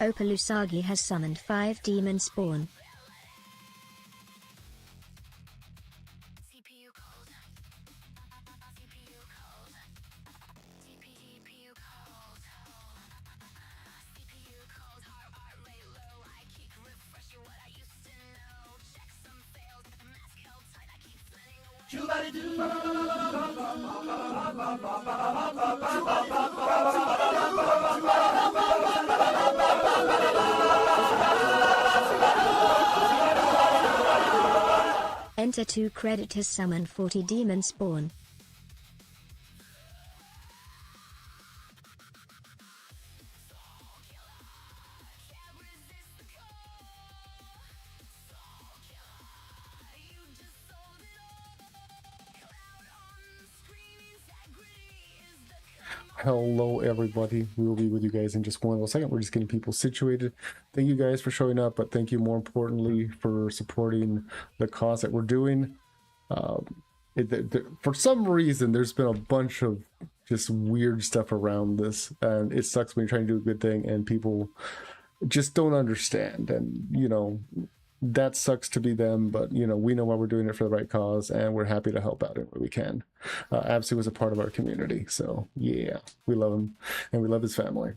Opalusagi has summoned 5 demon spawn. Enter 2 credit has summoned 40 demon spawn. Hello everybody, we will be with you guys in just one little second. We're just getting people situated. Thank you guys for showing up, but thank you more importantly for supporting the cause that we're doing. For some reason there's been a bunch of just weird stuff around this, and it sucks when you're trying to do a good thing and people just don't understand, and you know, that sucks to be them, but you know, we know why we're doing it for the right cause, and we're happy to help out in where we can. Absu was a part of our community, so yeah, we love him and we love his family.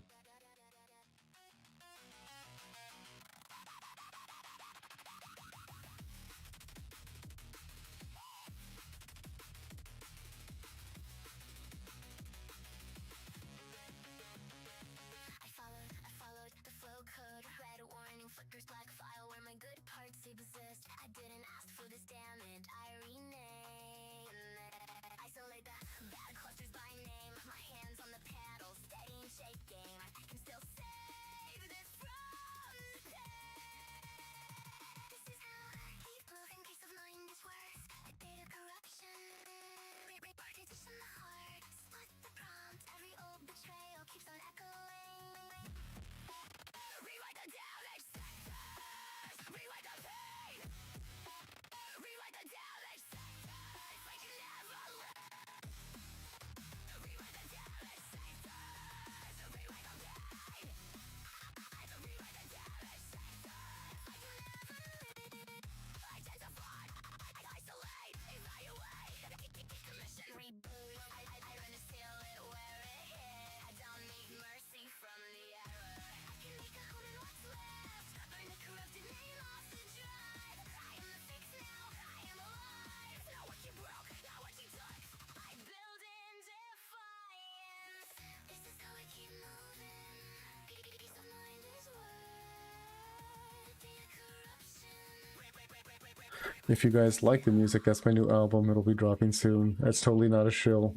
If you guys like the music, that's my new album. It'll be dropping soon. That's totally not a shill.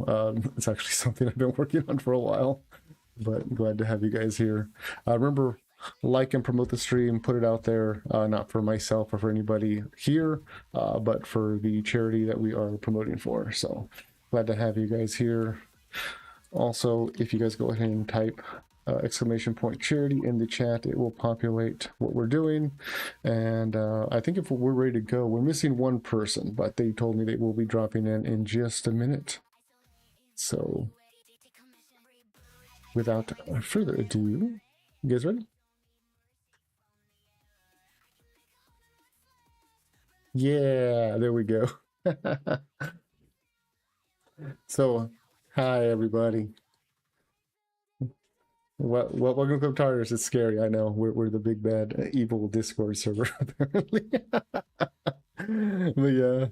It's actually something I've been working on for a while, but glad to have you guys here. Remember, like and promote the stream, put it out there, not for myself or for anybody here, but for the charity that we are promoting for. So glad to have you guys here. Also, if you guys go ahead and type !charity in the chat, it will populate what we're doing. And I think if we're ready to go, we're missing one person, but they told me they will be dropping in just a minute. So without further ado, you guys ready? Yeah, there we go. So hi everybody. Welcome to Tartarus. It's scary, I know. We're the big bad evil Discord server, apparently. But yeah,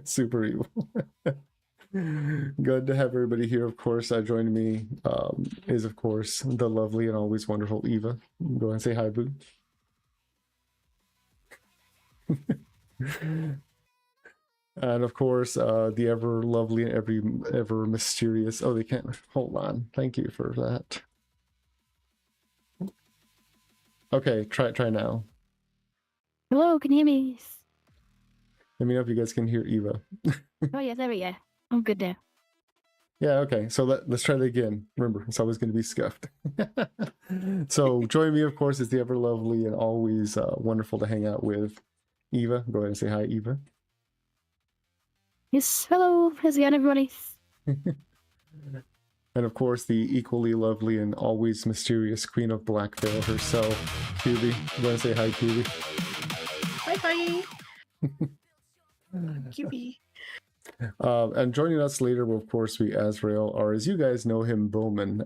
super evil. Good to have everybody here. Of course, joining me is, of course, the lovely and always wonderful Eva. Go ahead and say hi, boo. And of course, the ever lovely and ever mysterious. Oh, they can't. Hold on. Thank you for that. Okay, try now. Hello, can you hear me? Let me know if you guys can hear Eva. Oh yeah, there we go. I'm good now. Yeah, okay. So let's try that again. Remember, it's always going to be scuffed. So join me, of course, is the ever lovely and always wonderful to hang out with Eva. Go ahead and say hi, Eva. Yes, hello, how's it going, everybody? And of course, the equally lovely and always mysterious Queen of Blackvale herself, QB. You want to say hi, QB? Hi. QB. And joining us later will, of course, be Azrael, or as you guys know him, Bowman.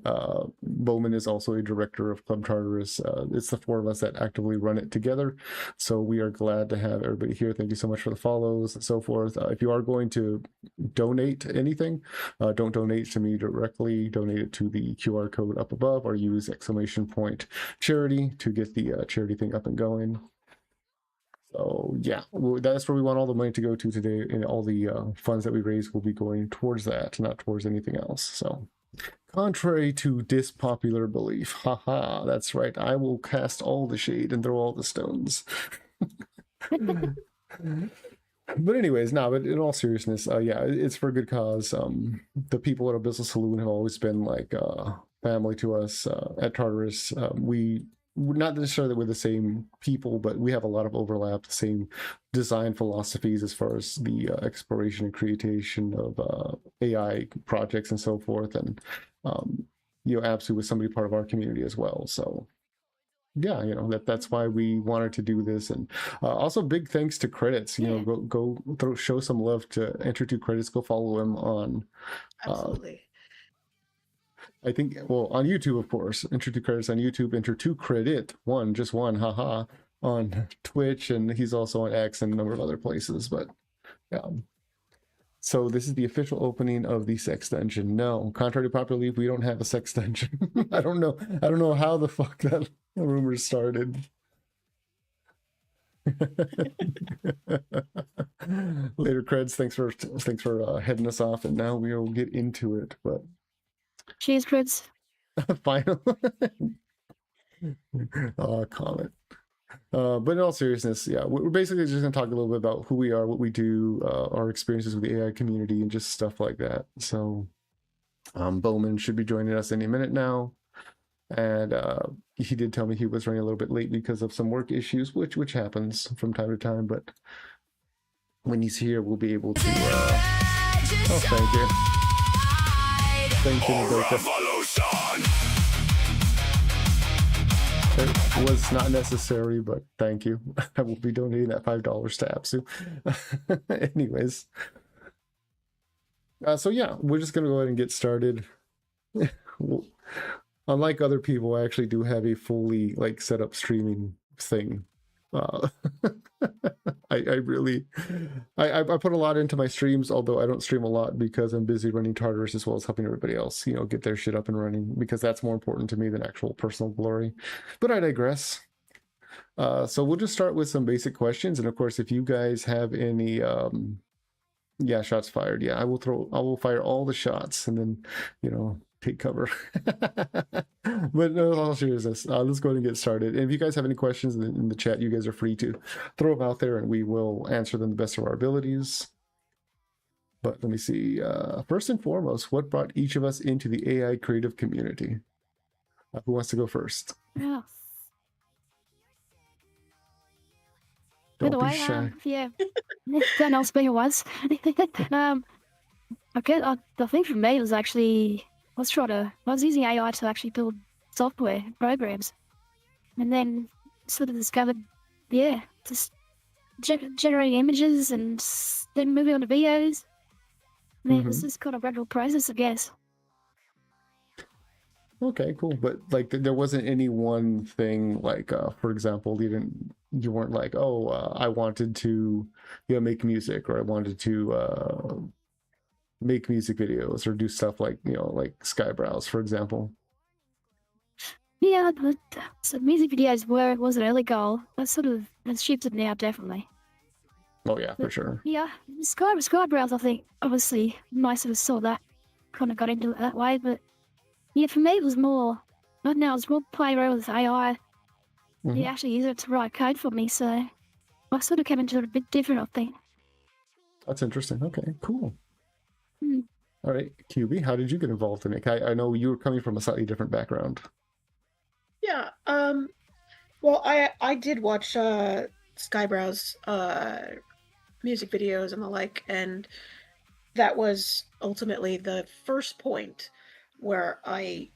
Bowman is also a director of Club Tartarus. It's the four of us that actively run it together. So we are glad to have everybody here. Thank you so much for the follows and so forth. If you are going to donate anything, don't donate to me directly. Donate it to the QR code up above, or use !charity to get the charity thing up and going. So yeah, that's where we want all the money to go to today, and all the funds that we raise will be going towards that, not towards anything else. So contrary to dispopular belief, haha, that's right, I will cast all the shade and throw all the stones. But anyways, but in all seriousness, yeah, it's for a good cause. The people at Abyssal Saloon have always been like family to us. At Tartarus, we're not necessarily with the same people, but we have a lot of overlap, the same design philosophies as far as the exploration and creation of AI projects and so forth. And, Absu was somebody part of our community as well. So yeah, that's why we wanted to do this. And also big thanks to Credits, go show some love to ENVtuber. Go follow him on Absolutely. I think, well, on YouTube, of course, ENVtuber on YouTube, ENVtuber, just one, haha, on Twitch, and he's also on X and a number of other places. But yeah. So this is the official opening of the sex dungeon. No, contrary to popular belief, we don't have a sex dungeon. I don't know how the fuck that rumor started. Later, Creds. Thanks for heading us off, and now we will get into it. But Cheers, Creds. final comment. But in all seriousness, yeah, we're basically just going to talk a little bit about who we are, what we do, our experiences with the AI community, and just stuff like that. So Bowman should be joining us any minute now. And he did tell me he was running a little bit late because of some work issues, which happens from time to time. But when he's here, we'll be able to... Oh, thank you. Thank you, Nadoka. It was not necessary, but thank you. I will be donating that $5 to Apsu. Anyways. So yeah, we're just going to go ahead and get started. Unlike other people, I actually do have a fully set up streaming thing. I put a lot into my streams, although I don't stream a lot because I'm busy running Tartarus as well as helping everybody else, get their shit up and running, because that's more important to me than actual personal glory. But I digress. So we'll just start with some basic questions, and of course, if you guys have any, yeah, shots fired. Yeah, I will fire all the shots, and then take cover. But no, all seriousness, let's go ahead and get started. And if you guys have any questions in the chat, you guys are free to throw them out there, and we will answer them the best of our abilities. But let me see. First and foremost, what brought each of us into the AI creative community? Who wants to go first? Yeah. Don't By the be way, shy. yeah. Don't know who it was. Okay, the thing for me was actually, I was using AI to actually build software programs, and then sort of discovered, yeah, just generating images and then moving on to videos. I mean, it was just kind of gradual process, I guess. Okay, cool. But there wasn't any one thing, for example, you weren't like, oh, I wanted to make music, or I wanted to make music videos, or do stuff like Skyebrows, for example. Yeah, but so music videos was an early goal. That's shifted now, definitely. Oh yeah, for sure. Yeah, Skyebrows, I think, obviously, I sort of saw that, kind of got into it that way, but yeah, for me it was more, I don't know, it was more playing around with AI. You actually use it to write code for me, so I sort of came into it a bit different, I think. That's interesting. Okay, cool. All right, QB, how did you get involved in it? I know you were coming from a slightly different background. Yeah. Well, I did watch Skyebrows music videos and the like, and that was ultimately the first point where I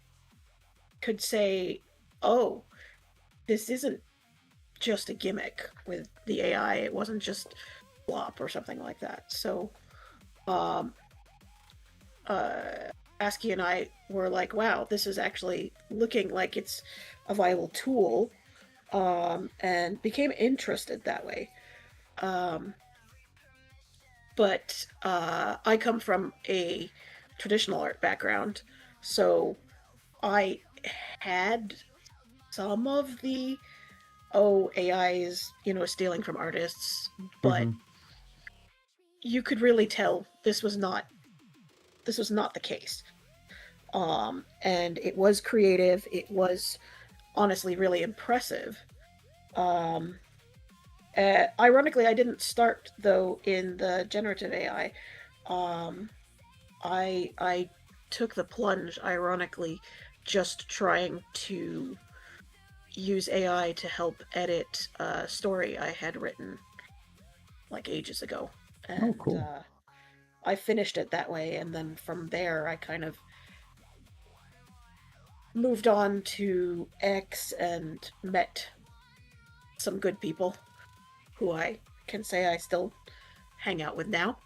could say, "Oh, this isn't just a gimmick with the AI. It wasn't just flop or something like that." So, um, Askey and I were like, "Wow, this is actually looking like it's a viable tool," and became interested that way. Um, but I come from a traditional art background, so I had some of the AI is stealing from artists, but Mm-hmm. you could really tell this was not the case. And it was creative. It was honestly really impressive. Um, Ironically, I didn't start though in the generative AI. Um, I took the plunge, ironically, just trying to use AI to help edit a story I had written like ages ago, Oh, and cool. I finished it that way. And then from there, I kind of moved on to X and met some good people who I can say I still hang out with now.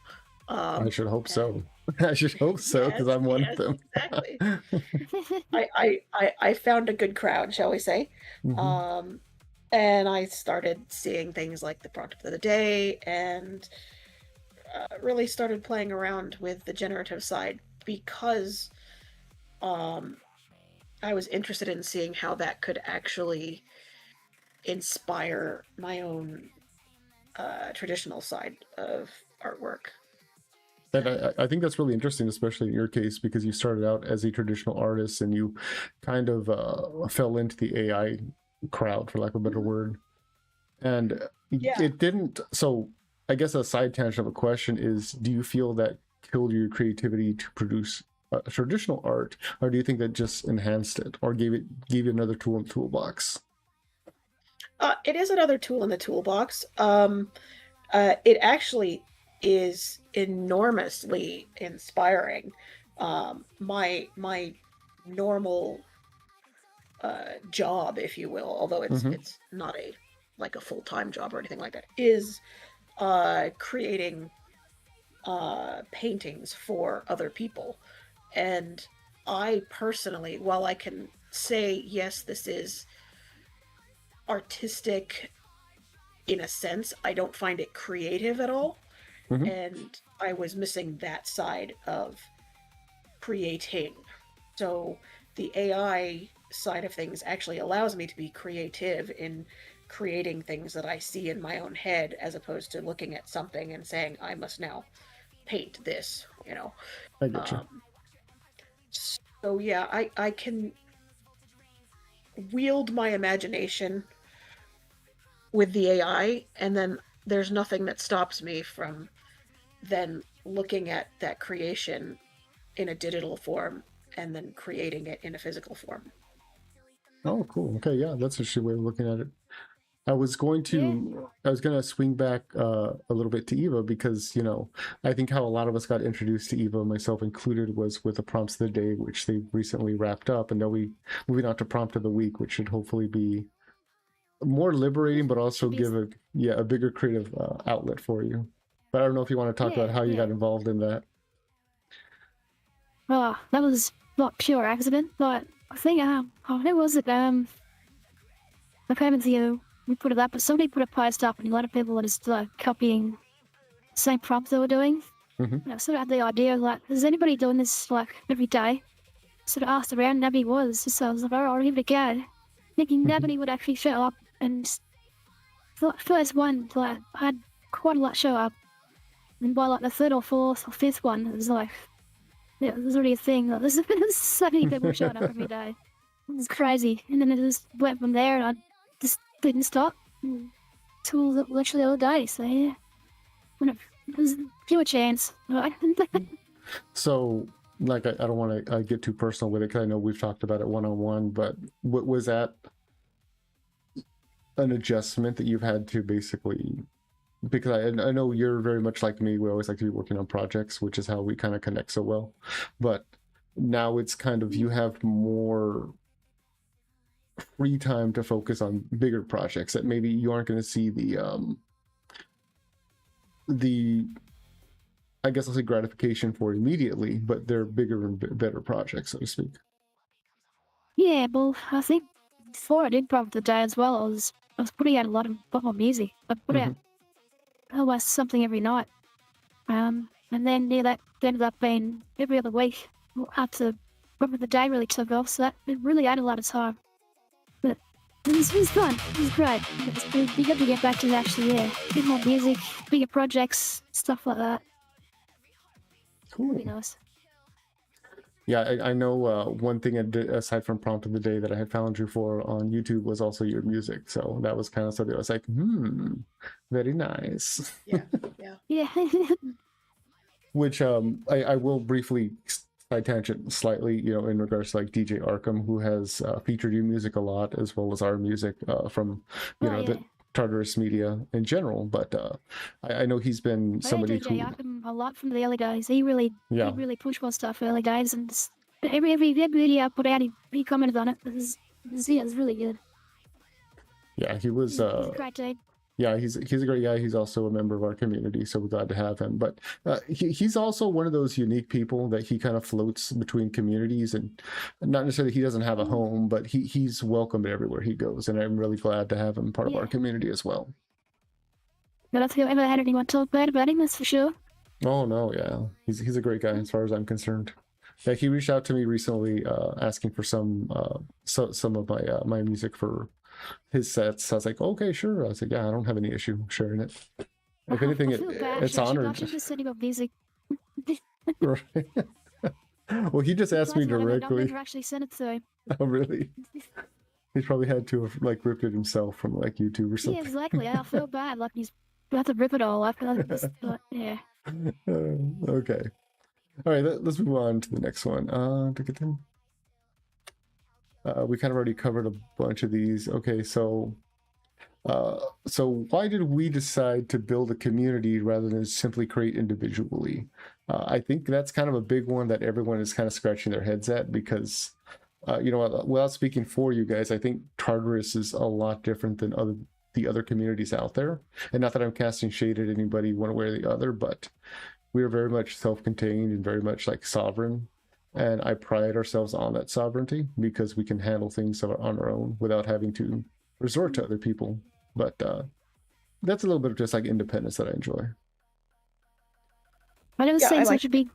I should hope And so. I should hope so because yes, I'm one of yes, them. exactly. I found a good crowd, shall we say. Hmm. Um, and I started seeing things like the prompt of the day and really started playing around with the generative side because um, I was interested in seeing how that could actually inspire my own traditional side of artwork. And And I think that's really interesting, especially in your case, because you started out as a traditional artist and you kind of fell into the AI crowd, for lack of a better word. And yeah, it didn't. So I guess a side tangent of a question is, do you feel that killed your creativity to produce traditional art, or do you think that just enhanced it or gave you another tool in the toolbox? it is another tool in the toolbox. It actually is enormously inspiring. My normal job, if you will, although Mm-hmm. it's not a like a full-time job or anything like that, is creating paintings for other people. And I personally, while I can say yes, this is artistic in a sense, I don't find it creative at all. Mm-hmm. And I was missing that side of creating. So the AI side of things actually allows me to be creative in creating things that I see in my own head as opposed to looking at something and saying, I must now paint this. I get you. Um, so yeah, I can wield my imagination with the AI, and then there's nothing that stops me from then looking at that creation in a digital form and then creating it in a physical form. Oh, cool. Okay, yeah, that's a interesting way of looking at it. I was going Yeah. to I was going to swing back a little bit to Eva because I think how a lot of us got introduced to Eva, myself included, was with the prompts of the day, which they recently wrapped up, and now we moving on to prompt of the week, which should hopefully be more liberating, but also Should be. give a bigger creative outlet for you. But I don't know if you want to talk Yeah, about how you yeah. got involved in that. Oh, that was not pure accident, but I think who was it? I haven't seen who we put it up, but somebody put a post up, and a lot of people were just copying the same prompts they were doing. Hmm. And I sort of had the idea, like, is anybody doing this like every day? Sort of asked around, and nobody was. So I was like, all right, I'll give it a go. Thinking nobody would actually show up, and the first one, like, I had quite a lot show up, and by like the third or fourth or fifth one, it was like, yeah, it was already a thing. Like, there's so many people showing up every day. It was crazy. And then it just went from there, and I just didn't stop. Until literally all day. So yeah, there's fewer chance. Right? So, like, I don't want to get too personal with it because I know we've talked about it one on one, but was that an adjustment that you've had to basically, because I know you're very much like me. We always like to be working on projects, which is how we kind of connect so well. But now it's kind of, you have more free time to focus on bigger projects that maybe you aren't going to see the I guess I'll say gratification for immediately, but they're bigger and better projects, so to speak. Yeah, well, I think before I did Problem of the Day as well, I was putting out a lot more music. I put out almost something every night. And then that ended up being every other week after Problem of the Day really took off, so that it really added a lot of time. But it was fun. It was great. You got to get back to actually, yeah, get more music, bigger projects, stuff like that. Cool. Pretty nice. Yeah, I know one thing aside from Prompt of the Day that I had found you for on YouTube was also your music. So that was kind of something I was like, very nice. Yeah. Yeah. Which I will briefly side tangent slightly, in regards to like DJ Arkham, who has featured your music a lot, as well as our music from, the Tartarus media in general. But I know he's been somebody DJ Arkham a lot from the early days. He really pushed my stuff early days, and every video I put out, he commented on it. It was really good. Yeah, he was. He's a great dude. Yeah, he's a great guy. He's also a member of our community, so we're glad to have him. But he's also one of those unique people that he kind of floats between communities, and not necessarily he doesn't have a home, but he's welcomed everywhere he goes, and I'm really glad to have him part of our community as well. But if you ever had anyone talk bad about him, that's for sure. Oh no, yeah, he's a great guy as far as I'm concerned. Yeah, he reached out to me recently asking for some of my music for his sets. I was like, okay, sure. I was like, yeah, I don't have any issue sharing it. If anything, it's honored. I should just send him a music. Right. Well, he just asked me directly. I never actually sent it to him. Oh, really? He's probably had to have like ripped it himself from like YouTube or something. Yeah, exactly. I feel bad. Like he's about to rip it all. I feel like yeah. Okay. All right. Let's move on to the next one. We kind of already covered a bunch of these. Okay, so why did we decide to build a community rather than simply create individually? I think that's kind of a big one that everyone is kind of scratching their heads at, because without speaking for you guys, I think Tartarus is a lot different than the other communities out there. And not that I'm casting shade at anybody one way or the other, but we are very much self-contained and very much like sovereign. And I pride ourselves on that sovereignty because we can handle things on our own without having to resort to other people. But that's a little bit of just like independence that I enjoy. I never seen such a big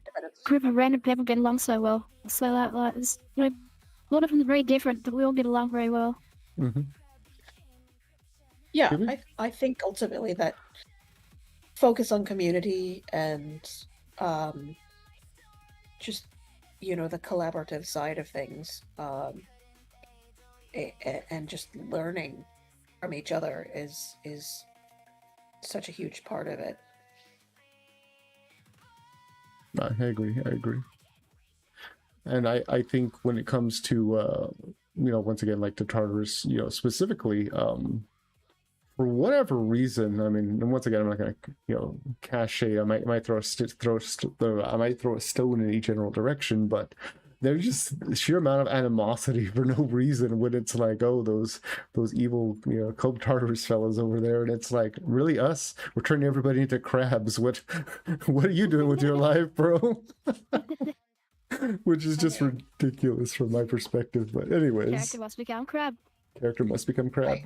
group of random people get along so well. So a lot of them are very different, but we all get along very well. Mm-hmm. Yeah, I think ultimately that focus on community and just the collaborative side of things, and just learning from each other is such a huge part of it. I agree. And I think when it comes to once again, like to Tartarus, specifically, for whatever reason, I mean, and once again, I'm not going to, cast shade. I might throw a stone in each general direction, but there's just sheer amount of animosity for no reason when it's like, oh, those evil, Cope Tartarus fellas over there, and it's like, really us? We're turning everybody into crabs. What are you doing with your life, bro? Which is just ridiculous from my perspective. But anyways, Character must become crab. Character must become crab.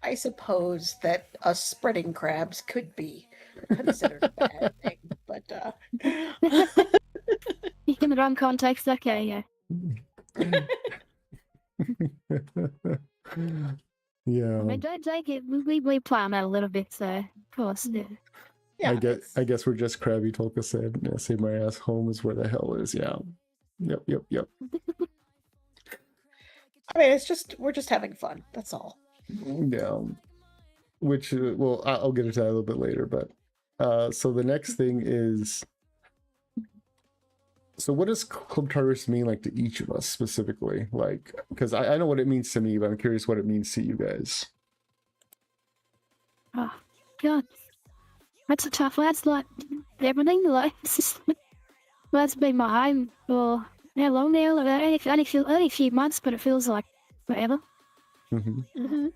I suppose that us spreading crabs could be considered a bad thing, but In the wrong context, okay, yeah. Yeah. I mean, don't take it. We plan that a little bit, so of course. yeah. I guess we're just crabby. Tolka said, yeah, "Say my ass home is where the hell is." Yeah. Yep. I mean, we're just having fun. That's all. Yeah. Which, well, I'll get into that a little bit later. But so the next thing is, So what does Club Tartarus mean like to each of us specifically? Like, because I know what it means to me, but I'm curious what it means to you guys. Oh, God. That's a tough one. That's like everything. Like, that's been my home for how long now? Like, only a few months, but it feels like forever. Mm-hmm. Mm-hmm.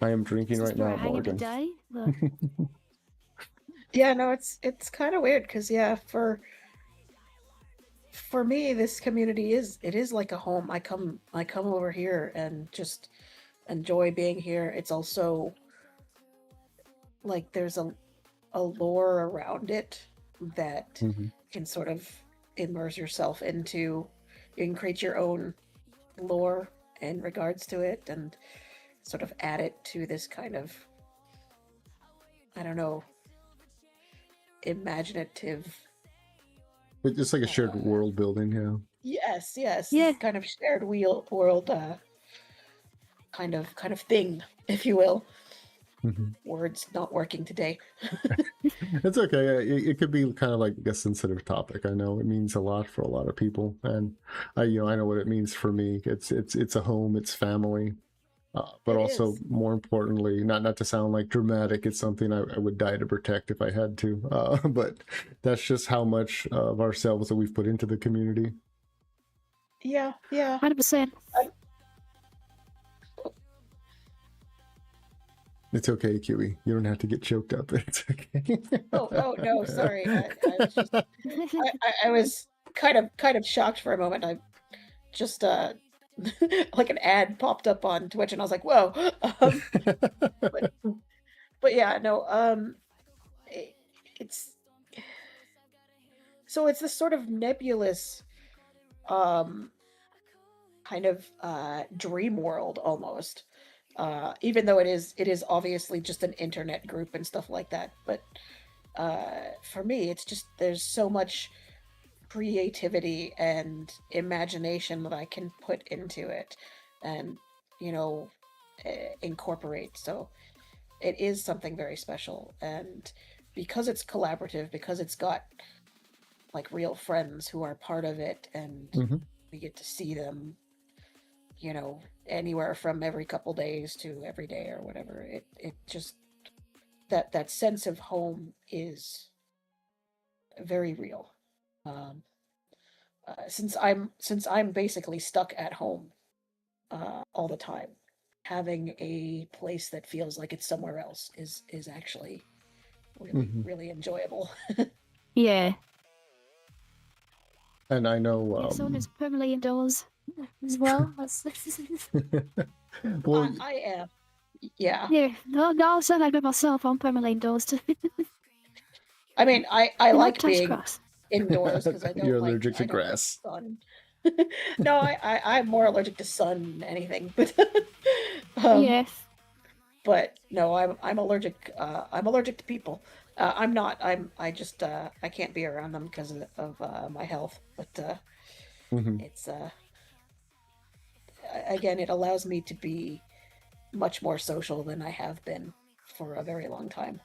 I am drinking It's right just where now, I hang every Morgan. day. Like, Yeah, no, it's kind of weird because yeah, for me, this community is like a home. I come over here and just enjoy being here. It's also like there's a lore around it that Mm-hmm. can sort of immerse yourself into. You can create your own lore in regards to it and sort of add it to this kind of, I don't know, imaginative. It's just like a shared world building, yeah. Yes, yes, Yeah. kind of shared world, kind of thing, if you will. Mm-hmm. Words not working today. It's okay. It could be kind of like a sensitive topic. I know it means a lot for a lot of people, and I know what it means for me. It's a home, it's family, but It also is. more importantly, not to sound like dramatic, it's something I would die to protect if I had to. But that's just how much of ourselves that we've put into the community. Yeah, yeah. 100%. It's okay, Kiwi. You don't have to get choked up. It's okay. Oh no, sorry. I was just I was kind of shocked for a moment. I just like an ad popped up on Twitch and I was like, whoa. But yeah, no, it's so it's this sort of nebulous um kind of dream world almost. Even though it is obviously just an internet group and stuff like that, but for me it's just there's so much creativity and imagination that I can put into it and incorporate. So it is something very special, and because it's collaborative, because it's got like real friends who are part of it, and Mhm. we get to see them anywhere from every couple days to every day or whatever. It just that sense of home is very real. um since I'm basically stuck at home all the time, having a place that feels like it's somewhere else is actually really Mhm. really enjoyable. Yeah. And I know. Yeah, someone who's permanently indoors as well. Well, I am. Yeah. Yeah. No, I'll say that about myself. I'm permanently indoors too. I mean, I I like touch being grass. indoors because you're allergic to I don't like grass. sun. No, I'm more allergic to sun than anything, but Yeah. but no, I'm allergic. I'm allergic to people. I'm not. I just I can't be around them because of my health. But Mhm. it's again, it allows me to be much more social than I have been for a very long time.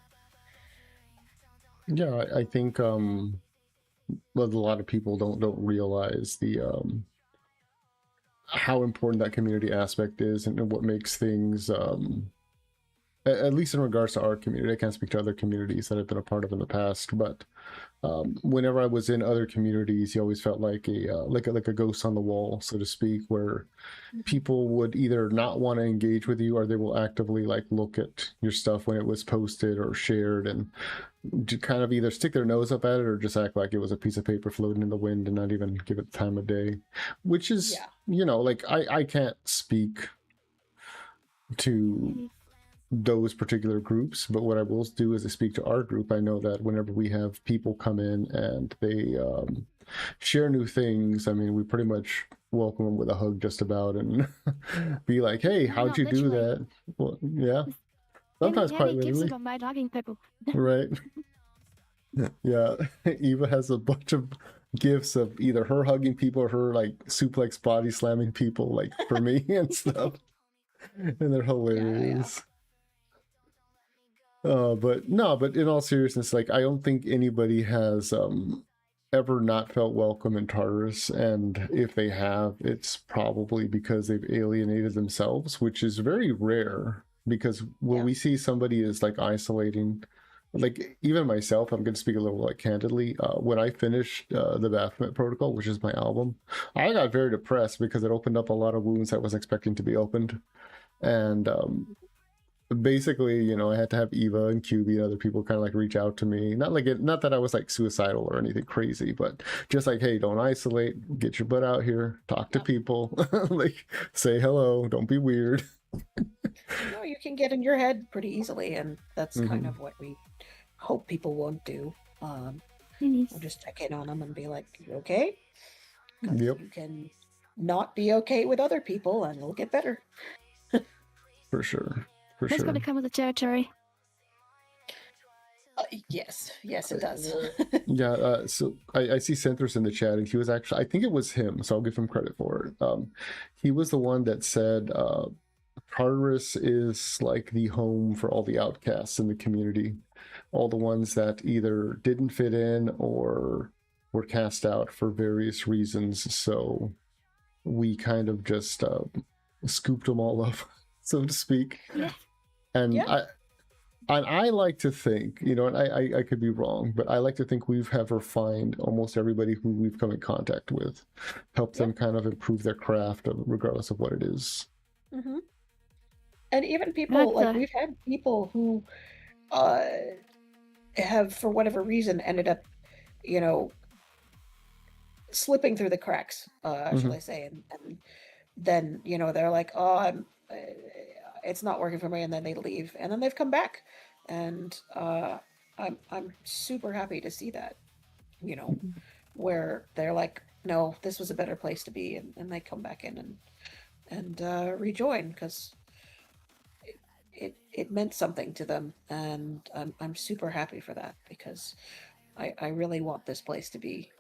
Yeah, I think well, a lot of people don't realize the how important that community aspect is and what makes things at least in regards to our community. I can't speak to other communities that I've been a part of in the past, but whenever I was in other communities, you always felt like a ghost on the wall, so to speak, where people would either not want to engage with you or they will actively like look at your stuff when it was posted or shared and to kind of either stick their nose up at it or just act like it was a piece of paper floating in the wind and not even give it the time of day, which is like I can't speak to those particular groups, but what I will do is I speak to our group. I know that whenever we have people come in and they share new things, I mean, we pretty much welcome them with a hug just about and be like, hey, No, how'd not you do literally. that? Well, yeah, sometimes How quite many gifts literally, have I made hugging people? right? Yeah, Eva has a bunch of gifts of either her hugging people or her like suplex body slamming people like for me and stuff, and they're hilarious. But no, but in all seriousness, like I don't think anybody has ever not felt welcome in Tartarus, and if they have, it's probably because they've alienated themselves, which is very rare. Because when Yeah. we see somebody is like isolating, like even myself, I'm going to speak a little like candidly. When I finished the Baphomet Protocol, which is my album, I got very depressed because it opened up a lot of wounds I was expecting to be opened, and basically, you know, I had to have Eva and QB and other people kind of like reach out to me. Not that I was like suicidal or anything crazy, but just like, hey, don't isolate, get your butt out here, talk to people, like say hello, don't be weird. You know, you can get in your head pretty easily, and that's kind Mhm. of what we hope people won't do. Yes. We'll just check in on them and be like, "You okay?" Because Yep, you can not be okay with other people, and it'll get better. for sure, for That's sure. got to come with the territory. Yes, it does. Yeah, so I see Centris in the chat, and he was actually, I think it was him, so I'll give him credit for it. He was the one that said Tartarus is like the home for all the outcasts in the community, all the ones that either didn't fit in or were cast out for various reasons. So we kind of just scooped them all up, so to speak. Yeah. And Yeah. I like to think, you know, and I could be wrong, but I like to think we have refined almost everybody who we've come in contact with, helped them kind of improve their craft, regardless of what it is. Mm-hmm. And even people like we've had people who have, for whatever reason, ended up, you know, slipping through the cracks, shall I say, and then, you know, they're like, oh, it's not working for me, and then they leave, and then they've come back, and I'm super happy to see that, you know, where they're like, no, this was a better place to be, and they come back in and rejoin, because it meant something to them, and I'm super happy for that, because I really want this place to be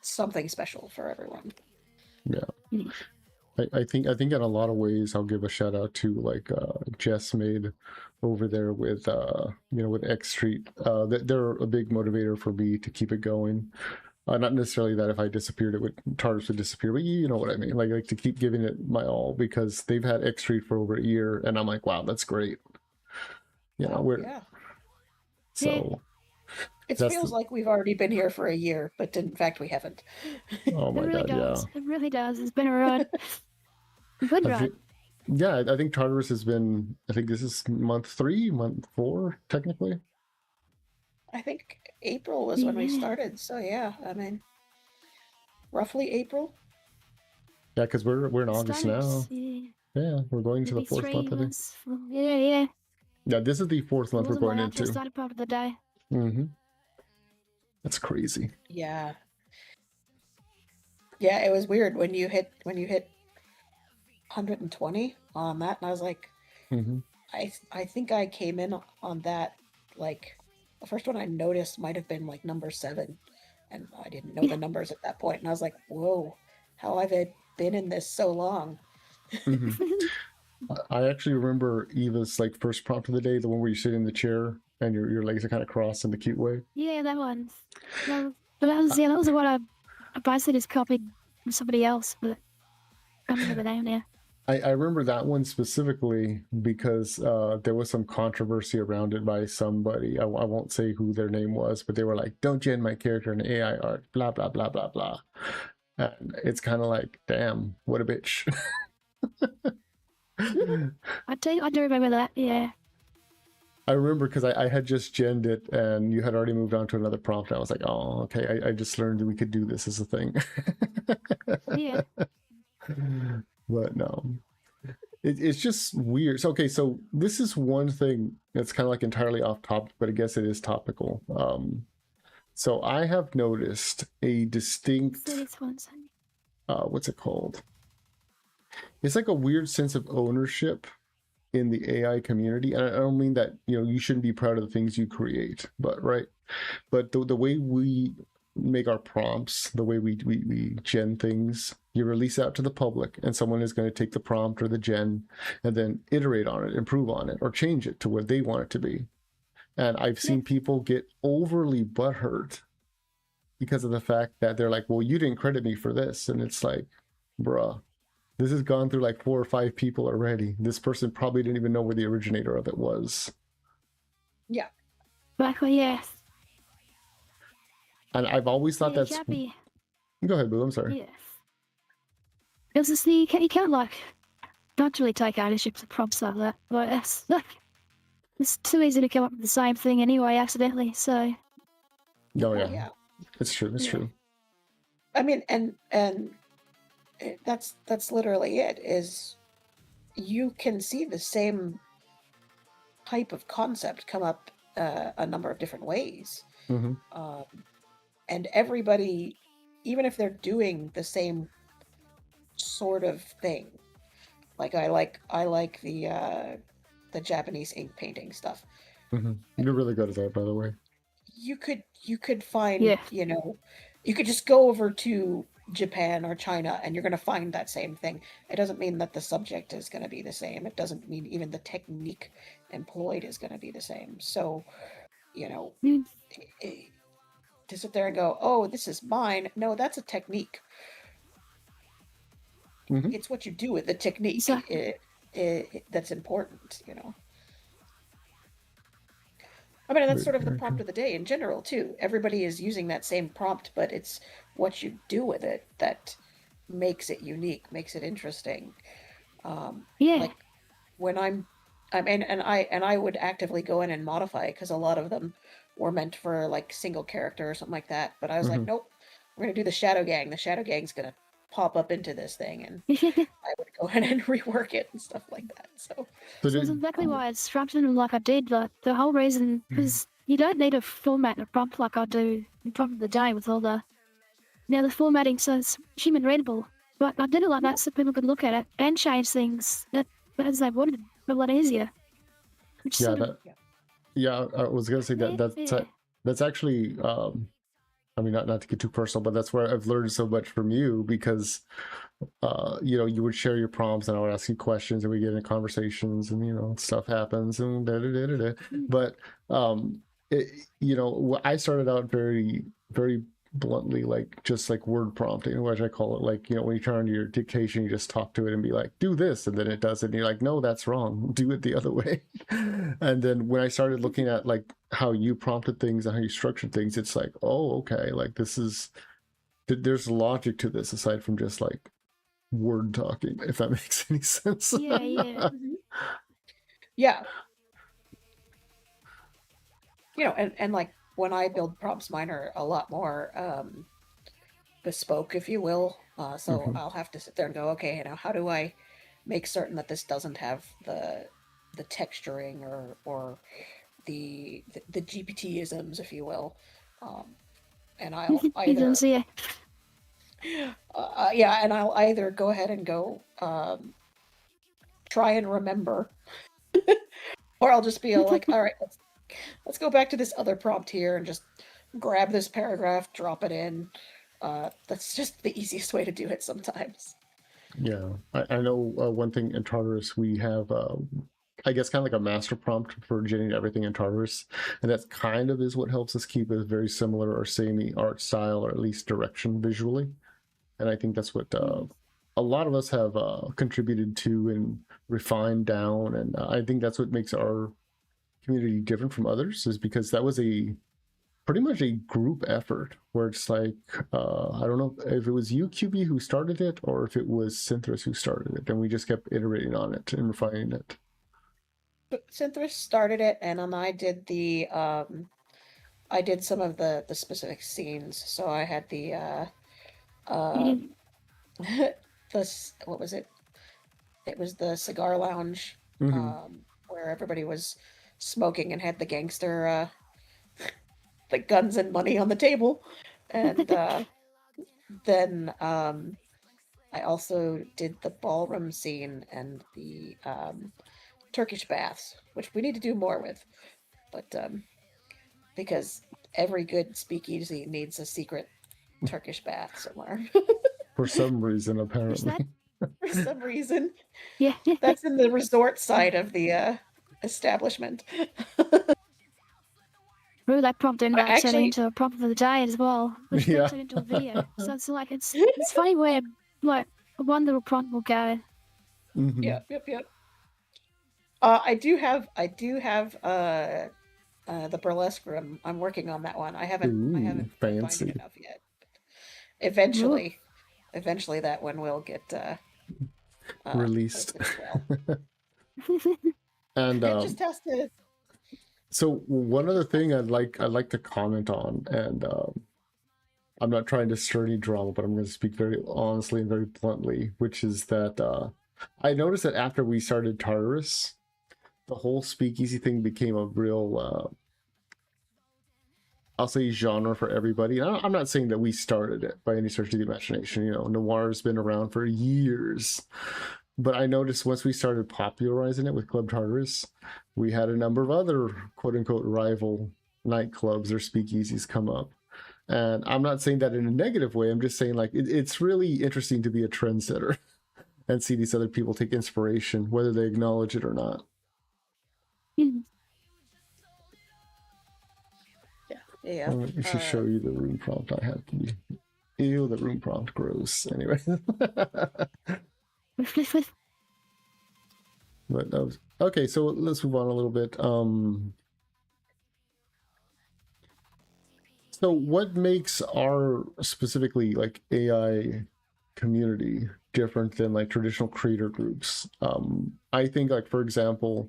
something special for everyone. Yeah. I think in a lot of ways I'll give a shout out to like Jess made over there with you know, with X Street. They're a big motivator for me to keep it going. Not necessarily that if I disappeared it would Tartarus would disappear, but you know what I mean. Like to keep giving it my all, because they've had X Street for over a year, and I'm like, wow, that's great. You know, Yeah. So it feels like we've already been here for a year, but in fact we haven't. Oh my God, yeah. It really does. It's been a ride. Good ride. Yeah, I think Tartarus has been, I think this is month 3, month 4, technically. I think April was when we started, so yeah, I mean, roughly April. Yeah, because we're in August now. Yeah, we're going to the 4th month, I think. Yeah. Yeah, this is the 4th month we're going into. Started part of the day. That's crazy. Yeah, it was weird when you hit 120 on that, and I was like, I think I came in on that, like, the first one I noticed might have been like number 7, and I didn't know the numbers at that point, and I was like, whoa, how have I been in this so long? I actually remember Eva's like first prompt of the day, the one where you sit in the chair and your legs are kind of crossed in the cute way. Yeah, that one. That was what I basically just copied from somebody else, but I don't remember the name now. I remember that one specifically because there was some controversy around it by somebody. I won't say who their name was, but they were like, don't gen my character in AI art, blah, blah, blah, blah, blah. And it's kind of like, damn, what a bitch. I do remember that, yeah. I remember because I had just genned it and you had already moved on to another prompt. And I was like, oh, okay, I just learned that we could do this as a thing. Yeah. But no, it's just weird. So, okay, so this is one thing that's kind of like entirely off topic, but I guess it is topical. So I have noticed a distinct, what's it called? It's like a weird sense of ownership in the AI community. And I don't mean that, you know, you shouldn't be proud of the things you create, but right. But the way we make our prompts, the way we gen things, you release out to the public, and someone is going to take the prompt or the gen and then iterate on it, improve on it, or change it to what they want it to be. And I've seen people get overly butthurt because of the fact that they're like, well, you didn't credit me for this. And it's like, bruh, this has gone through like 4 or 5 people already. This person probably didn't even know where the originator of it was. Yeah. Exactly, yeah. And I've always thought Yeah, you that's... can't be, Go ahead, Boo, I'm sorry. yeah. Because it's you can't like, not really take ownership of prompts like that. Like, it's too easy to come up with the same thing anyway, accidentally, so... Oh, yeah. Yeah. It's true, it's Yeah. true. I mean, and that's literally it, is you can see the same type of concept come up a number of different ways. Mm-hmm. And everybody, even if they're doing the same sort of thing, like I like the Japanese ink painting stuff. Mm-hmm. You're really good at that, by the way. You could find, Yeah. you know, you could just go over to Japan or China and you're going to find that same thing. It doesn't mean that the subject is going to be the same. It doesn't mean even the technique employed is going to be the same. So, you know, Mm. To sit there and go, oh, this is mine. No, that's a technique. Mm-hmm. It's what you do with the technique Exactly. that's important, you know. I mean, that's sort of the Very prompt true. of the day in general, too. Everybody is using that same prompt, but it's what you do with it that makes it unique, makes it interesting. Yeah. Like when I would actively go in and modify because a lot of them were meant for like single character or something like that. But I was Mm-hmm. like, nope, we're gonna do the Shadow Gang. The Shadow Gang's gonna pop up into this thing, and I would go in and rework it and stuff like that. So So So that's did, exactly why I structured them like I did. Like the whole reason, because you don't need to format a prompt like I do in Prompt of the Day with all the the formatting, so it's human readable. But I did it like that so people could look at it and change things as they wanted, a lot easier. Which yeah, sort of, that, yeah, I was gonna say that yeah. that's actually I mean, not to get too personal, but that's where I've learned so much from you because you know, you would share your prompts and I would ask you questions and we get into conversations and, you know, stuff happens and da da da da da. But, you know, I started out very, very bluntly, like just like word prompting, which I call it, like, you know, when you turn on your dictation, you just talk to it and be like, do this. And then it does it. And you're like, no, that's wrong. Do it the other way. And then when I started looking at like how you prompted things and how you structured things, it's like, oh, okay, like this is, there's logic to this aside from just like word talking, if that makes any sense. Yeah. yeah, you know, and like when I build prompts, mine are a lot more bespoke, if you will. So Mhm. I'll have to sit there and go, okay, you know, how do I make certain that this doesn't have the texturing or the GPT-isms, if you will. And I'll either Yeah. yeah, and I'll either go ahead and go try and remember, or I'll just be like, all right, let's go back to this other prompt here and just grab this paragraph, drop it in. That's just the easiest way to do it sometimes. Yeah, I know one thing in Tartarus we have, I guess, kind of like a master prompt for generating everything in Tartarus, and that kind of is what helps us keep a very similar or samey art style, or at least direction visually. And I think that's what a lot of us have contributed to and refined down, and I think that's what makes our community different from others, is because that was a pretty much a group effort where it's like I don't know if it was you, QB, who started it, or if it was Synthris who started it, and we just kept iterating on it and refining it. Synthris started it, and then I did I did some of the specific scenes. So I had the what was it? It was the cigar lounge, Mm-hmm. where everybody was smoking and had the gangster the guns and money on the table, and then I also did the ballroom scene and the Turkish baths, which we need to do more with, but because every good speakeasy needs a secret Turkish bath somewhere. For some reason, What's apparently. that? For some reason. Yeah. That's in the resort side of the establishment. Ooh, that prompt ended up turning Actually, into a prompt for the day as well, which then Yeah. turned into a video. So it's like it's funny where like one little prompt will go. Mhm. yep. I do have the burlesque room. I'm working on that one. I haven't Ooh, refined fancy. it enough yet. Eventually that one will get Released. posted as well. And It just has to. so one other thing I'd like to comment on, and I'm not trying to stir any drama, but I'm going to speak very honestly and very bluntly, which is that I noticed that after we started Tartarus, the whole speakeasy thing became a real, I'll say, genre for everybody. And I'm not saying that we started it by any stretch of the imagination. You know, noir's been around for years. But I noticed once we started popularizing it with Club Tartarus, we had a number of other quote-unquote rival nightclubs or speakeasies come up. And I'm not saying that in a negative way. I'm just saying, like, it's really interesting to be a trendsetter and see these other people take inspiration, whether they acknowledge it or not. Yeah. I should show you the room prompt I have. Ew, the room prompt, gross. Anyway. But okay, so let's move on a little bit. So what makes our specifically like AI community different than like traditional creator groups? I think, like, for example,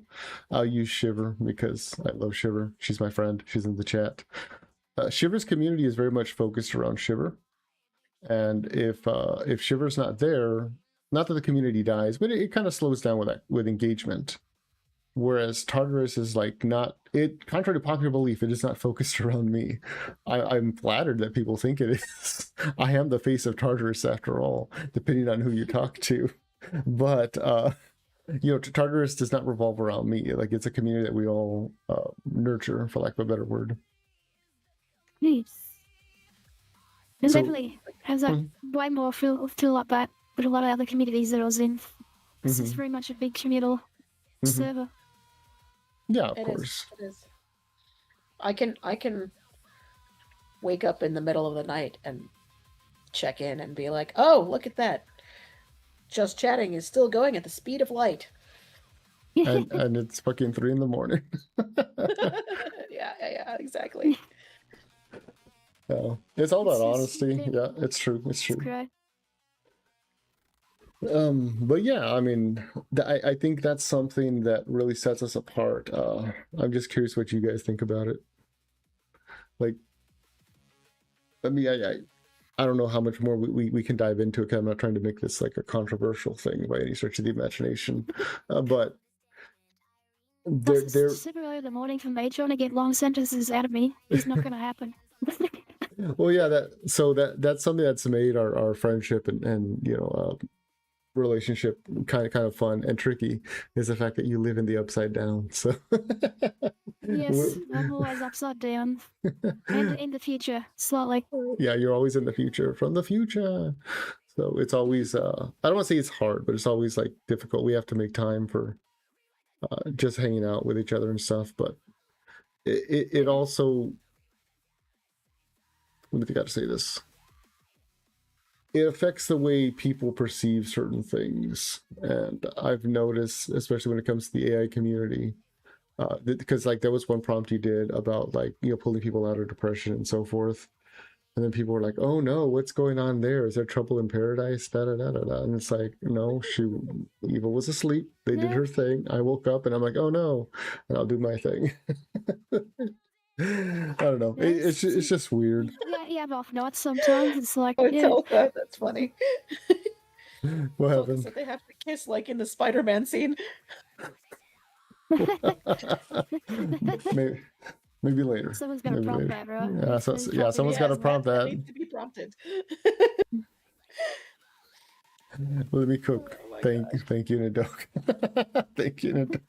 I'll use Shiver because I love Shiver. She's my friend. She's in the chat. Shiver's community is very much focused around Shiver, and if Shiver's not there, not that the community dies, but it kind of slows down with engagement. Whereas Tartarus is like not it. Contrary to popular belief, it is not focused around me. I'm flattered that people think it is. I am the face of Tartarus after all, depending on who you talk to. But you know, Tartarus does not revolve around me. Like, it's a community that we all nurture, for lack of a better word. Nice. It So- definitely has that way more feel like that with a lot of other communities that I was in. This is very much a big communal server. Yeah, of It course. is. It is. I can wake up in the middle of the night and check in and be like, "Oh, look at that! Just Chatting is still going at the speed of light." And it's fucking 3 a.m. Yeah, exactly. Yeah, it's all about It's just- honesty. Yeah, it's true. It's true. Great. But yeah, I mean, I think that's something that really sets us apart. I'm just curious what you guys think about it. Like, I mean, I don't know how much more we can dive into it. 'Cause I'm not trying to make this like a controversial thing by any stretch of the imagination, but It's there. super early in the morning for me trying to get long sentences out of me. It's not going to happen. Well, yeah, that's something that's made our friendship and you know, relationship kind of fun and tricky, is the fact that you live in the upside down. So Yes, I'm always upside down. And in the future, slightly. yeah, you're always in the future, from the future. So it's always I don't want to say it's hard, but it's always like difficult. We have to make time for just hanging out with each other and stuff. But it also, let me think how to say this. It affects the way people perceive certain things. And I've noticed, especially when it comes to the AI community, because like there was one prompt you did about, like, you know, pulling people out of depression and so forth. And then people were like, "Oh no, what's going on there? Is there trouble in paradise?" Da da da da da. And it's like, no, Evil was asleep. They did her thing. I woke up and I'm like, "Oh no," and I'll do my thing. I don't know. It's just weird. Yeah, you have off nights sometimes. It's like, Oh, yeah. that's funny. What So happened? they have to kiss like in the Spider-Man scene. Maybe later. Someone's got to Maybe prompt later. that, right? Yeah, someone's got to prompt That that. needs to be prompted. Let me cook. Oh my Thank you, Nadok. Thank you, Nadok.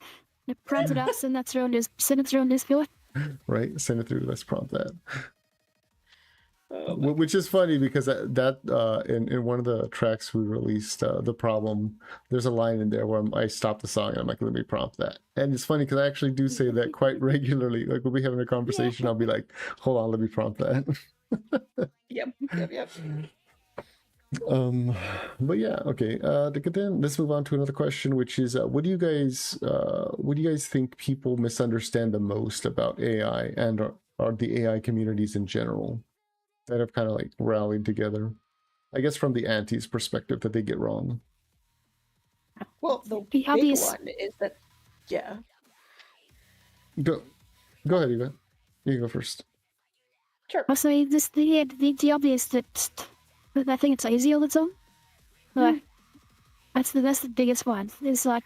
Prompt it up, send it through on Discord. Right, send it through. Let's prompt that. Which is funny because in one of the tracks we released, the problem, there's a line in there where I stop the song and I'm like, let me prompt that. And it's funny because I actually do say that quite regularly. Like we'll be having a conversation, I'll be like, hold on, let me prompt that. Yep. But yeah, okay. Then let's move on to another question, which is, what do you guys think people misunderstand the most about AI and or the AI communities in general that have kind of like rallied together? I guess from the anti's perspective that they get wrong. Well, the The big obvious- one is that, yeah. Go ahead, Eva. You go first. Sure. Also, the obvious that I think it's easy all the time. Like, that's the biggest one. It's like,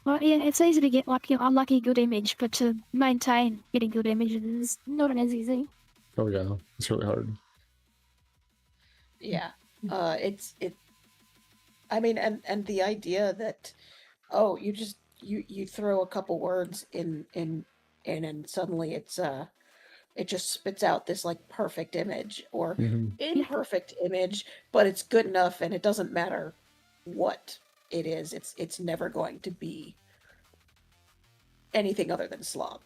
well, yeah, it's easy to get like unlucky good image, but to maintain getting good images is not as easy. Oh yeah, it's really hard. Yeah. I mean, and the idea that, oh, you throw a couple words in and suddenly it just spits out this like perfect image or imperfect image, but it's good enough and it doesn't matter what it is. It's never going to be anything other than slop.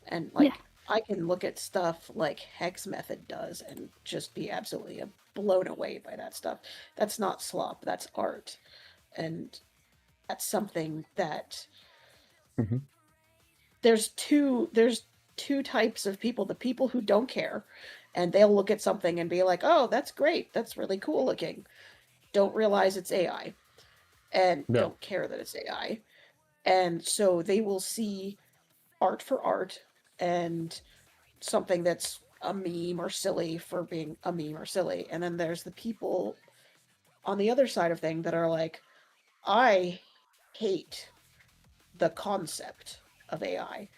And like I can look at stuff like Hex Method does and just be absolutely blown away by that stuff. That's not slop, that's art. And that's something that there's two types of people. The people who don't care and they'll look at something and be like, oh, that's great, that's really cool looking, don't realize it's AI and don't care that it's AI, and so they will see art for art and something that's a meme or silly for being a meme or silly. And then there's the people on the other side of thing that are like, I hate the concept of AI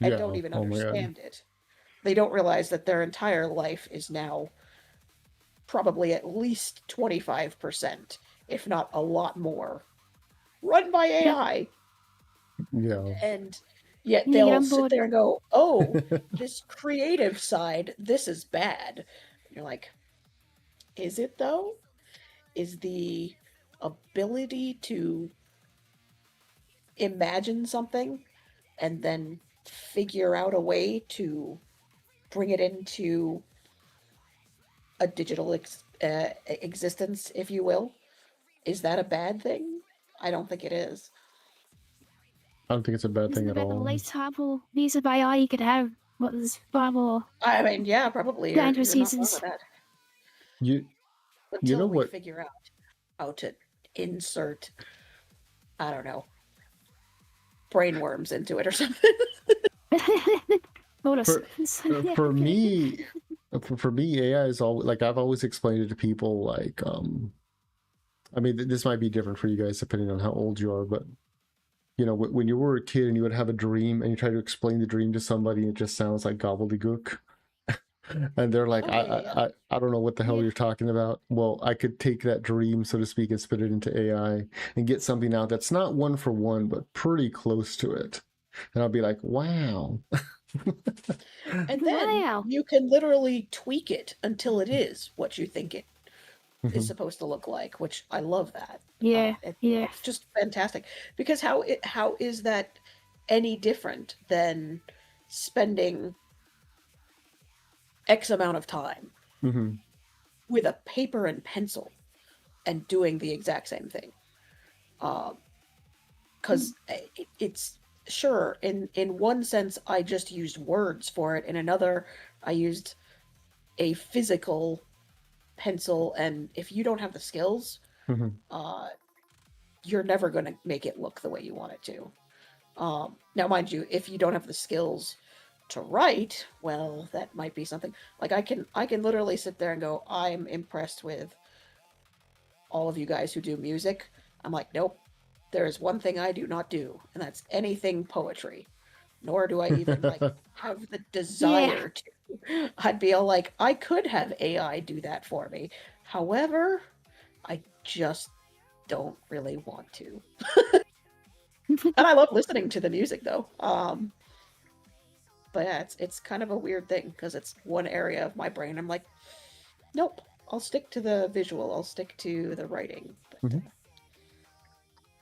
and don't even understand it. They don't realize that their entire life is now probably at least 25%, if not a lot more, run by AI. Yeah. And yet they'll sit there and go, oh, this creative side, this is bad. And you're like, is it though? Is the ability to imagine something and then figure out a way to bring it into a digital existence, if you will, is that a bad thing? I don't think it is. I don't think it's a bad thing at all. The least harmful use of AI you could have was far more. I mean, yeah, probably dangerous you're not uses. wrong with that. You know we what? figure out how to insert, I don't know, brainworms into it or something. For me, AI is all like I've always explained it to people. Like, I mean, this might be different for you guys depending on how old you are, but you know, when you were a kid and you would have a dream and you try to explain the dream to somebody, it just sounds like gobbledygook. And they're like, I don't know what the hell you're talking about. Well, I could take that dream, so to speak, and spit it into AI and get something out that's not one for one, but pretty close to it. And I'll be like, wow. And then you can literally tweak it until it is what you think it is supposed to look like, which I love that. It's just fantastic. Because how is that any different than spending X amount of time with a paper and pencil and doing the exact same thing? Because it's sure, in one sense, I just used words for it. In another, I used a physical pencil. And if you don't have the skills, you're never going to make it look the way you want it to. Now, mind you, if you don't have the skills to write, well, that might be something. Like I can literally sit there and go, I'm impressed with all of you guys who do music. I'm like, nope. There is one thing I do not do, and that's anything poetry. Nor do I even like have the desire to. I'd be all like, I could have AI do that for me. However, I just don't really want to. And I love listening to the music though. But yeah, it's kind of a weird thing because it's one area of my brain. I'm like, Nope. I'll stick to the visual. I'll stick to the writing. But,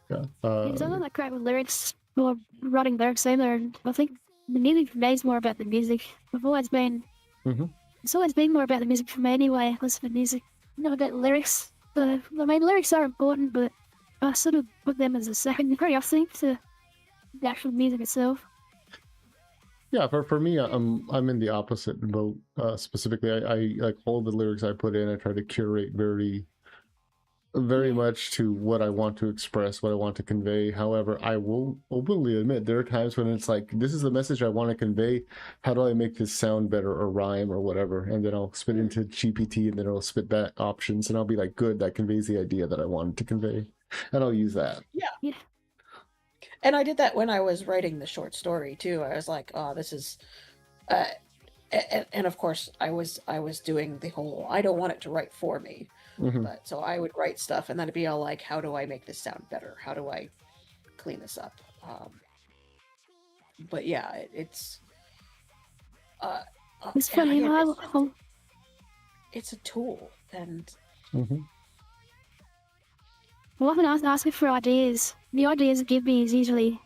Yeah. It's not that crap with lyrics or writing lyrics either. I think the music for me is more about the music. I've always been. Mhm. It's always been more about the music for me anyway. Listen to music, not about lyrics. But I mean, lyrics are important, but I sort of put them as a secondary, I think, to the actual music itself. Yeah, for me, I'm in the opposite boat. Specifically, I like all the lyrics I put in. I try to curate very much to what I want to express, what I want to convey. However, I will openly admit there are times when it's like, this is the message I want to convey. How do I make this sound better or rhyme or whatever? And then I'll spit into GPT and then it'll spit back options and I'll be like, good, that conveys the idea that I wanted to convey. And I'll use that. Yeah. And I did that when I was writing the short story too. I was like, oh, this is, and of course I was doing the whole, I don't want it to write for me. But so I would write stuff and then it'd be all like, how do I make this sound better? How do I clean this up? But yeah, it's funny again, how it's a tool, and well, often asking for ideas. The ideas it give me is usually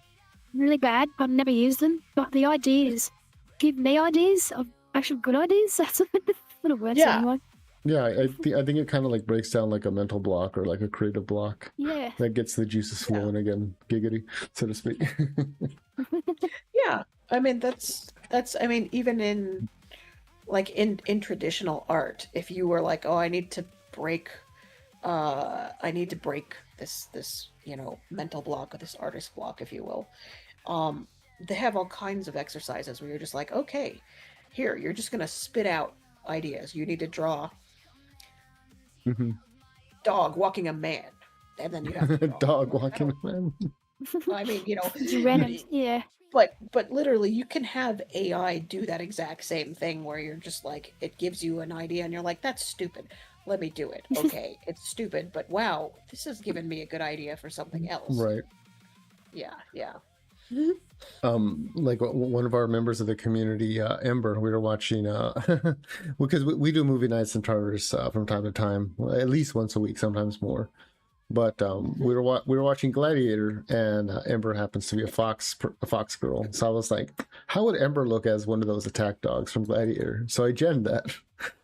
really bad. I've never used them, but the ideas give me ideas of actual good ideas. That's what it works anyway. Yeah, I think it kind of like breaks down like a mental block or like a creative block. Yeah. That gets the juices flowing again, giggity, so to speak. Yeah, I mean that's I mean even in like in traditional art, if you were like, oh, I need to break this mental block or this artist block, if you will, they have all kinds of exercises where you're just like, okay, here, you're just gonna spit out ideas. You need to draw dog walking a man, and then you have to draw dog walking a man. I mean, yeah. But literally, you can have AI do that exact same thing where you're just like, it gives you an idea and you're like, that's stupid. Let me do it. Okay, it's stupid, but wow, this has given me a good idea for something else. Right. Yeah. Like one of our members of the community, Ember, we were watching because we do movie nights in Tartarus from time to time, at least once a week, sometimes more. But we were watching Gladiator, and Ember happens to be a fox girl. So I was like, how would Ember look as one of those attack dogs from Gladiator? So I genned that,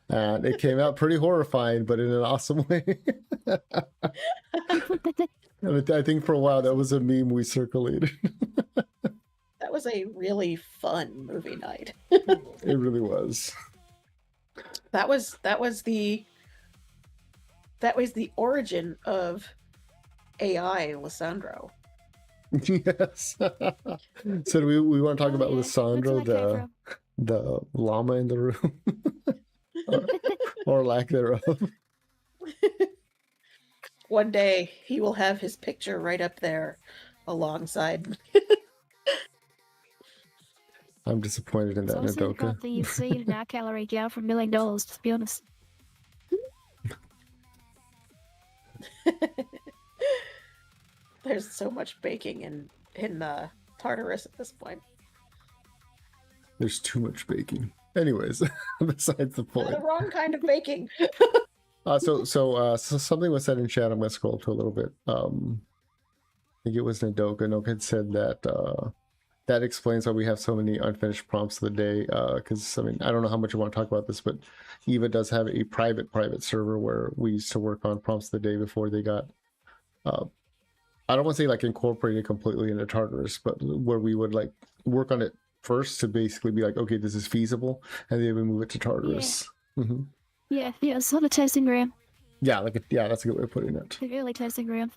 and it came out pretty horrifying, but in an awesome way. And I think for a while that was a meme we circulated. That was a really fun movie night. It really was. That was the origin of AI Lissandro. Yes. So do we want to talk about yeah. Lissandro, the llama in the room, or lack thereof? One day he will have his picture right up there alongside. I'm disappointed in that, Nadoka. The seed in our calorie jar for $1 million, to be honest. There's so much baking in Tartarus at this point. There's too much baking. Anyways, besides the point. The wrong kind of baking. So something was said in chat. I'm going to scroll up to a little bit. I think it was Nadoka. Nadoka had said that that explains why we have so many unfinished prompts of the day. Because I mean, I don't know how much you want to talk about this, but Eva does have a private server where we used to work on prompts of the day before they got. I don't want to say like incorporated completely into Tartarus, but where we would like work on it first to basically be like, okay, this is feasible, and then we move it to Tartarus. Yeah, it's not a testing ground. Yeah, that's a good way of putting it. The early testing ground.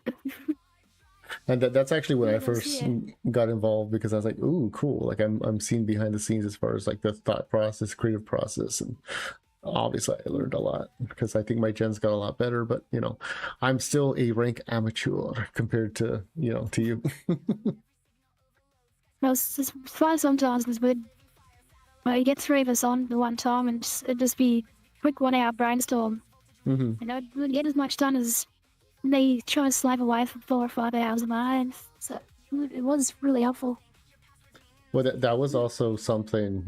And that's actually when I first got involved, because I was like, ooh, cool. Like I'm seeing behind the scenes as far as like the thought process, creative process, and obviously I learned a lot because I think my gens got a lot better, but I'm still a rank amateur compared to to you. Well, it's fun sometimes because you get 3 of us on at one time and it'd just be quick 1 hour brainstorm. And I wouldn't get as much done as they try to slave away for 4 or 5 hours a night. So it was really helpful. Well, that was also something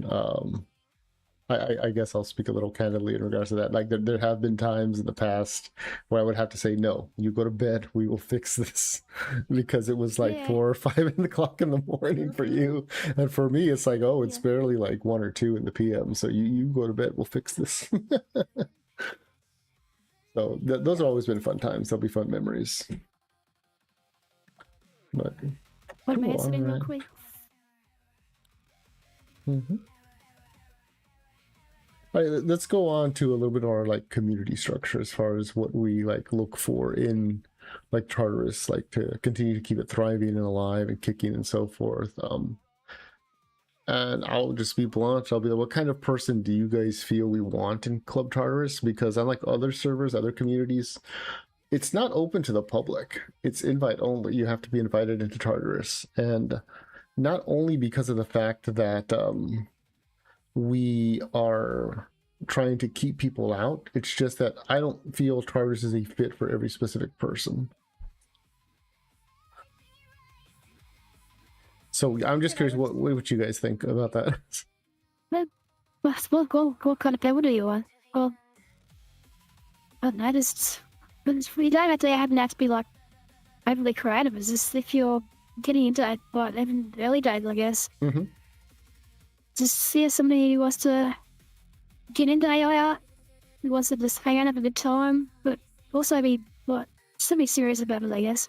I guess I'll speak a little candidly in regards to that. Like there have been times in the past where I would have to say, no, you go to bed, we will fix this, because it was like Yeah. 4 or 5 o'clock in the morning for you, and for me it's like, oh, it's Yeah. barely like 1 or 2 in the PM. So you go to bed, we'll fix this. So those have always been fun times. They'll be fun memories. But What cool, minutes in real alright. quick? Mm-hmm. All right, let's go on to a little bit of our like community structure as far as what we like look for in like Tartarus, like to continue to keep it thriving and alive and kicking and so forth. And I'll just be blunt. I'll be like, what kind of person do you guys feel we want in Club Tartarus? Because unlike other servers, other communities, it's not open to the public. It's invite only. You have to be invited into Tartarus, and not only because of the fact that we are trying to keep people out. It's just that I don't feel Tartarus is a fit for every specific person. So I'm just curious what you guys think about that. What kind of level do you want? Well, I don't know, just you don't actually have to be like overly creative. It's just if you're getting into it, like even early days, I guess. Mm-hmm. Just see somebody who wants to get into AI art, who wants to just hang out, have a good time, but also be still be serious about it, I guess.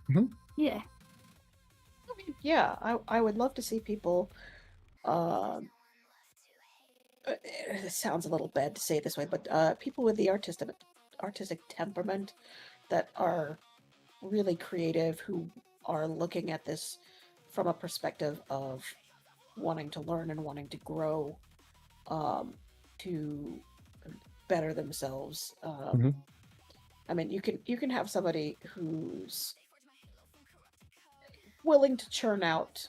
Mm-hmm. Yeah. Yeah, I would love to see people. It sounds a little bad to say it this way, but people with the artistic temperament that are really creative, who are looking at this from a perspective of wanting to learn and wanting to grow, to better themselves. Mm-hmm. I mean, you can have somebody who's willing to churn out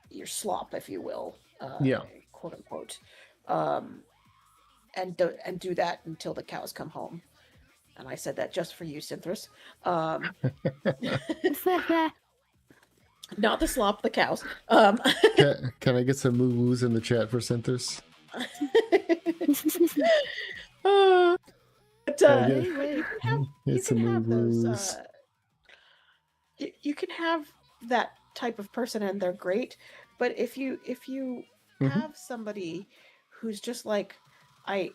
your slop, if you will, Yeah. quote unquote, and do that until the cows come home. And I said that just for you, Synthris. Not the slop, the cows. Can I get some moo-woos in the chat for Synthris? But It's some moo-woos. You can have that type of person and they're great, but if you Mm-hmm. have somebody who's just like, I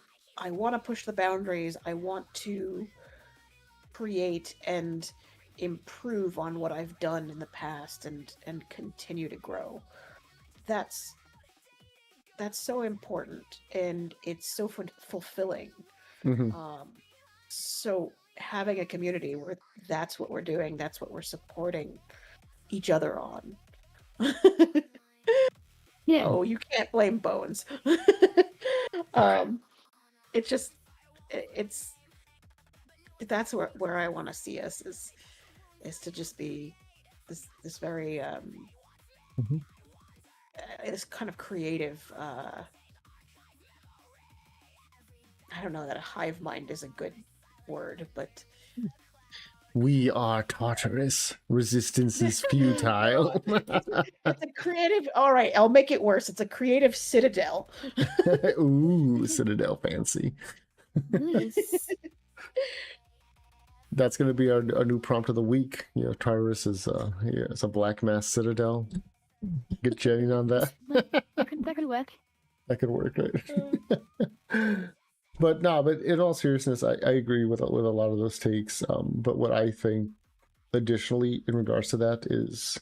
want to push the boundaries, I want to create and improve on what I've done in the past and continue to grow, that's so important, and it's so fulfilling. Mm-hmm. So having a community where that's what we're doing, that's what we're supporting each other on. Yeah. Oh, you can't blame Bones. It's just, it's that's where I want to see us, is to just be this very Mm-hmm. this kind of creative. I don't know that a hive mind is a good word, but We are Tartarus. Resistance is futile. it's a creative. All right, I'll make it worse. It's a creative citadel. Ooh, Citadel fancy. Nice. That's going to be our new prompt of the week. You know, Tartarus is it's a black mass citadel. Get Jenny on that. that could work. That could work, right? But in all seriousness, I agree with a lot of those takes. But what I think additionally in regards to that is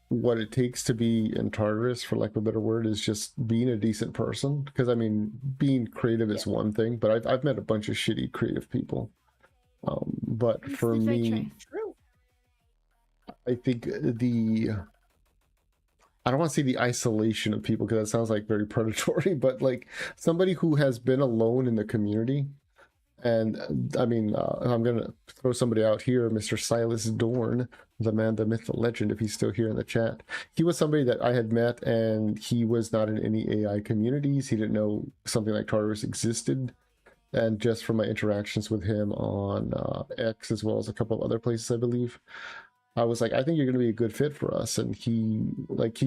what it takes to be in Tartarus, for lack of a better word, is just being a decent person. Because I mean, being creative is one thing, but I've met a bunch of shitty creative people. But for It's very me, True. I think I don't want to say the isolation of people, because that sounds like very predatory, but like somebody who has been alone in the community. And I mean, I'm going to throw somebody out here, Mr. Silas Dorn, the man, the myth, the legend, if he's still here in the chat. He was somebody that I had met, and he was not in any AI communities. He didn't know something like Tartarus existed. And just from my interactions with him on X, as well as a couple of other places, I believe, I was like, I think you're going to be a good fit for us. And he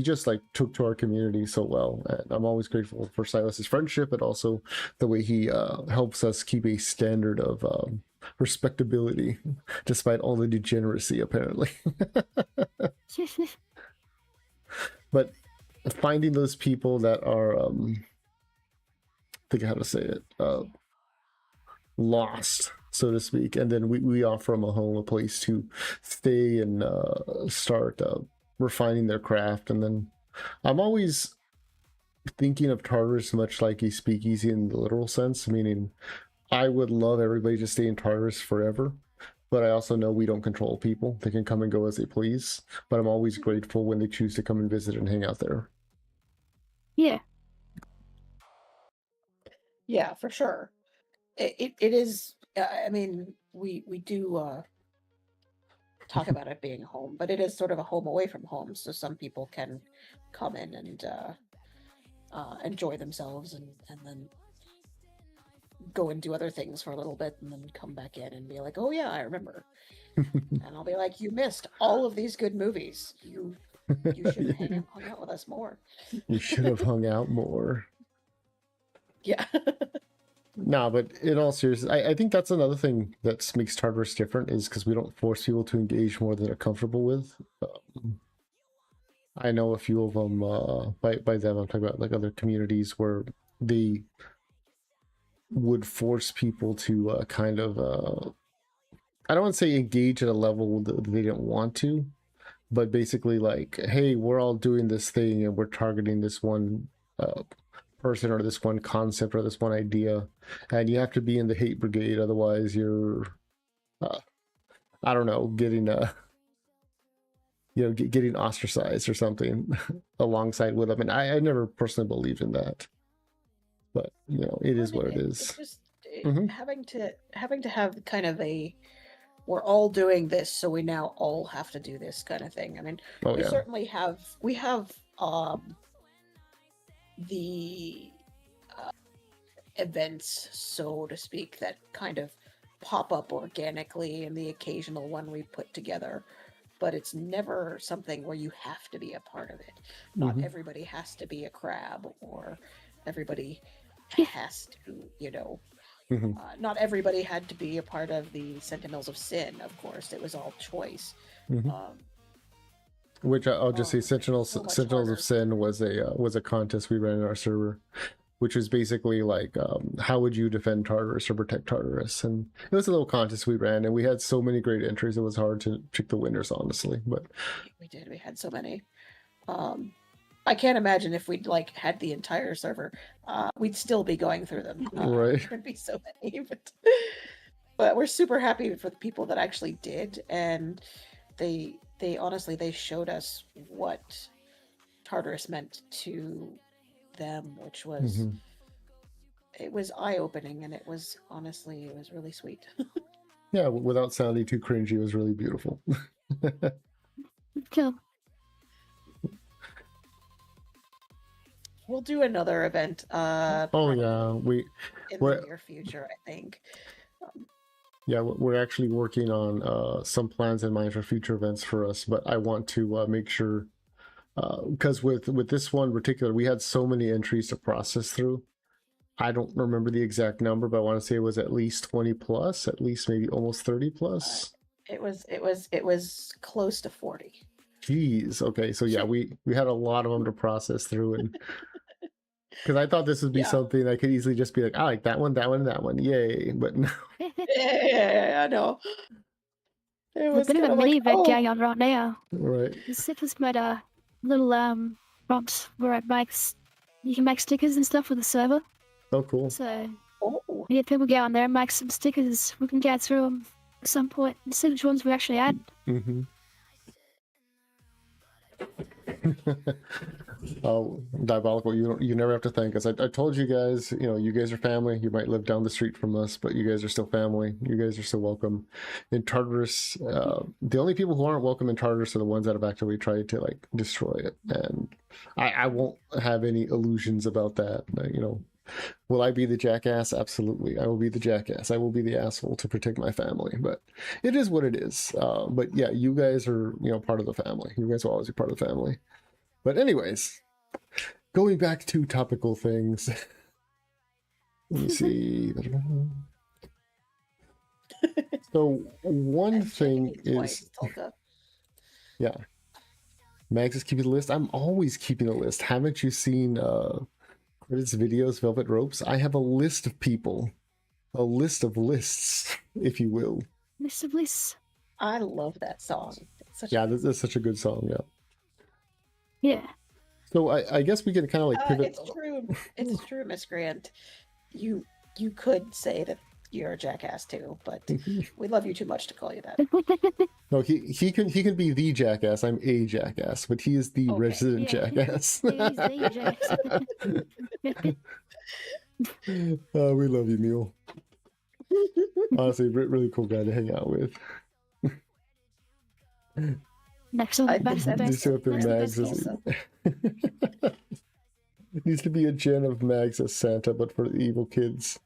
just like took to our community so well. And I'm always grateful for Silas's friendship, but also the way he helps us keep a standard of respectability, despite all the degeneracy, apparently. But finding those people that are, think how to say it, lost, so to speak, and then we offer them a home, a place to stay and start refining their craft. And then I'm always thinking of Tartarus much like a speakeasy in the literal sense, meaning I would love everybody to stay in Tartarus forever, but I also know we don't control people. They can come and go as they please, but I'm always grateful when they choose to come and visit and hang out there. Yeah. Yeah, for sure. It is. I mean, we do talk about it being a home, but it is sort of a home away from home. So some people can come in and enjoy themselves, and then go and do other things for a little bit, and then come back in and be like, "Oh yeah, I remember." And I'll be like, "You missed all of these good movies. You should have hung out with us more. You should have hung out more." Yeah. No, but in all seriousness, I think that's another thing that makes Tartarus different, is because we don't force people to engage more than they're comfortable with. I know a few of them, by them, I'm talking about like other communities where they would force people to kind of, I don't want to say engage at a level that they didn't want to, but basically like, hey, we're all doing this thing and we're targeting this one person or this one concept or this one idea, and you have to be in the hate brigade, otherwise you're I don't know, getting getting ostracized or something alongside with them. And I never personally believed in that, but it is what it is. It's just having to have kind of a, we're all doing this, so we now all have to do this kind of thing. I mean, we certainly have the events, so to speak, that kind of pop up organically, and the occasional one we put together, but it's never something where you have to be a part of it. Not everybody has to be a crab, or everybody has to, not everybody had to be a part of the Sentinels of Sin, of course. It was all choice. Which I'll just say, Sentinels of Sin was a contest we ran in our server, which was basically like, how would you defend Tartarus or protect Tartarus? And it was a little contest we ran, and we had so many great entries, it was hard to pick the winners, honestly. But we had so many. I can't imagine if we'd like had the entire server, we'd still be going through them. Right. There'd be so many, but we're super happy for the people that actually did, and they honestly, they showed us what Tartarus meant to them, which was, it was eye-opening, and it was really sweet. Yeah, without sounding too cringy, it was really beautiful. Cool. We'll do another event. Oh yeah, in the near future, I think. Yeah, we're actually working on some plans in mind for future events for us, but I want to make sure, because with this one in particular, we had so many entries to process through. I don't remember the exact number, but I want to say it was at least 20 plus, at least maybe almost 30 plus. It was close to 40. Jeez. Okay, so yeah, we had a lot of them to process through, and because I thought this would be something I could easily just be like, I like that one, that one, that one, yay! But no. Yeah, I know. It was a bit of a mini event going on right now. Right. Sifus made a little prompt where you can make stickers and stuff with the server. Oh, cool. So yeah, people go on there and make some stickers. We can go through them at some point and see which ones we actually add. Oh, Diabolical, you never have to thank us. I told you guys, you guys are family. You might live down the street from us, but you guys are still family. You guys are still welcome in Tartarus. The only people who aren't welcome in Tartarus are the ones that have actively tried to destroy it, and I won't have any illusions about that. Will I be the jackass? Absolutely. I will be the jackass. I will be the asshole to protect my family. But it is what it is. But yeah, you guys are, part of the family. You guys will always be part of the family. But anyways, going back to topical things. Let me see. So one thing is, yeah, Mags is keeping the list. I'm always keeping a list. Haven't you seen Credits videos, Velvet Ropes? I have a list of people, a list of lists, if you will. List of lists. I love that song. That's such a good song. Yeah. Yeah. So I guess we can kind of like pivot. It's true. It's true, Miss Grant. You could say that you're a jackass too, but we love you too much to call you that. No, he can be the jackass. I'm a jackass, but he is the resident jackass. He's the jackass. We love you, Mule. Honestly, really cool guy to hang out with. Next one, Needs to be a gen of Mags as Santa, but for the evil kids.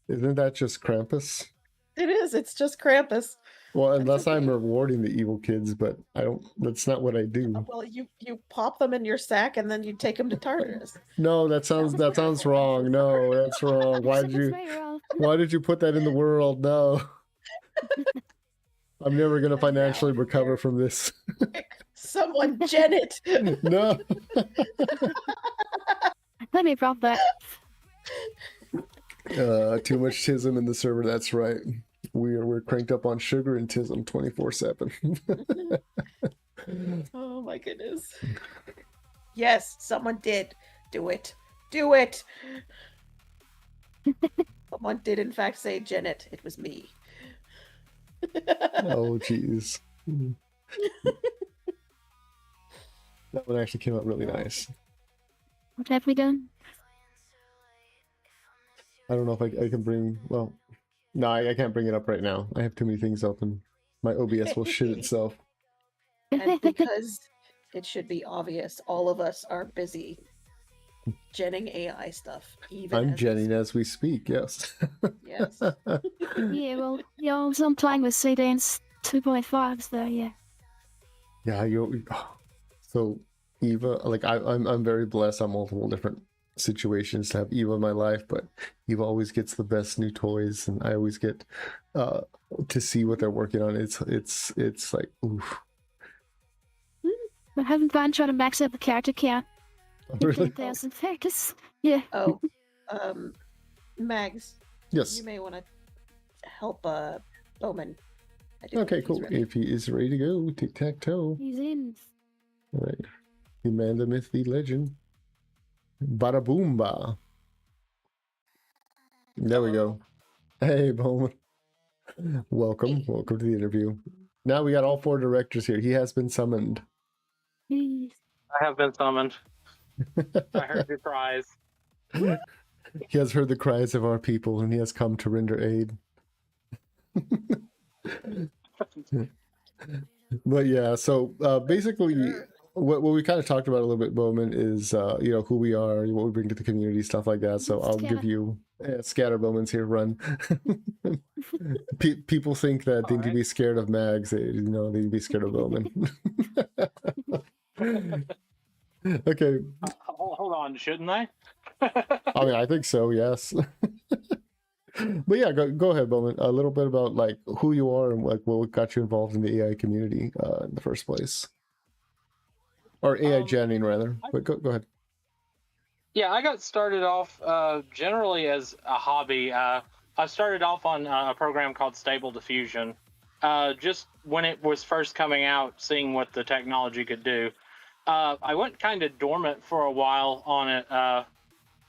Isn't that just Krampus? It is. It's just Krampus. Well, unless I'm rewarding the evil kids, but I don't. That's not what I do. Well, you pop them in your sack and then you take them to Tartarus. No, that sounds wrong. No, that's wrong. Why did you put that in the world? No. I'm never gonna financially recover from this. Someone gen it. No. Let me prompt that. Too much tism in the server. That's right. We're cranked up on sugar and tism 24/7. Oh my goodness. Yes, someone did do it. Do it. Someone did in fact say Janet. It was me. Oh jeez. That one actually came out really nice. What have we done? I don't know if I can bring. Well, no, I can't bring it up right now. I have too many things open. My OBS will shit itself. And because it should be obvious, all of us are busy genning AI stuff. I'm genning as we speak. Yes. Yes. Yeah, well, so I'm playing with C-Dance 2.5, so yeah. Yeah, so Eva, like I'm very blessed on multiple different situations to have Eva in my life, but Eva always gets the best new toys, and I always get to see what they're working on. It's like oof. I'm having fun trying to max out the character count. Really? 10,000 characters. Yeah. Oh, Mags. Yes. You may want to help Bowman. Okay, cool. If he is ready to go, tic-tac-toe. He's in. All right. The man, the myth, the legend. Bada boomba. There we go. Hey, Bowman. Welcome. Welcome to the interview. Now we got all 4 directors here. He has been summoned. He's... I have been summoned. I heard your cries. He has heard the cries of our people, and he has come to render aid. But yeah, so basically, what we kind of talked about a little bit, Bowman, is who we are, what we bring to the community, stuff like that. So I'll give you Scatter Bowman's here. Run. People think that they need to be scared of Mags. They need to be scared of Bowman. Okay. Hold on, shouldn't I? I mean, I think so. Yes. But yeah, go ahead, Bowman. A little bit about like who you are and like what got you involved in the AI community in the first place, or AI genning rather. But go ahead. Yeah, I got started off generally as a hobby. I started off on a program called Stable Diffusion. Just when it was first coming out, seeing what the technology could do. I went kind of dormant for a while on it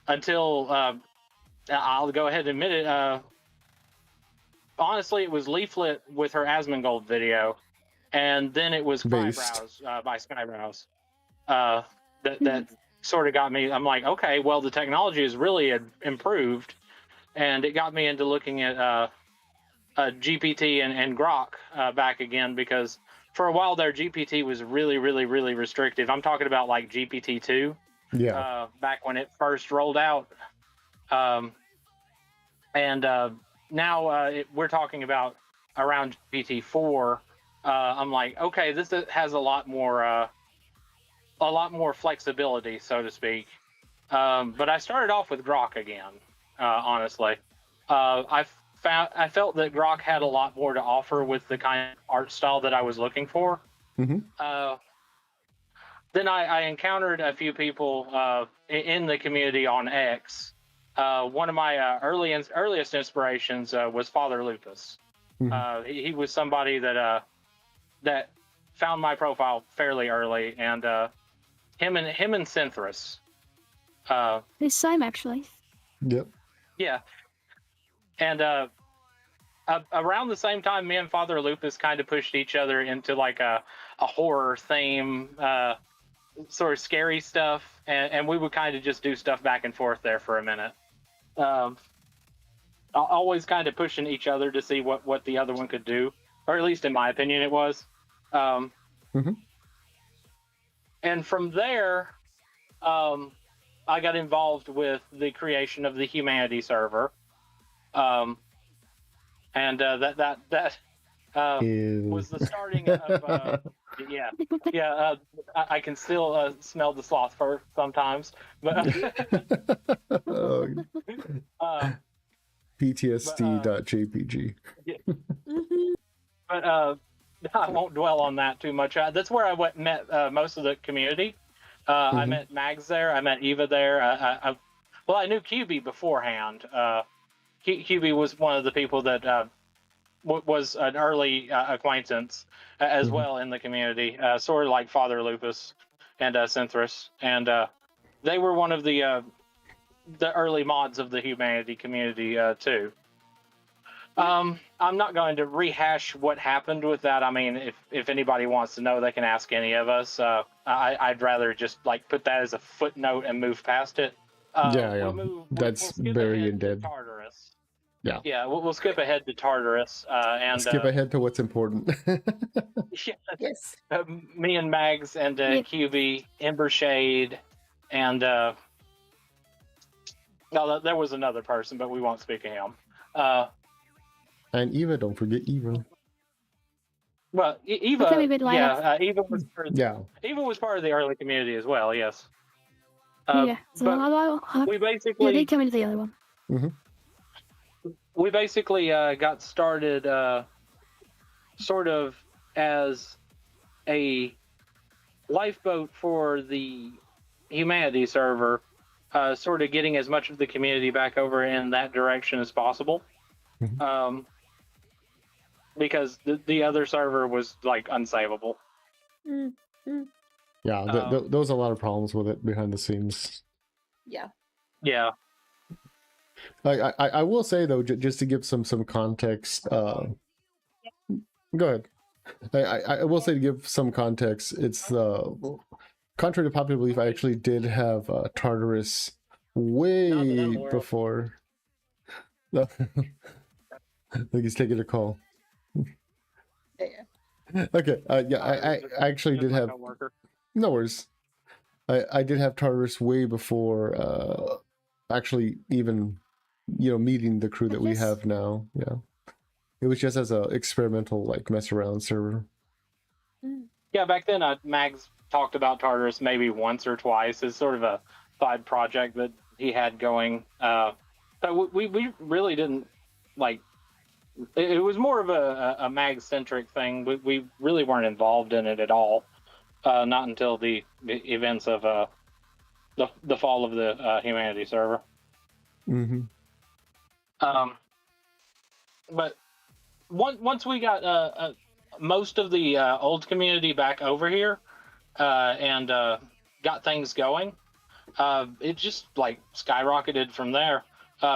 until I'll go ahead and admit it. Honestly, it was Leaflet with her Asmongold video, and then it was Skyebrows by Skyebrows. That sort of got me. I'm like, okay, well, the technology has really improved, and it got me into looking at GPT and Grok back again, because for a while there, GPT was really, really, really restrictive. I'm talking about like GPT-2. Yeah. Back when it first rolled out. And now we're talking about around GPT-4. I'm like, okay, this has a lot more flexibility, so to speak. But I started off with Grok again. Honestly, I felt that Grok had a lot more to offer with the kind of art style that I was looking for. Mm-hmm. Then I encountered a few people in the community on X. One of my earliest inspirations was Father Lupus. Mm-hmm. He was somebody that found my profile fairly early, and him and Synthris. The same, actually. Yep. Yeah, and around the same time, me and Father Lupus kind of pushed each other into like a horror theme, sort of scary stuff, and we would kind of just do stuff back and forth there for a minute. Always kind of pushing each other to see what the other one could do, or at least in my opinion it was. Mm-hmm. And from there, I got involved with the creation of the Humanity server, and that was the starting of I can still smell the sloth fur sometimes, but PTSD.jpg. But I won't dwell on that too much. That's where I met most of the community. I met Mags there. I met Eva there. I knew QB beforehand. QB was one of the people that was an early acquaintance as well in the community, sort of like Father Lupus and Synthris, and they were one of the early mods of the Humanity community too. I'm not going to rehash what happened with that. I mean, if anybody wants to know, they can ask any of us. I'd rather just like put that as a footnote and move past it. That's very in depth. Tartarus. Yeah, we'll skip ahead to Tartarus and skip ahead to what's important. Yes. Me and Mags and QB, Ember Shade, and no, there was another person, but we won't speak of him. And Eva, don't forget Eva. Well, Eva, Eva was Eva was part of the early community as well. Yes. So we basically they come into the other one. Mm-hmm. We basically got started sort of as a lifeboat for the Humanity server, sort of getting as much of the community back over in that direction as possible. Mm-hmm. Because the other server was like unsavable. Yeah, there was a lot of problems with it behind the scenes. Yeah. I will say though, just to give some context. Go ahead. I will say, to give some context, it's contrary to popular belief, I actually did have Tartarus way before. I think he's taking a call. Okay. I actually did have. No worries. I did have Tartarus way before actually even meeting the crew that we have now. Yeah. It was just as a experimental like mess around server. Yeah, back then Mags talked about Tartarus maybe once or twice as sort of a side project that he had going. But we really didn't like. It was more of a mag-centric thing. We really weren't involved in it at all. Not until the events of the fall of the Humanity server. Mm-hmm. But once we got most of the old community back over here and got things going, it just like skyrocketed from there.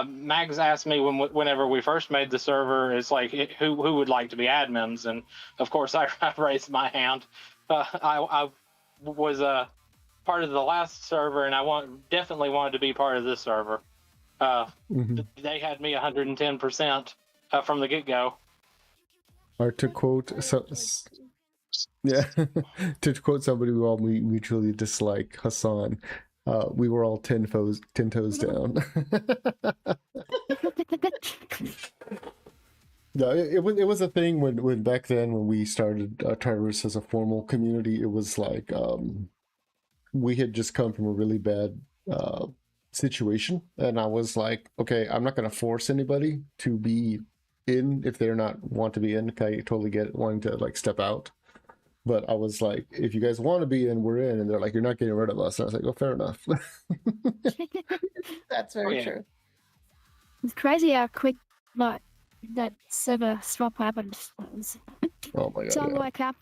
Mags asked me whenever we first made the server, it's like who would like to be admins, and of course I raised my hand. I was part of the last server, and I definitely wanted to be part of this server. They had me 110% from the get-go. Or to quote to quote somebody we all mutually dislike, Hassan, We were all 10 toes down. Yeah, it was a thing when back then when we started Tartarus as a formal community. It was like we had just come from a really bad situation, and I was like, okay, I'm not going to force anybody to be in if they're not want to be in. I totally get wanting to like step out, but I was like, if you guys want to be in, we're in. And they're like, you're not getting rid of us. And I was like, oh, fair enough. That's very yeah. true. It's crazy how quick like that server swap happened. Oh my god! So I Yeah. woke up,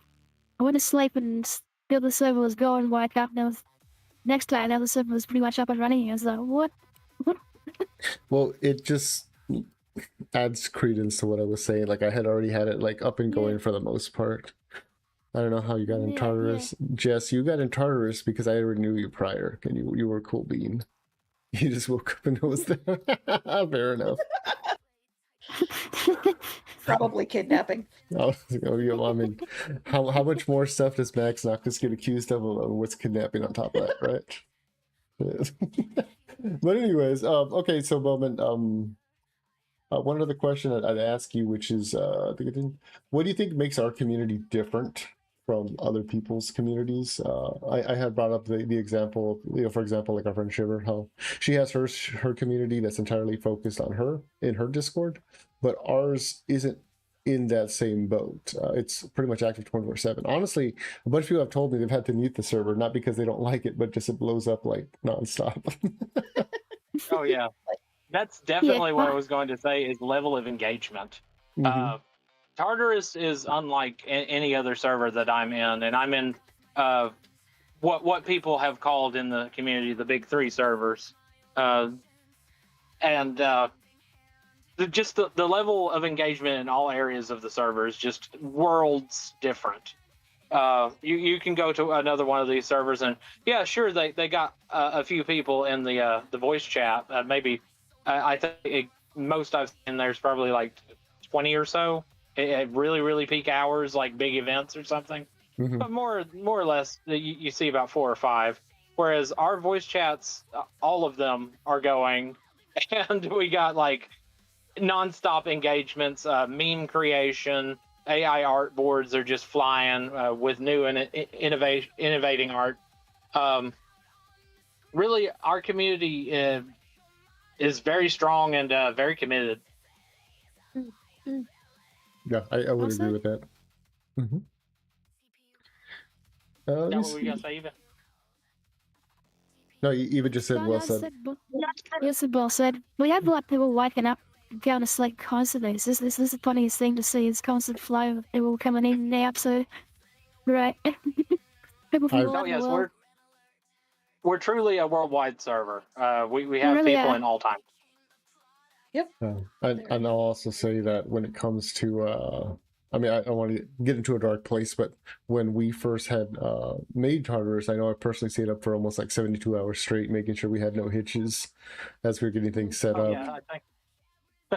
I went to sleep and still the server was going. Woke up and there was next day now the server was pretty much up and running. I was like, what? Well, it just adds credence to what I was saying. Like I had already had it like up and going for the most part. I don't know how you got in Yeah, Tartarus. Jess, you got in Tartarus because I already knew you prior, and you were a cool bean. You just woke up and it was there. Fair enough. Probably kidnapping. Oh, yeah, well, I mean, how much more stuff does MagsNoctis get accused of? What's kidnapping on top of that, right? But anyways, okay, so Bowman, one other question I'd ask you, which is, what do you think makes our community different from other people's communities? I had brought up the example, for example, like our friend Shiver, how she has her community that's entirely focused on her in her Discord, but ours isn't in that same boat. It's pretty much active 24/7. Honestly, a bunch of people have told me they've had to mute the server, not because they don't like it, but just it blows up like nonstop. Oh yeah, that's definitely what I was going to say is level of engagement. Mhm. Tartarus is unlike any other server that I'm in, and I'm in what people have called in the community the big three servers, and just the level of engagement in all areas of the server is just worlds different. You can go to another one of these servers and yeah, sure, they got a few people in the voice chat. Maybe I think most I've seen there's probably like 20 or so at really peak hours, like big events or something. Mhm. But more or less, you see about 4 or 5. Whereas our voice chats, all of them are going, and we got like nonstop engagements, meme creation, AI art boards are just flying with new and innovating art. Really, our community is very strong and very committed. Yeah, I would Also- agree with that. Mhm. Is Let that me what we see. got to say, even? No, you even just said No, well no, said. Yes, the boss said. We have like people waking up, going to sleep constantly. This is the funniest thing to see. It's constant flow of people coming in and out. So, right. People from I've- all Oh over the yes, world. we're truly a worldwide server. We have really people are. in all time. And I'll also say that when it comes to, I mean, I don't want to get into a dark place, but when we first had made Tartarus, I know I personally stayed up for almost like 72 hours straight, making sure we had no hitches as we were getting things set Oh up. yeah,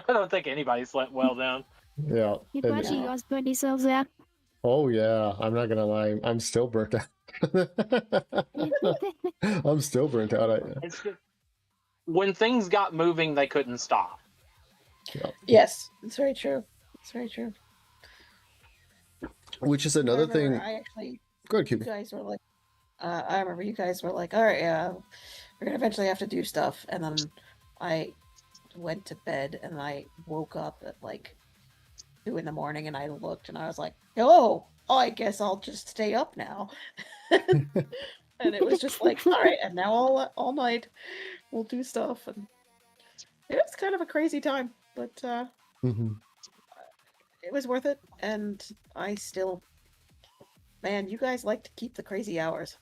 I don't think anybody slept well then. Yeah. You and- guys, you guys burned yourselves out. oh yeah, I'm not gonna lie, I'm still burnt out. I'm still burnt out. It's just, when things got moving, they couldn't stop. Yes, it's very true. It's very true. Which is I another remember thing. I actually, Go ahead, you Cuba. guys were like, I remember you guys were like, all right, we're gonna eventually have to do stuff, and then I went to bed and I woke up at like 2 a.m. and I looked and I was like, oh, I guess I'll just stay up now. And it was just like, all right, and now all night we'll do stuff, and it was kind of a crazy time, but Mhm. it was worth it. And I still, man, you guys like to keep the crazy hours.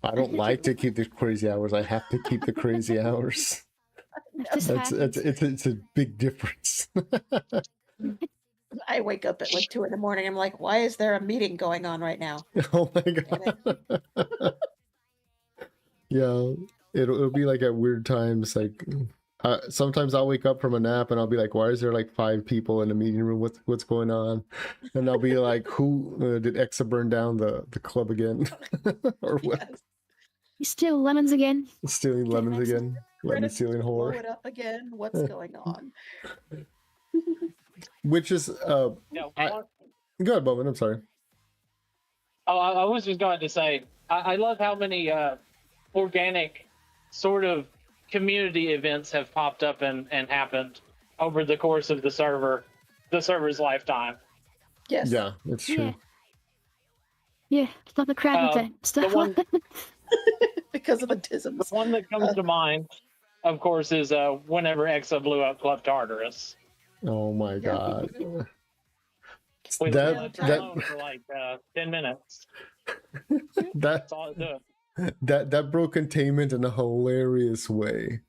I don't like to keep the crazy hours. I have to keep the crazy hours. It just That's happens. it's a big difference. I wake up at like 2 a.m. I'm like, why is there a meeting going on right now? Oh my Damn it. god. Yeah, it'll be like at weird times. Like sometimes I'll wake up from a nap and I'll be like, "Why is there like 5 people in the meeting room? What's going on?" And I'll be like, "Who did Exa burn down the club again, or what?" Yes. You steal lemons again? Stealing lemons that's- again. Lemon stealing Blow whore. it up again. What's going on? Which is Yeah, go ahead, Bowman, I'm sorry. Oh, I was just going to say, I love how many organic sort of community events have popped up and happened over the course of the server's lifetime. Yes. Yeah, it's true. Yeah, it's not the crab event. Stuff one- like that. Because of the The tisms. one that comes to mind, of course, is whenever Exa blew up Club Tartarus. Oh my god. We That left it alone for like 10 minutes. that That's all it took. that broke containment in a hilarious way,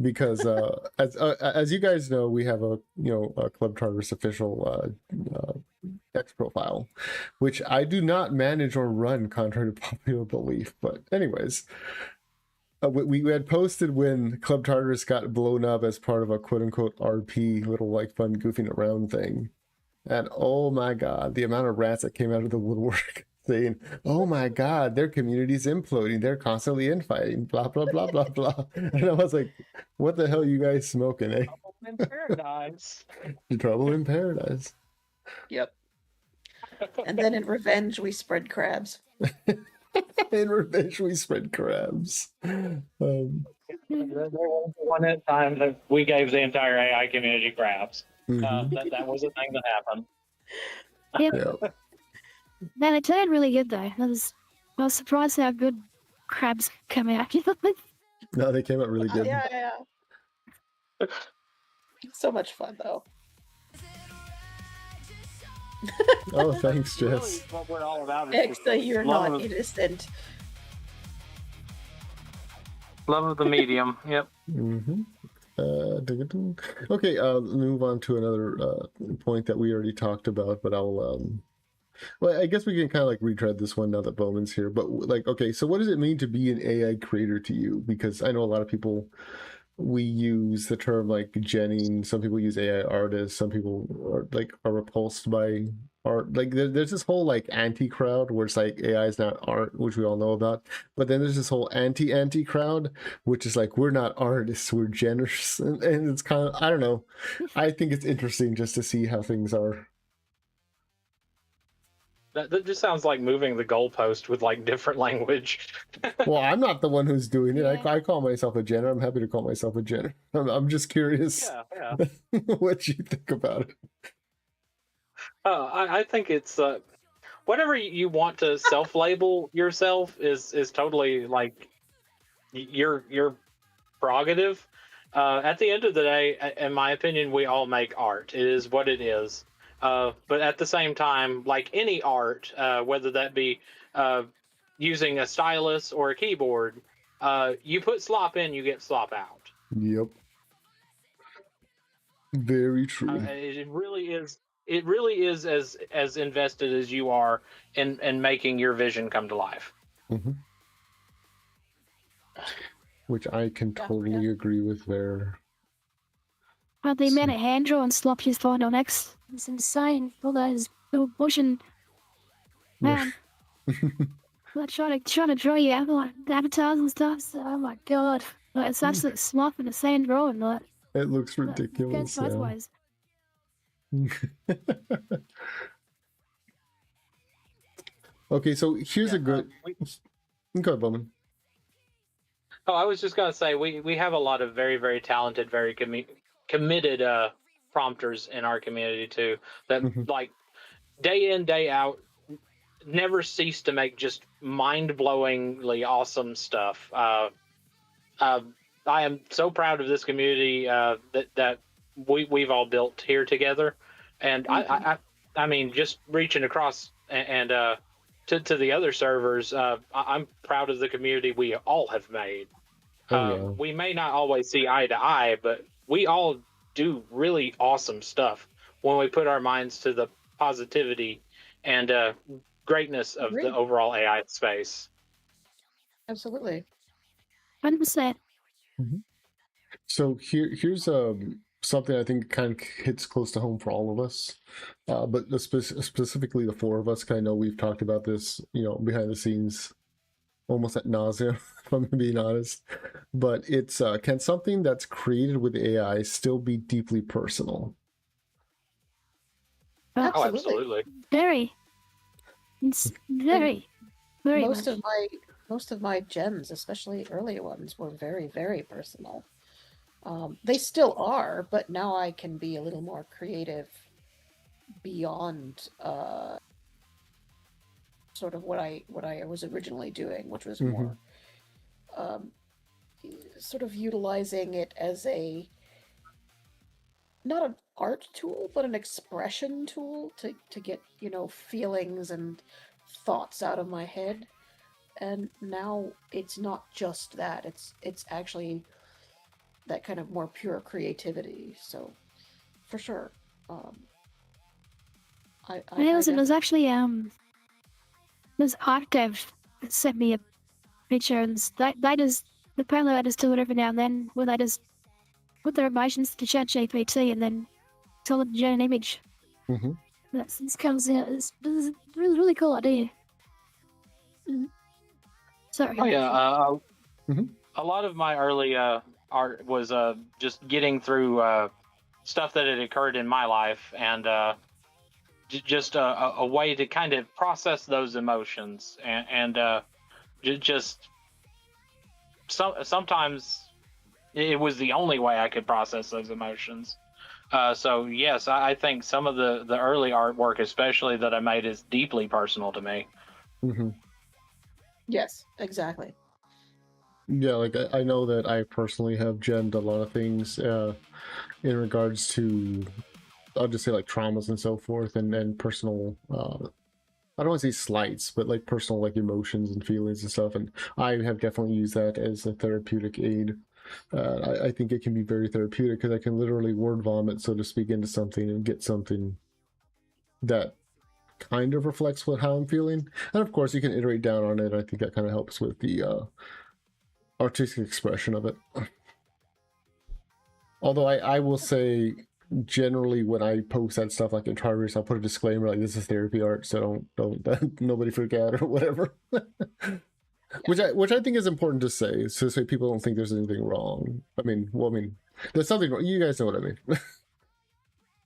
because as you guys know, we have a Club Tartarus official X profile, which I do not manage or run, contrary to popular belief. But anyways, we had posted when Club Tartarus got blown up as part of a quote unquote RP, little like fun goofing around thing. And oh my god, the amount of rats that came out of the woodwork saying, "Oh my god, their community's imploding. They're constantly infighting, blah blah blah blah blah." And I was like, "What the hell, you guys smoking, eh?" In paradise. Trouble in paradise. Yep. And then in revenge, we spread crabs. In revenge, we spread crabs. There was one time that we gave the entire AI community crabs. Mhm. That was a thing that happened. Yeah. Man, it turned really good though. I was surprised how good crabs come out. No, they came out really good. Yeah. So much fun, though. Oh, thanks, Really, Jess. what we're all about is just Exa, you're love not of- innocent. love of the medium. Yep. Mm-hmm. Okay, move on to another point that we already talked about, but I'll well, I guess we can kind of like retread this one now that Bowman's here. But like, okay, so what does it mean to be an AI creator to you? Because I know a lot of people, we use the term like genning. Some people use AI artists. Some people are repulsed by art. Like there's this whole like anti crowd where it's like AI is not art, which we all know about. But then there's this whole anti crowd, which is like we're not artists, we're genners, and it's kind of, I don't know. I think it's interesting just to see how things are. That just sounds like moving the goalpost with like different language. Well, I'm not the one who's doing it. Yeah. I call myself a Jenner. I'm happy to call myself a Jenner. I'm just curious Yeah. what you think about it. I think it's whatever you want to self-label yourself is totally like your prerogative. At the end of the day, in my opinion, we all make art. It is what it is. But at the same time, like any art, whether that be using a stylus or a keyboard, you put slop in, you get slop out. Yep. Very true. It really is. It really is as invested as you are in making your vision come to life. Mm-hmm. Which I can totally agree with there. Well, the amount of hand drawn slop you find on X is insane. All those little motion, man. Like trying to draw you out like avatars and stuff. So, oh my god, like it's absolute slop in the sand drawing. Like It looks goes ridiculous. both Yeah. ways. Okay, so here's a good. Go ahead, Bowman. Oh, I was just gonna say we have a lot of very, very talented, very committed prompters in our community too. That like day in, day out, never cease to make just mind-blowingly awesome stuff. I am so proud of this community that we've all built here together, and I mean, just reaching across and to the other servers, I'm proud of the community we all have made. We may not always see eye to eye, but we all do really awesome stuff when we put our minds to the positivity and greatness of the overall AI space. Absolutely. 100%. So here's something I think kind of hits close to home for all of us, but specifically the four of us. 'Cause I know we've talked about this, behind the scenes almost at nausea, if I'm being honest. But it's can something that's created with AI still be deeply personal? Oh, Oh, Absolutely. absolutely. very. It's very, very Most much. of my gems, especially earlier ones, were very, very personal. They still are, but now I can be a little more creative beyond sort of what I was originally doing, which was Mm-hmm. more um, sort of utilizing it as a not an art tool, but an expression tool to get, you know, feelings and thoughts out of my head. And now it's not just that; it's actually that kind of more pure creativity. So, for sure, um, It I was definitely actually this art dev that sent me a picture, and they just apparently I just do it every now and then where they just put their emotions to ChatGPT and then tell it to generate an image. Mm-hmm. This comes out. It's a really cool idea. Sorry. Oh yeah. Mhm. A lot of my early art was just getting through stuff that had occurred in my life, and just a way to kind of process those emotions, and just sometimes it was the only way I could process those emotions. So yes, I think some of the early artwork, especially that I made, is deeply personal to me. Mm-hmm. yes, exactly. Yeah, like I know that I personally have gemmed a lot of things in regards to, I'll just say like traumas and so forth, and personal. I don't want to say slights, but like personal like emotions and feelings and stuff. And I have definitely used that as a therapeutic aid. I think it can be very therapeutic because I can literally word vomit, so to speak, into something and get something that kind of reflects how I'm feeling. And of course, you can iterate down on it. I think that kind of helps with the artistic expression of it. Although I will say, generally when I post that stuff like in Tartarus, I'll put a disclaimer like this is therapy art, so don't nobody freak out or whatever. Which I think is important to say, so people don't think there's anything wrong. I mean, there's something wrong. You guys know what I mean.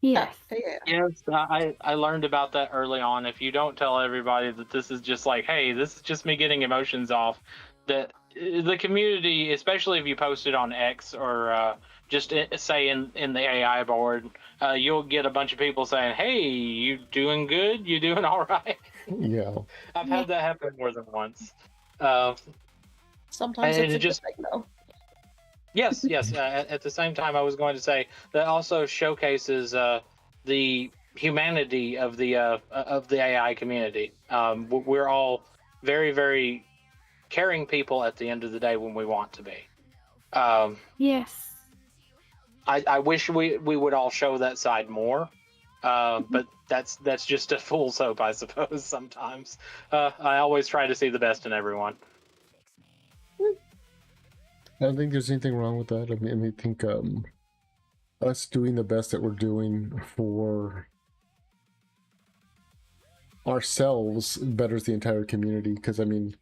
Yeah. Yeah. Yes, I learned about that early on. If you don't tell everybody that this is just like, hey, this is just me getting emotions off, that the community, especially if you post it on X or just say in the AI board, you'll get a bunch of people saying, hey, you doing good? You doing all right? Yeah. I've Yeah. had that happen more than once. Uh, Sometimes and it's a it good just thing, though. Yes, yes. At the same time, I was going to say that also showcases the humanity of the AI community. We're all very, very caring people at the end of the day when we want to be. Um, Yes. I wish we would all show that side more, but that's just a full soap, I suppose. Sometimes I always try to see the best in everyone. I don't think there's anything wrong with that. I think us doing the best that we're doing for ourselves betters the entire community. Because I mean,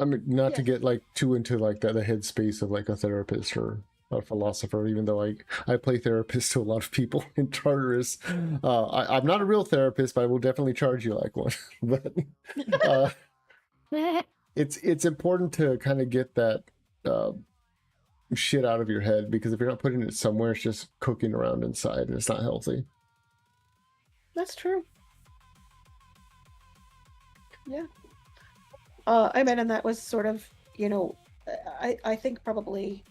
not to Yes. get like too into like the headspace of like a therapist or a philosopher, even though I play therapist to a lot of people in Tartarus. I'm not a real therapist, but I will definitely charge you like one. But uh, it's important to kind of get that uh, shit out of your head, because if you're not putting it somewhere, it's just cooking around inside and it's not healthy. That's true. Yeah. I mean, and that was sort of, you know, I think probably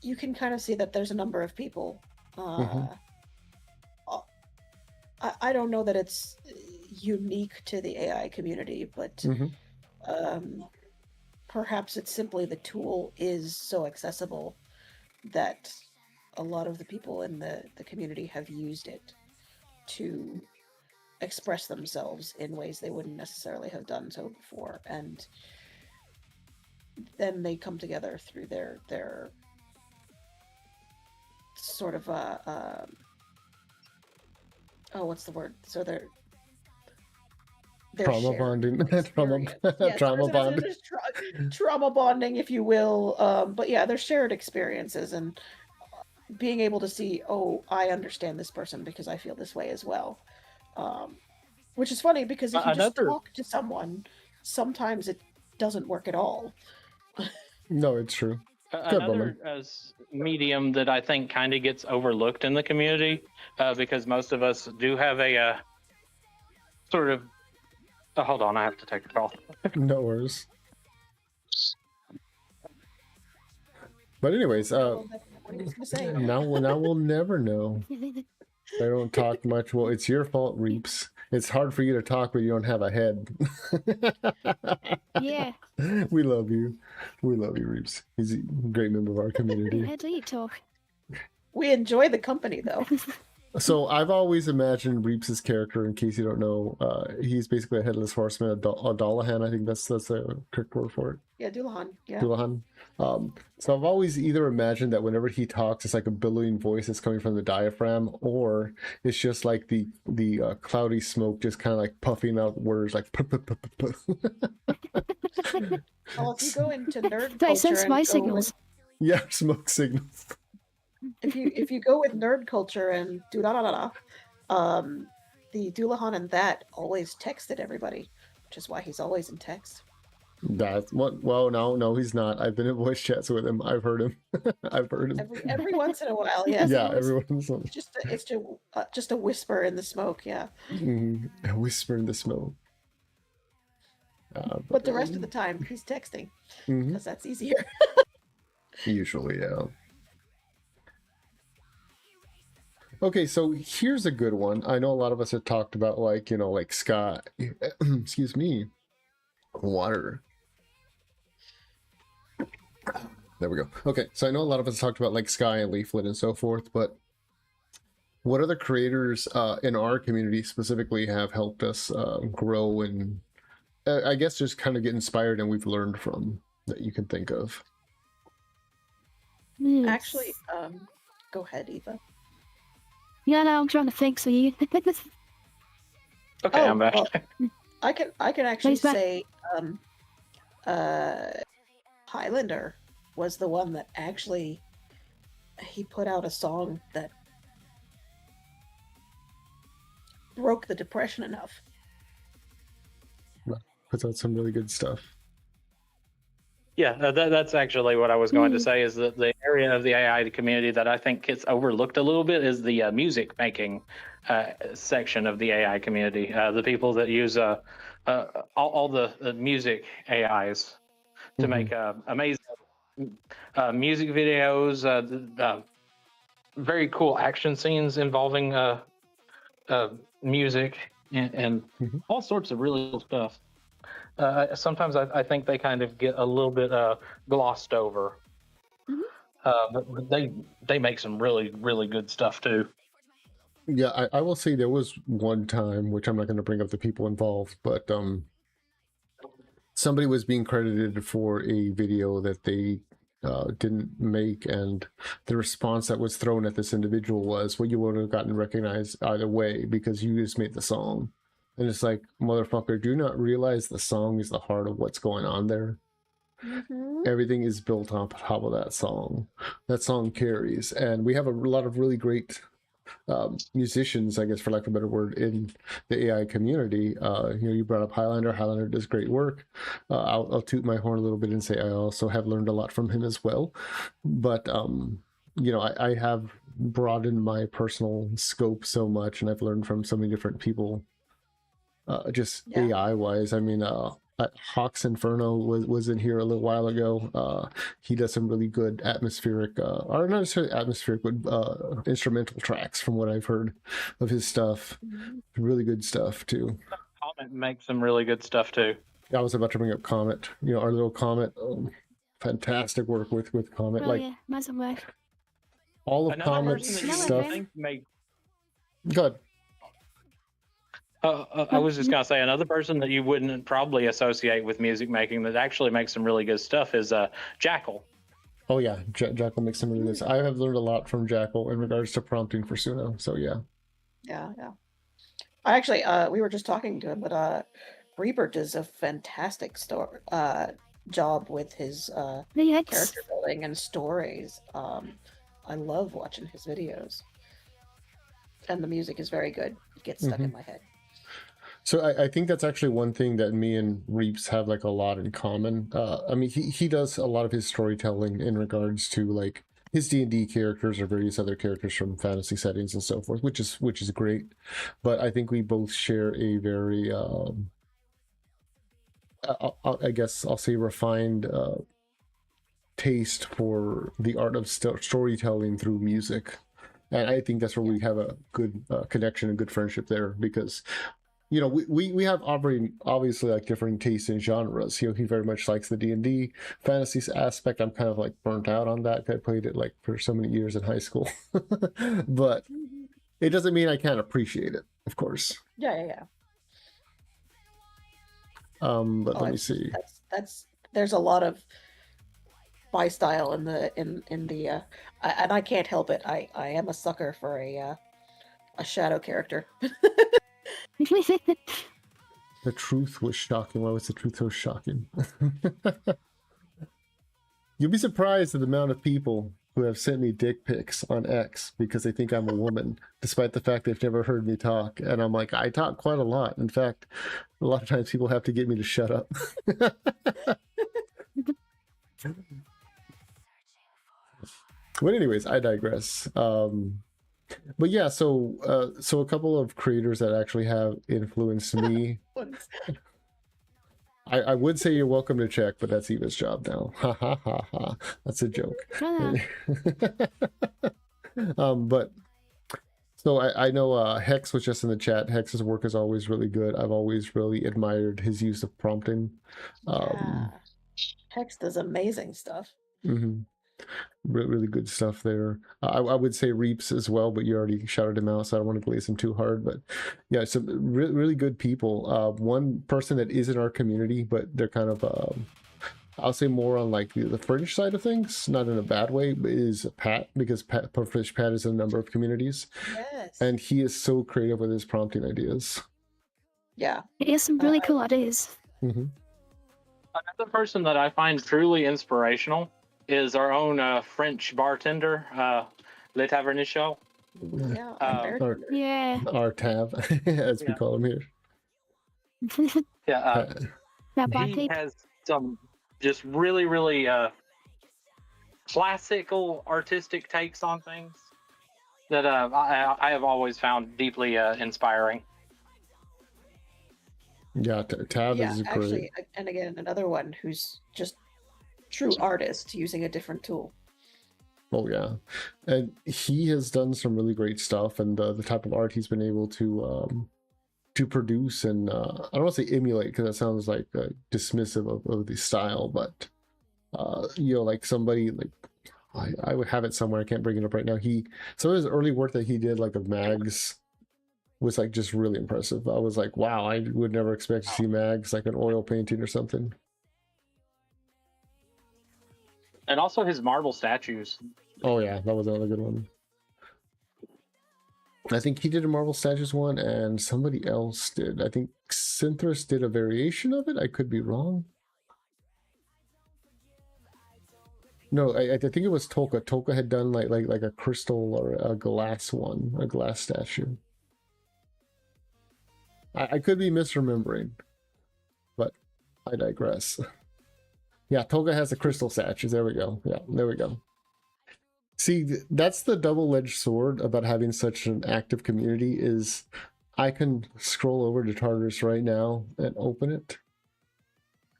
you can kind of see that there's a number of people. Mhm. I don't know that it's unique to the AI community, but Mhm. perhaps it's simply the tool is so accessible that a lot of the people in the community have used it to express themselves in ways they wouldn't necessarily have done so before, and then they come together through their sort of oh, what's the word? So their Trauma shared bonding. Trauma, experience. Yes, trauma bond. there's trauma bonding, if you will. But yeah, they're shared experiences and being able to see, oh, I understand this person because I feel this way as well. Which is funny because if you just Another talk to someone, sometimes it doesn't work at all. No, it's true. Good another woman. medium that I think kind of gets overlooked in the community because most of us do have a sort of. Hold on, I have to take a call. No worries. But anyways, What are you gonna say? now we'll never know. I don't talk much. Well, it's your fault, Reaps. It's hard for you to talk when you don't have a head. Yeah. We love you. We love you, Reaps. He's a great member of our community. How do you talk? We enjoy the company, though. So I've always imagined Reeps' character, in case you don't know, he's basically a headless horseman, a Dullahan. I think that's the correct word for it. Yeah, Dullahan. Yeah. Dullahan. So I've always either imagined that whenever he talks, it's like a billowing voice that's coming from the diaphragm, or it's just like the cloudy smoke just kind of like puffing out words like. Well, if you go into nerd They culture, sense and my go signals. Yeah, smoke signals. if you go with nerd culture and do da da da da, the Dullahan and that always texted everybody, which is why he's always in text. That's what. Well, no, he's not. I've been in voice chats with him. I've heard him. I've heard him. Every once in a while, yes. Yeah, Always, everyone's it's just a whisper in the smoke, yeah. a whisper in the smoke. But the rest of the time, he's texting because that's easier. Usually, yeah. Okay, so here's a good one. I know a lot of us have talked about, like, like Sky. Excuse me. Water. There we go. Okay, so I know a lot of us talked about like Sky and Leaflet and so forth, but what other creators in our community specifically have helped us grow and I guess just kind of get inspired and we've learned from that you can think of? Actually, go ahead, Eva. Yeah, no, I'm trying to think. So you. Okay, I'm back. Well, I can actually He's back. say Highlander was the one that actually he put out a song that broke the depression enough. Puts out some really good stuff. Yeah, that's actually what I was going to say, is that the area of the AI community that I think gets overlooked a little bit is the music making section of the AI community. The people that use all the music AIs to make amazing music videos, very cool action scenes involving music and all sorts of really cool stuff. Sometimes I think they kind of get a little bit glossed over, but they make some really, really good stuff too. Yeah, I will say there was one time, which I'm not going to bring up the people involved, but somebody was being credited for a video that they didn't make, and the response that was thrown at this individual was, well, you wouldn't have gotten recognized either way because you just made the song. And it's like, motherfucker, do you not realize the song is the heart of what's going on there? Everything is built on top of that song. That song carries. And we have a lot of really great musicians, I guess, for lack of a better word, in the AI community. You brought up Highlander. Highlander does great work. I'll toot my horn a little bit and say I also have learned a lot from him as well. But I have broadened my personal scope so much, and I've learned from so many different people. AI wise, I mean, Hawk's Inferno was in here a little while ago. He does some really good atmospheric, or not necessarily atmospheric, but instrumental tracks from what I've heard of his stuff. Really good stuff too. Comet makes some really good stuff too. I was about to bring up Comet. Our little Comet. Fantastic work with Comet. Oh, yeah, nice work. All of Another Comet's person that you stuff. think make Good. I was just gonna say, another person that you wouldn't probably associate with music making that actually makes some really good stuff is Jackal. Oh yeah, Jackal makes some really good stuff. I have learned a lot from Jackal in regards to prompting for Suno. So yeah. Yeah. I actually, we were just talking to him, but Reaper does a fantastic job with his Yeah, it's, character building and stories. I love watching his videos, and the music is very good. It gets stuck in my head. So I think that's actually one thing that me and Reaps have like a lot in common. I mean, he does a lot of his storytelling in regards to like his D&D characters or various other characters from fantasy settings and so forth, which is great. But I think we both share a very, I guess I'll say refined taste for the art of storytelling through music. And I think that's where we have a good connection and good friendship there, because you know, we have obviously like differing tastes in genres. You know, he very much likes the D&D fantasy aspect. I'm kind of like burnt out on that. I played it like for so many years in high school, but it doesn't mean I can't appreciate it, of course. Yeah. But let me see. There's a lot of my style in the and I can't help it. I am a sucker for a shadow character. The truth was shocking. Why was the truth so shocking? You'll be surprised at the amount of people who have sent me dick pics on X because they think I'm a woman, despite the fact they've never heard me talk. And I'm like, I talk quite a lot. In fact, a lot of times people have to get me to shut up. But anyways, I digress. But yeah, so a couple of creators that actually have influenced me. I would say you're welcome to check, but that's Eva's job now. Ha ha ha ha. That's a joke. But so I know Hex was just in the chat. Hex's work is always really good. I've always really admired his use of prompting. Hex does amazing stuff. Really good stuff there. I would say Reaps as well, but you already shouted him out, so I don't want to glaze him too hard. But yeah, some really good people. One person that is in our community, but they're kind of, I'll say more on like the fringe side of things, not in a bad way, but is Pat, because Puffish Pat is in a number of communities. Yes. And he is so creative with his prompting ideas. Yeah. He has some really cool ideas. Another person that I find truly inspirational is our own French bartender, Le Tavernichel. Yeah. Our tab, as we call him here. He has some just really classical artistic takes on things that I have always found deeply inspiring. Yeah, Tab is great. Actually, and again, another one who's just true artist using a different tool. Oh yeah, and he has done some really great stuff, and the type of art he's been able to produce, and I don't want to say emulate because that sounds like dismissive of the style, but you know, like somebody like I would have it somewhere, I can't bring it up right now. Some of his early work that he did, like of Mags, was like just really impressive. I was like, wow, I would never expect to see Mags like an oil painting or something. And also his marble statues. Oh yeah, that was another good one. I think he did a marble statues one, and somebody else did. I think Synthris did a variation of it. I could be wrong. No, I think it was Tolka. Tolka had done like a crystal or a glass one, a glass statue. I could be misremembering, but I digress. Yeah, Tolga has the crystal statues. There we go. Yeah, there we go. See, that's the double-edged sword about having such an active community, is I can scroll over to Tartarus right now and open it,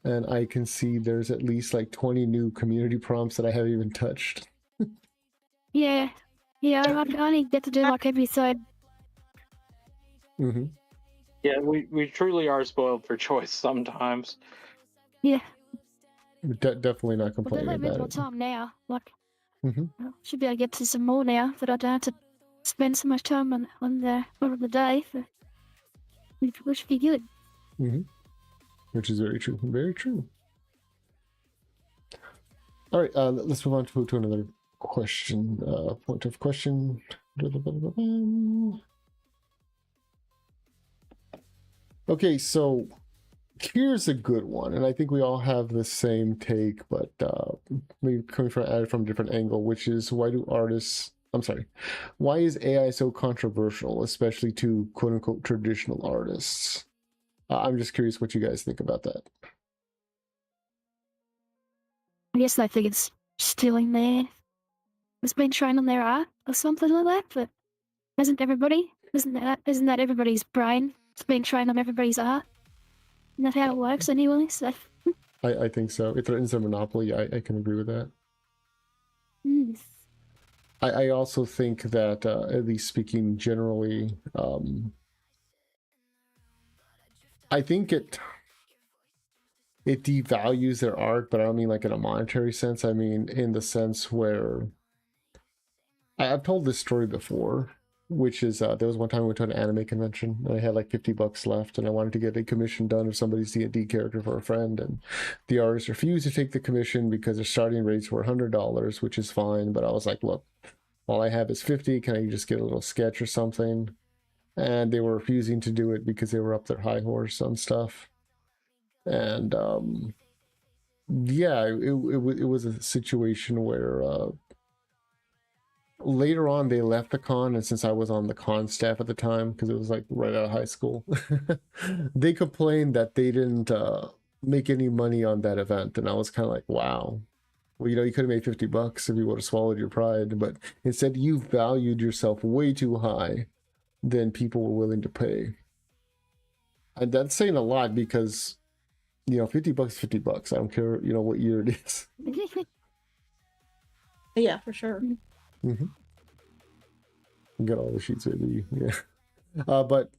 and I can see there's at least like 20 new community prompts that I haven't even touched. Yeah, I only get to do like every third. Yeah, we truly are spoiled for choice sometimes. Yeah. Definitely not Well, complaining don't have about more it. time now. Like, I should be able to get to some more now that I don't have to spend so much time on the day. Which should be good. Which is very true. Very true. All right, let's move on to another question. Point of question. Okay, so here's a good one, and I think we all have the same take, but maybe coming from a different angle, which is why is AI so controversial, especially to quote unquote traditional artists? I'm just curious what you guys think about that. I guess they think it's stealing it's been trained on their art or something like that, but isn't that everybody's brain? It's being trained on everybody's art. Isn't that how it works anyway? So I think so. It threatens a monopoly. I can agree with that. I also think that, at least speaking generally, I think it devalues their art, but I don't mean like in a monetary sense. I mean in the sense where I've told this story before, which is there was one time I went to an anime convention and I had like $50 left and I wanted to get a commission done of somebody's D&D character for a friend, and the artist refused to take the commission because their starting rates were $100, which is fine, but I was like, look, all I have is 50, can I just get a little sketch or something? And they were refusing to do it because they were up their high horse on stuff. And yeah, it was a situation where later on they left the con, and since I was on the con staff at the time, because it was like right out of high school, they complained that they didn't make any money on that event, and I was kind of like, wow, well, you could have made $50 if you would have swallowed your pride, but instead you valued yourself way too high than people were willing to pay. And that's saying a lot, because $50, $50. I don't care, what year it is. Yeah, for sure. Get all the sheets, baby. Yeah. But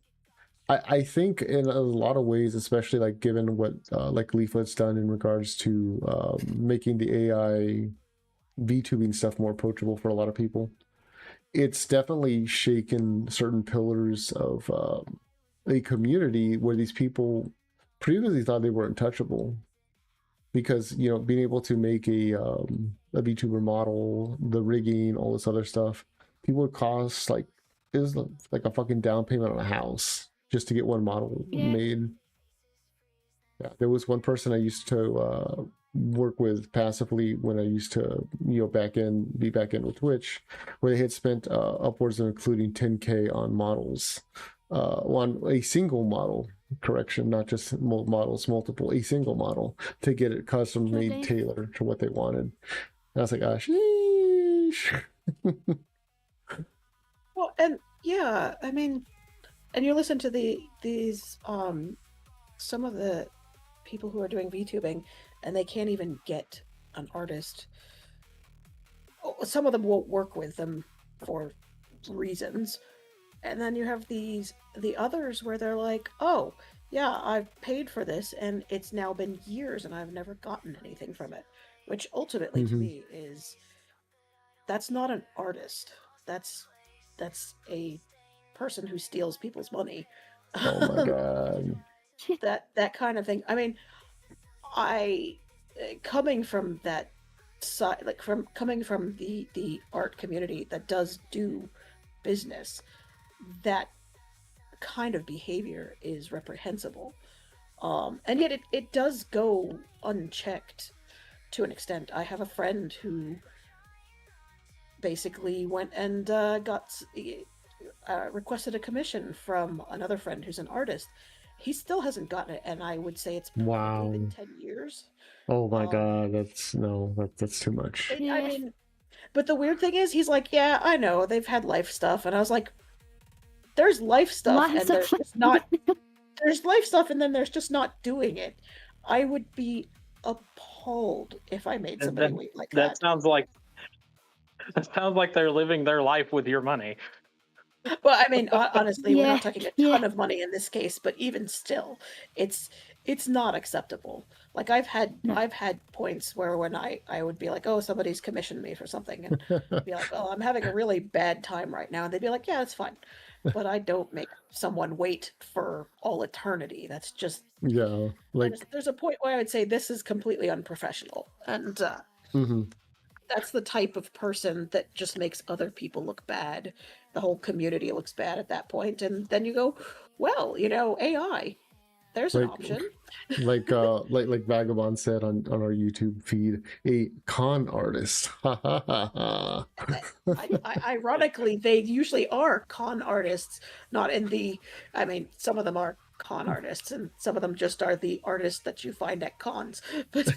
I think in a lot of ways, especially like given what like Leaflet's done in regards to making the AI VTubing stuff more approachable for a lot of people, it's definitely shaken certain pillars of a community where these people previously thought they were untouchable, because being able to make a VTuber model, the rigging, all this other stuff, people would cost like a fucking down payment on a house just to get one model made. Yeah, there was one person I used to work with passively when I used to be back in with Twitch, where they had spent upwards of including 10K on models, on a single model. Correction, not just models, multiple, a single model, to get it custom made, tailored to what they wanted. And I was like, gosh, sheesh. Well, and yeah, I mean, and you listen to these some of the people who are doing VTubing, and they can't even get an artist. Some of them won't work with them for reasons. And then you have the others where they're like, oh, yeah, I've paid for this, and it's now been years, and I've never gotten anything from it. Which ultimately, to me, that's not an artist. That's a person who steals people's money. Oh my god. that kind of thing. I mean, coming from that side, like coming from the art community that does do business, that kind of behavior is reprehensible, and yet it does go unchecked to an extent. I have a friend who basically went and requested a commission from another friend who's an artist. He still hasn't gotten it, and I would say it's probably been 10 years. Oh my god, that's too much. I mean, but the weird thing is, he's like, yeah, I know, they've had life stuff, and I was like, there's life stuff, and there's just not. There's life stuff, and then there's just not doing it. I would be appalled if I made somebody wait like that. That sounds like they're living their life with your money. Well, I mean, honestly, we're not talking a ton of money in this case, but even still, it's not acceptable. Like I've had points where when I would be like, oh, somebody's commissioned me for something, and I'd be like, oh, I'm having a really bad time right now, and they'd be like, yeah, it's fine. But I don't make someone wait for all eternity. That's just like there's a point where I would say this is completely unprofessional, and that's the type of person that just makes other people look bad. The whole community looks bad at that point, and then you go, well, AI, There's an Like- option. like Vagabond said on our YouTube feed, a con artist. Ha ha ha ha. Ironically, they usually are con artists, not in the. I mean, some of them are con artists, and some of them just are the artists that you find at cons. But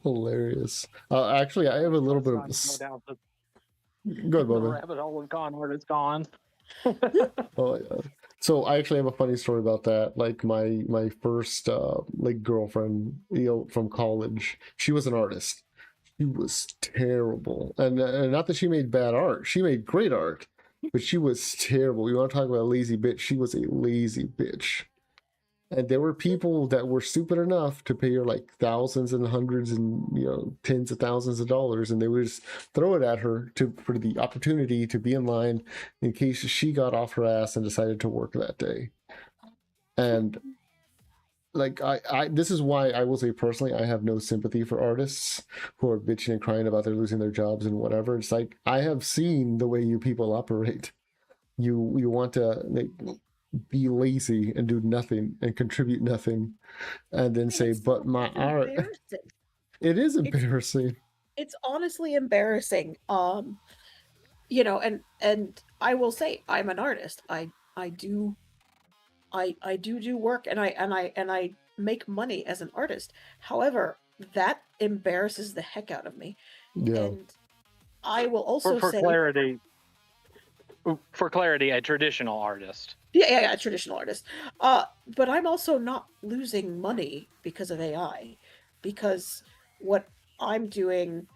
Hilarious. Actually, I have a little bit of. Go down the, Go ahead, the Bubba. rabbit hole of con artists gone. Oh yeah. So I actually have a funny story about that. Like my first like girlfriend, from college, she was an artist. She was terrible, and not that she made bad art. She made great art, but she was terrible. You want to talk about a lazy bitch? She was a lazy bitch. And there were people that were stupid enough to pay her like thousands and hundreds and tens of thousands of dollars, and they would just throw it at her for the opportunity to be in line in case she got off her ass and decided to work that day. And like I this is why I will say personally, I have no sympathy for artists who are bitching and crying about they're losing their jobs and whatever. It's like, I have seen the way you people operate. You want to be lazy and do nothing and contribute nothing, and then say, but my art. It is embarrassing. It's honestly embarrassing. And I will say, I'm an artist. I do work, and I make money as an artist. However, that embarrasses the heck out of me. Yeah. And I will also For say, clarity, a traditional artist. Yeah, traditional artist. But I'm also not losing money because of AI, because what I'm doing,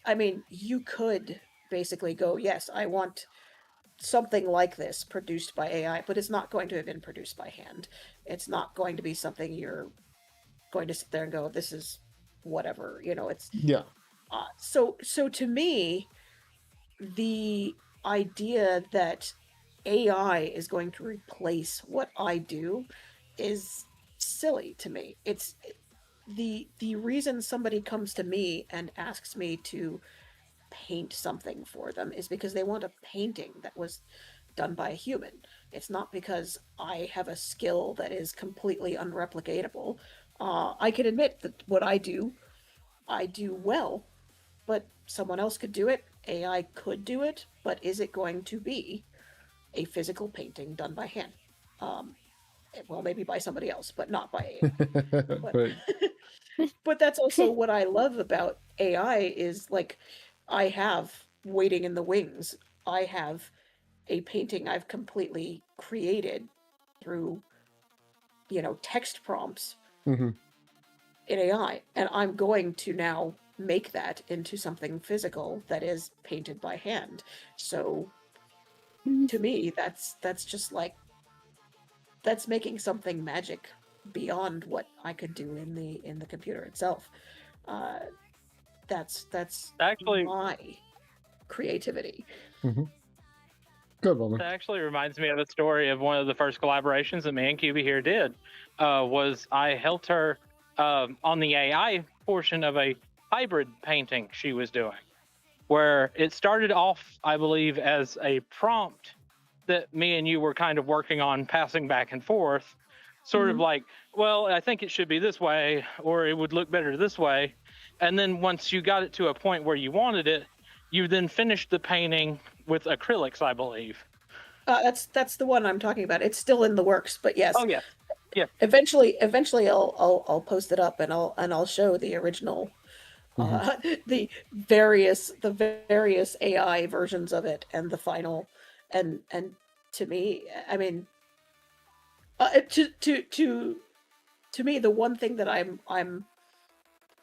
I mean, you could basically go, yes, I want something like this produced by AI, but it's not going to have been produced by hand. It's not going to be something you're going to sit there and go, this is whatever, it's. Yeah. So to me, the idea that AI is going to replace what I do is silly to me. It's the reason somebody comes to me and asks me to paint something for them is because they want a painting that was done by a human. It's not because I have a skill that is completely unreplicatable. I can admit that what I do well, but someone else could do it. AI could do it, but is it going to be a physical painting done by hand? Well, maybe by somebody else, but not by AI. Right. But that's also what I love about AI is, like, I have waiting in the wings. I have a painting I've completely created through, text prompts Mm-hmm. in AI, and I'm going to now make that into something physical that is painted by hand. So to me, that's just like, that's making something magic beyond what I could do in the computer itself. That's Actually, my creativity. Good woman. that actually reminds me of a story of one of the first collaborations that me and QB here did. Was I helped her on the AI portion of a hybrid painting she was doing, where it started off, I believe, as a prompt that me and you were kind of working on, passing back and forth, sort of like, well, I think it should be this way, or it would look better this way. And then once you got it to a point where you wanted it, you then finished the painting with acrylics, I believe. That's the one I'm talking about. It's still in the works, but yes. Oh yeah. Eventually I'll post it up, and I'll show the original, the various AI versions of it, and the final, and to me, I mean, to me, the one thing that I'm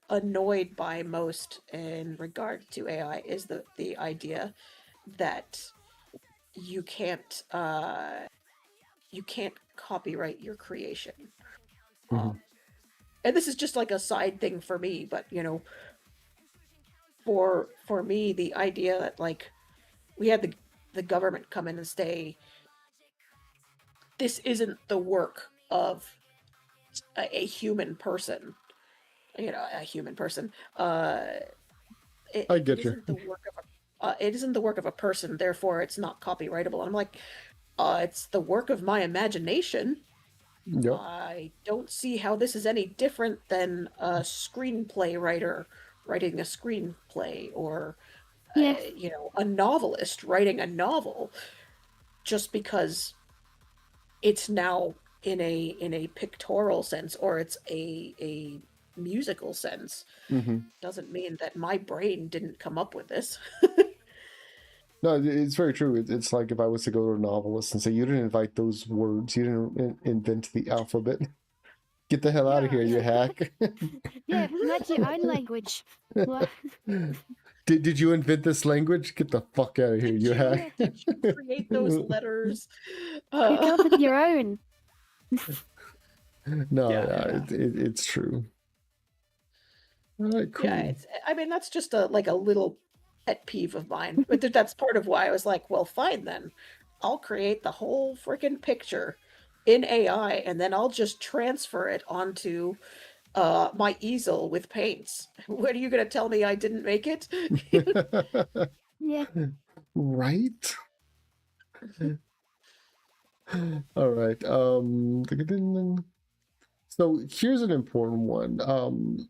annoyed by most in regard to AI is the idea that you can't copyright your creation. And this is just like a side thing for me, but for me, the idea that, like, we had the government come in and say, this isn't the work of a human person, a human person. I get you. It isn't the work of a person, therefore it's not copyrightable. And I'm like, It's the work of my imagination. Yep. I don't see how this is any different than a screenplay writer writing a screenplay, or Yeah. a novelist writing a novel, just because it's now in a pictorial sense, or it's a musical sense, Mm-hmm. doesn't mean that my brain didn't come up with this. No, it's very true. It's like if I was to go to a novelist and say, "You didn't invite those words. You didn't invent the alphabet. Get the hell out of Yeah, here, you hack." Yeah, that's your own language. What? Did you invent this language? Get the fuck out of here, you hack. Did you create those letters? You come up with your own. No, Yeah. it's true. All right, cool. Yeah, that's just a little pet peeve of mine. But that's part of why I was like, well, fine then. I'll create the whole freaking picture in AI, and then I'll just transfer it onto my easel with paints. What are you gonna tell me I didn't make it? Yeah. Right? All right. So here's an important one.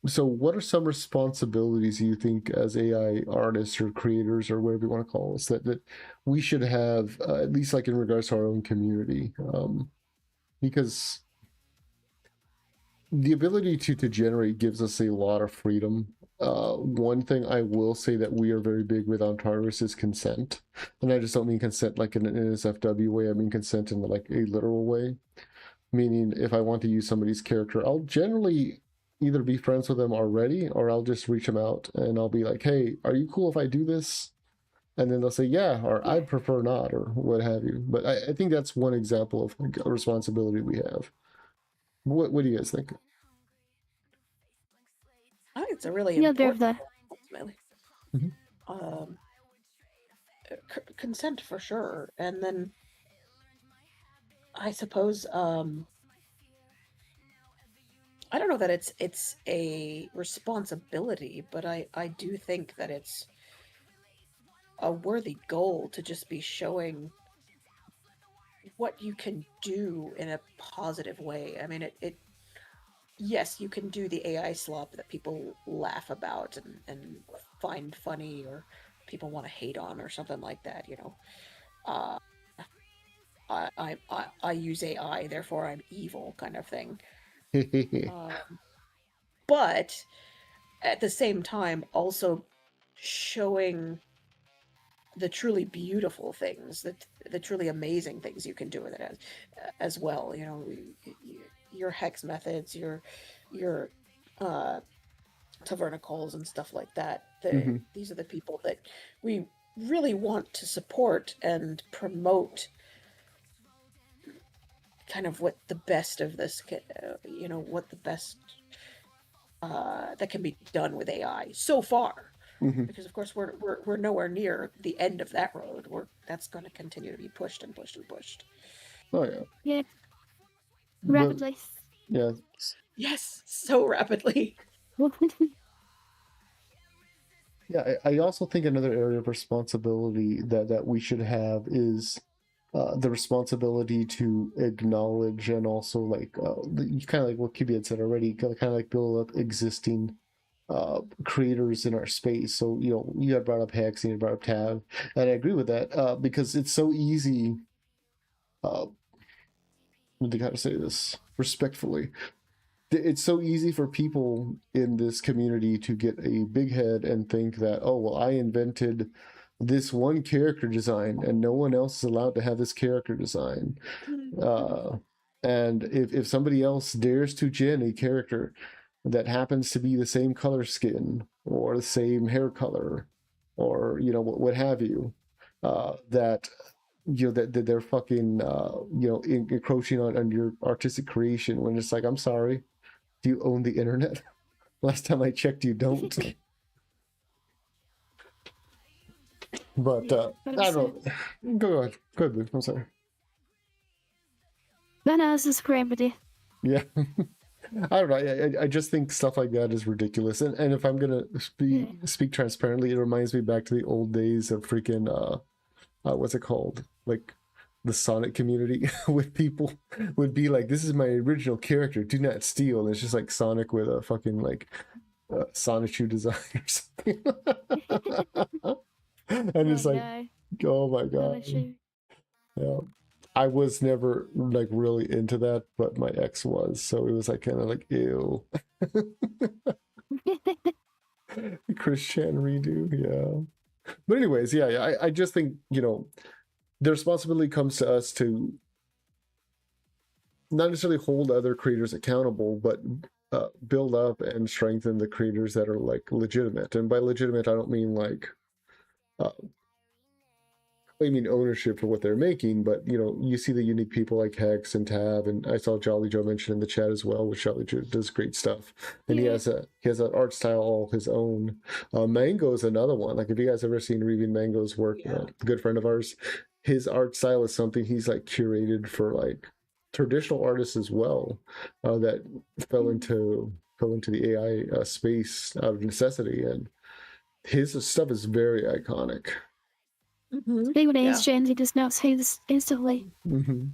So what are some responsibilities you think as AI artists or creators or whatever you want to call us that we should have, at least like in regards to our own community? Because the ability to generate gives us a lot of freedom. One thing I will say that we are very big with on Tartarus is consent. And I just don't mean consent like in an NSFW way, I mean consent in like a literal way. Meaning if I want to use somebody's character, I'll generally either be friends with them already, or I'll just reach them out and I'll be like, "Hey, are you cool if I do this?" And then they'll say, "Yeah," or "I'd prefer not," or what have you. But I think that's one example of like a responsibility we have. What do you guys think? I think it's a really Yeah, they're important the. one, ultimately. Mhm. Consent for sure, and then I suppose I don't know that it's a responsibility, but I do think that it's a worthy goal to just be showing what you can do in a positive way. I mean, yes, you can do the AI slop that people laugh about and find funny, or people want to hate on, or something like that. Uh, I use AI, therefore I'm evil, kind of thing. But at the same time, also showing the truly beautiful things, the truly amazing things you can do with it as well. Your hex methods, your tavernicals and stuff like that. Mhm. These are the people that we really want to support and promote. Kind of what the best of this, what the best that can be done with AI so far. Mhm. Because of course we're nowhere near the end of that road. That's going to continue to be pushed and pushed and pushed. Oh yeah. Yeah. But, Rapidly. yeah. Yes, so rapidly. Yeah, I also think another area of responsibility that we should have is the responsibility to acknowledge and also like kind of like what Kibi had said already, kind of like build up existing creators in our space. So you had brought up Hex and you brought up Tav, and I agree with that because it's so easy. What do I gotta say this respectfully? It's so easy for people in this community to get a big head and think that, oh, well, I invented this one character design and no one else is allowed to have this character design. And if somebody else dares to gen a character that happens to be the same color skin or the same hair color or, what have you, that that they're fucking encroaching on your artistic creation, when it's like, I'm sorry, do you own the internet? Last time I checked, you don't. But I don't know. Go ahead, Boo. I'm sorry. No, this is great, but Yeah. I don't know. I just think stuff like that is ridiculous. And if I'm gonna speak transparently, it reminds me back to the old days of freaking what's it called? Like the Sonic community with people would be like, this is my original character, do not steal. And it's just like Sonic with a fucking like Sonichu design or something. And it's like, no, oh my not god. an issue. Yeah. I was never like really into that, but my ex was, so it was like kind of like ew. Chris Chan redo, yeah. But anyways, yeah, I just think, you know, the responsibility comes to us to not necessarily hold other creators accountable, but build up and strengthen the creators that are like legitimate. And by legitimate, I don't mean like I mean ownership for what they're making, but you know, you see the unique people like Hex and Tab, and I saw Jolly Joe mention in the chat as well, which Jolly Joe does great stuff, and he has an art style all his own. Mango is another one. Like if you guys ever seen Reeving Mango's work, a good friend of ours, his art style is something he's like curated for like traditional artists as well, that fell into the AI space out of necessity, and his stuff is very iconic. Even his gens, he just knows who's instantly. Mm-hmm.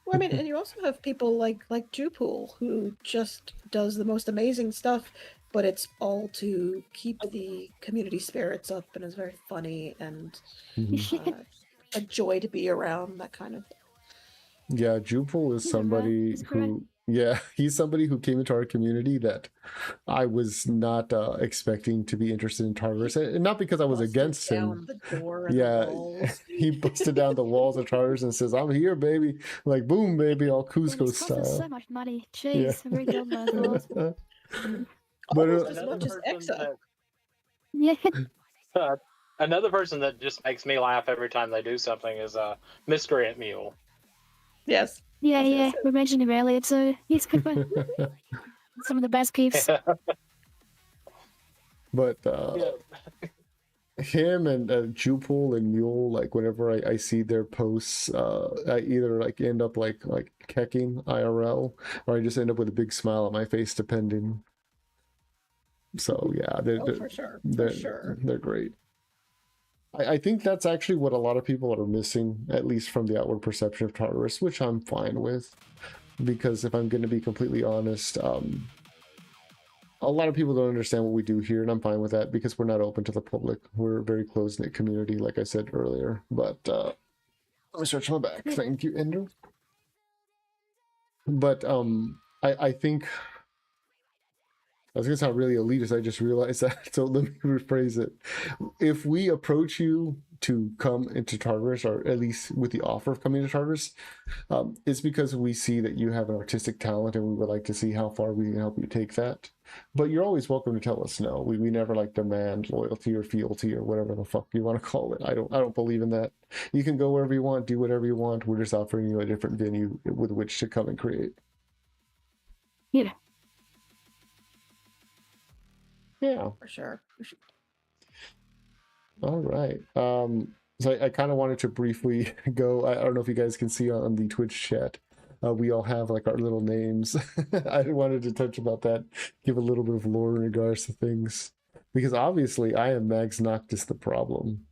Well, I mean, and you also have people like Jupool, who just does the most amazing stuff, but it's all to keep the community spirits up, and is very funny and a joy to be around. That kind of. Yeah, Jupool is somebody who, he's somebody who came into our community that I was not expecting to be interested in Tartarus, and not because I was against him. He busted down the walls of Tartarus and says, "I'm here, baby!" Like boom, baby, all Cusco style. So much money, jeez, very good those walls. But as much as Exa. Another person that just makes me laugh every time they do something is Miscreant Mule. Yes. Yeah. We mentioned him earlier too. He's good one. Some of the best peeps. But him and Jupool and Mule, like whenever I see their posts, I either like end up like kecking IRL, or I just end up with a big smile on my face, depending. So yeah, for sure. They're great. I think that's actually what a lot of people are missing, at least from the outward perception of Tartarus, which I'm fine with, because if I'm going to be completely honest, a lot of people don't understand what we do here, and I'm fine with that because we're not open to the public. We're a very close-knit community, like I said earlier. But let me stretch my back. Thank you, Ender. But I think I was going to sound really elitist. I just realized that, so let me rephrase it. If we approach you to come into Tartarus, or at least with the offer of coming to Tartarus, it's because we see that you have an artistic talent, and we would like to see how far we can help you take that. But you're always welcome to tell us no. We never like demand loyalty or fealty or whatever the fuck you want to call it. I don't believe in that. You can go wherever you want, do whatever you want. We're just offering you a different venue with which to come and create. Yeah. Yeah, for sure. All right. So I kind of wanted to briefly go. I don't know if you guys can see on the Twitch chat. We all have like our little names. I wanted to touch about that, give a little bit of lore in regards to things, because obviously I am MagsNoctis the problem.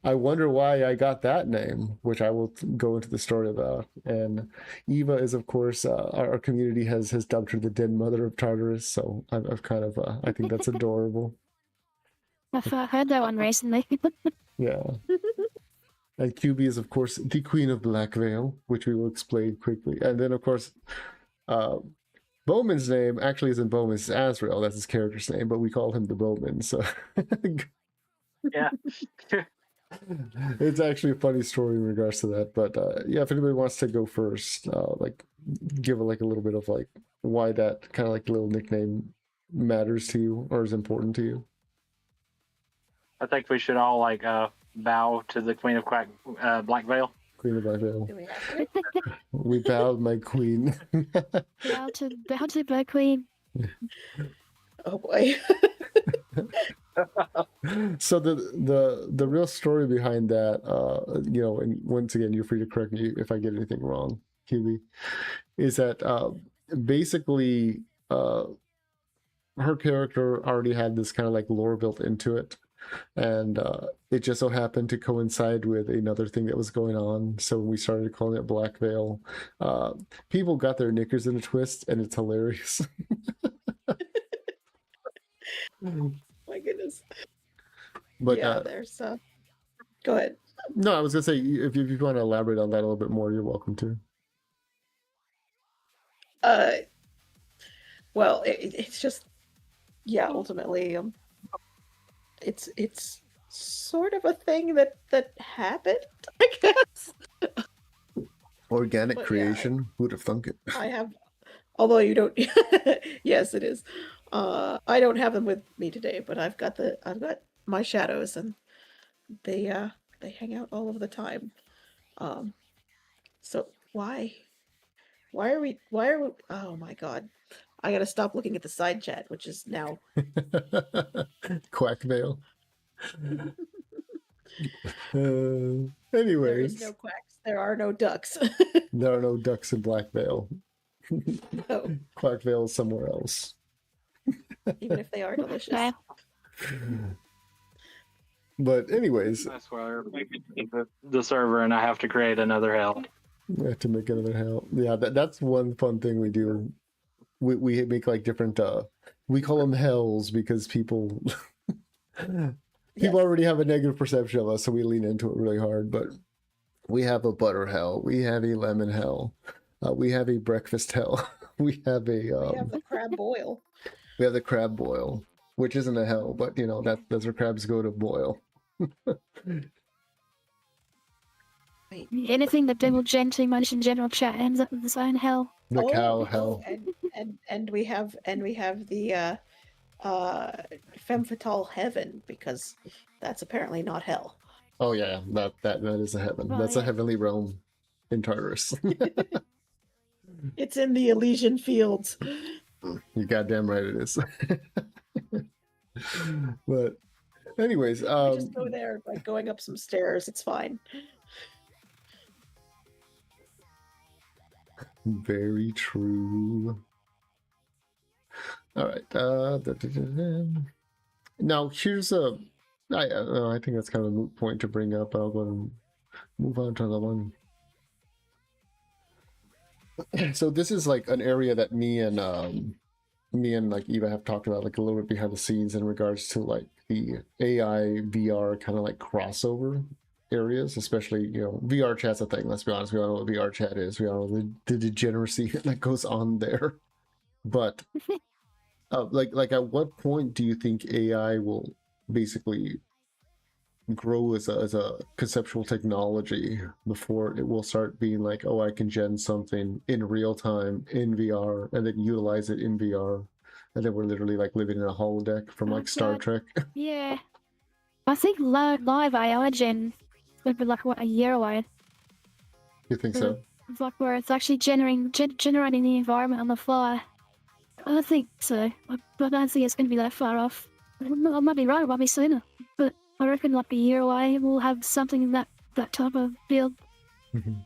I wonder why I got that name, which I will go into the story about. And Eva is, of course, our community has dubbed her the dead mother of Tartarus, so I've kind of, I think that's adorable. I've heard that one recently. Yeah. And QB is, of course, the Queen of Black Veil, which we will explain quickly. And then, of course, Bowman's name actually isn't Bowman, it's Azrael. That's his character's name, but we call him the Bowman, so... Yeah. It's actually a funny story in regards to that, but yeah, if anybody wants to go first, like give like a little bit of like why that kind of like little nickname matters to you or is important to you. I think we should all like bow to the Queen of Black Veil. Queen of Black Veil. We bowed, my queen. bow to the queen. Oh boy. So the real story behind that, you know, and once again, you're free to correct me if I get anything wrong, QB, is that basically her character already had this kind of like lore built into it, and it just so happened to coincide with another thing that was going on. So we started calling it Black Veil. People got their knickers in a twist, and it's hilarious. My goodness. But yeah, there's go ahead. no, I was gonna say if you want to elaborate on that a little bit more, you're welcome to. Well, it's just, yeah, ultimately, it's sort of a thing that happened, I guess. Organic But, yeah, creation, who'd have thunk it? I have, although you don't. Yes, it is. I don't have them with me today, but I've got my shadows, and they hang out all of the time. So why are we? Oh my God. I gotta stop looking at the side chat, which is now. Quack Veil. There Anyways, is no quacks. There are no ducks. there are no ducks in Black Veil. No, Quack Veil is somewhere else. even if they are delicious. Okay. But anyways, That's where the server and I have to create another hell. we have to make another hell. Yeah, that's one fun thing we do. We make like different we call them hells because people Yes. already have a negative perception of us, so we lean into it really hard. But we have a butter hell, we have a lemon hell, we have a breakfast hell, we have a We have the crab boil. we have the crab boil, which isn't a hell, but you know that's where crabs go to boil. Anything that people gently much in general chat ends up with its own hell. The cow Oh, hell. and we have the femme fatale heaven, because that's apparently not hell. Oh yeah, that is a heaven. Oh, That's a yeah. heavenly realm in Tartarus. It's in the Elysian fields. You goddamn right it is. But anyways, You just go there by going up some stairs. It's fine. very true. All right. Now here's I think that's kind of a moot point to bring up. I'll go and move on to the one. So this is like an area that me and like Eva have talked about like a little bit behind the scenes in regards to like the AI VR kind of like crossover areas, especially, you know, VR chat's a thing. Let's be honest, we all know what VR chat is. We all know the degeneracy that goes on there. But like at what point do you think AI will basically grow as a conceptual technology before it will start being like, oh, I can gen something in real time in VR and then utilize it in VR, and then we're literally like living in a holodeck from like Star God. Trek? Yeah. I think live AI gen would be like, what, a year away. You think so? It's like where it's actually generating the environment on the fly. I think so. I don't think it's going to be that far off. I might be right, it might be sooner. But I reckon like a year away we'll have something in that type of build. Mhm.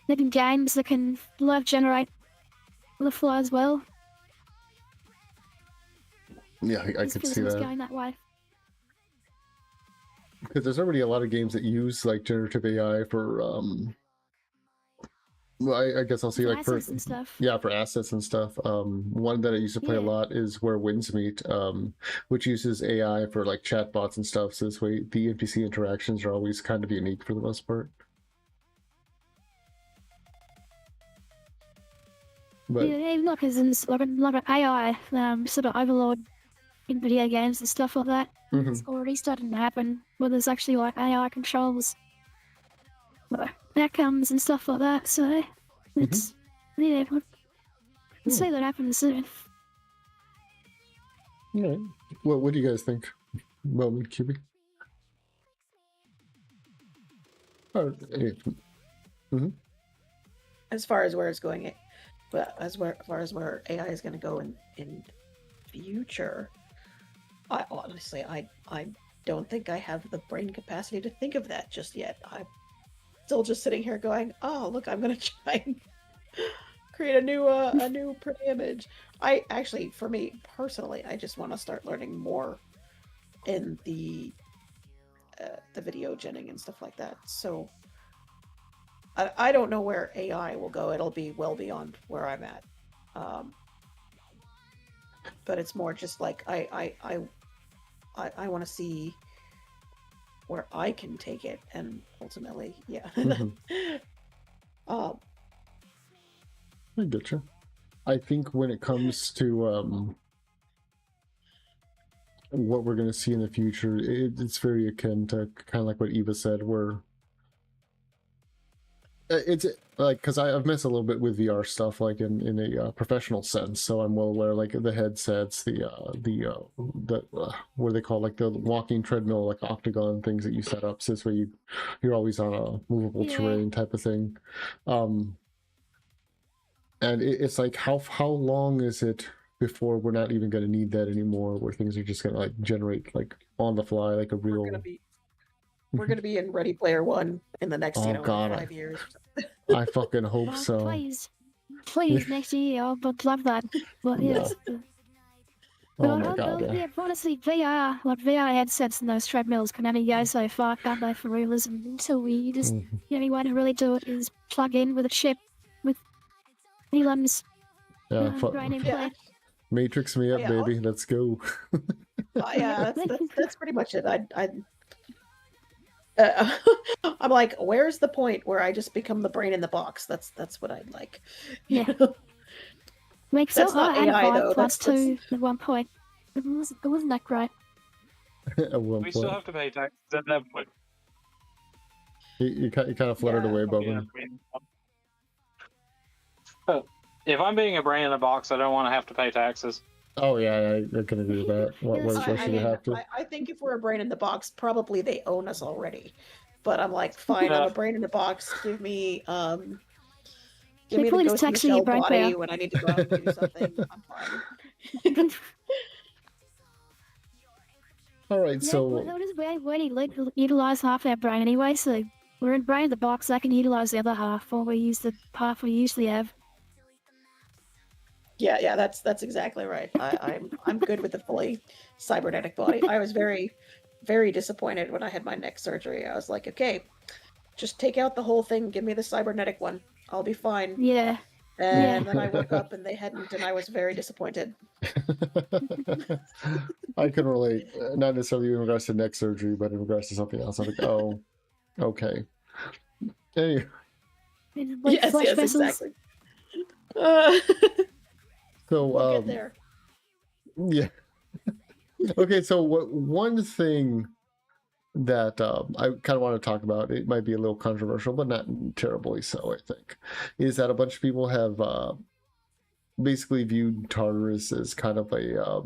Maybe games that can live generate on the fly as well. Yeah, I Just could feels see it's that. going that way. Because there's already a lot of games that use like generative AI for well, I guess I'll see For like for assets and stuff. yeah, for assets and stuff. One that I used to play a Yeah. lot is Where Winds Meet, which uses AI for like chatbots and stuff. So this way the NPC interactions are always kind of unique for the most part. But Yeah, even like as in like an AI sort of overlord in video games and stuff like that. mhm. It's already starting to happen where there's actually like AI controls outcomes and stuff like that. So it's yeah, we'll see that happen soon. Yeah. What do you guys think? Moment, QB? As far as where it's going, but far as where AI is going to go in future, I honestly I don't think I have the brain capacity to think of that just yet. I'm still just sitting here going, oh look, I'm going to try and create a new pretty image. I actually, for me personally, I just want to start learning more in the video genning and stuff like that. So I don't know where AI will go. It'll be well beyond where I'm at. But it's more just like I want to see where I can take it, and ultimately, yeah. I get you. I think when it comes to what we're going to see in the future, it's very akin to kind of like what Eva said, where it's like, because I've messed a little bit with VR stuff, like in a professional sense, so I'm well aware, like the headsets, the what do they call, like the walking treadmill, like octagon things that you set up, so this way you're always on a movable terrain type of thing. And it's like, how long is it before we're not even going to need that anymore, where things are just going to like generate like on the fly, like a real... We're gonna be in Ready Player One in the next, God, 5 years. I fucking hope so. Please, next year, I would love that. But yes. Oh my God. Yeah, honestly, VR, like VR headsets and those treadmills can only go so far, can't they, for realism? Until we just, the only way to really do it is plug in with a chip with Elon's brain implant. Matrix me up, baby. Let's go. Yeah, that's pretty much it. I'm like, where's the point where I just become the brain in the box? That's what I'd like. Yeah. Makes that's so not AI though. Plus 2 at one point. It wasn't that great. At one We point. still have to pay taxes at that point. You kind of fluttered away, Boban. If I'm being a brain in a box, I don't want to have to pay taxes. Oh yeah, I can agree with that. Why should you have to? I think if we're a brain in the box, probably they own us already. But I'm like, fine, I'm a brain in the box. Give me the Ghost in the Shell body when I need to go out and do something. I'm fine. All right, so we only utilize half our brain anyway, so we're in brain in the box. I can utilize the other half, or we use the half we usually have. Yeah, that's exactly right. I'm good with the fully cybernetic body. I was very, very disappointed when I had my neck surgery. I was like, okay, just take out the whole thing, give me the cybernetic one. I'll be fine. Yeah. And then I woke up and they hadn't, and I was very disappointed. I can relate, not necessarily in regards to neck surgery, but in regards to something else. I'm like, oh, okay. Anyway. Yes, exactly. So we'll get there. Yeah. Okay, so one thing that I kind of want to talk about, it might be a little controversial, but not terribly so, I think, is that a bunch of people have basically viewed Tartarus as kind of a...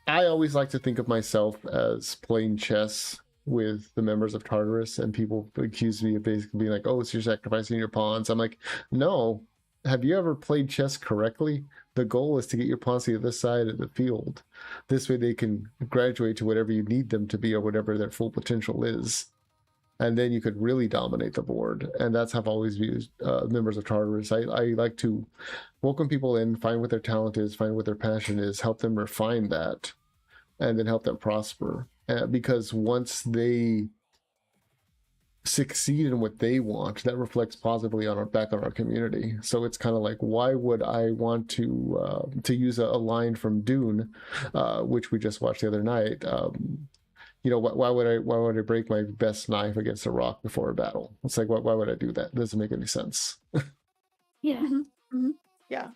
I always like to think of myself as playing chess with the members of Tartarus, and people accuse me of basically being like, oh, so you're sacrificing your pawns. I'm like, no. Have you ever played chess correctly? The goal is to get your pawns to the other side of the field. This way they can graduate to whatever you need them to be or whatever their full potential is. And then you could really dominate the board. And that's how I've always viewed members of Tartarus. I like to welcome people in, find what their talent is, find what their passion is, help them refine that, and then help them prosper. Because once they succeed in what they want, that reflects positively on our community. So it's kind of like, why would I want to use a line from Dune, which we just watched the other night? Why would I break my best knife against a rock before a battle? It's like, why would I do that? It doesn't make any sense. Yeah. Mm-hmm. Yeah.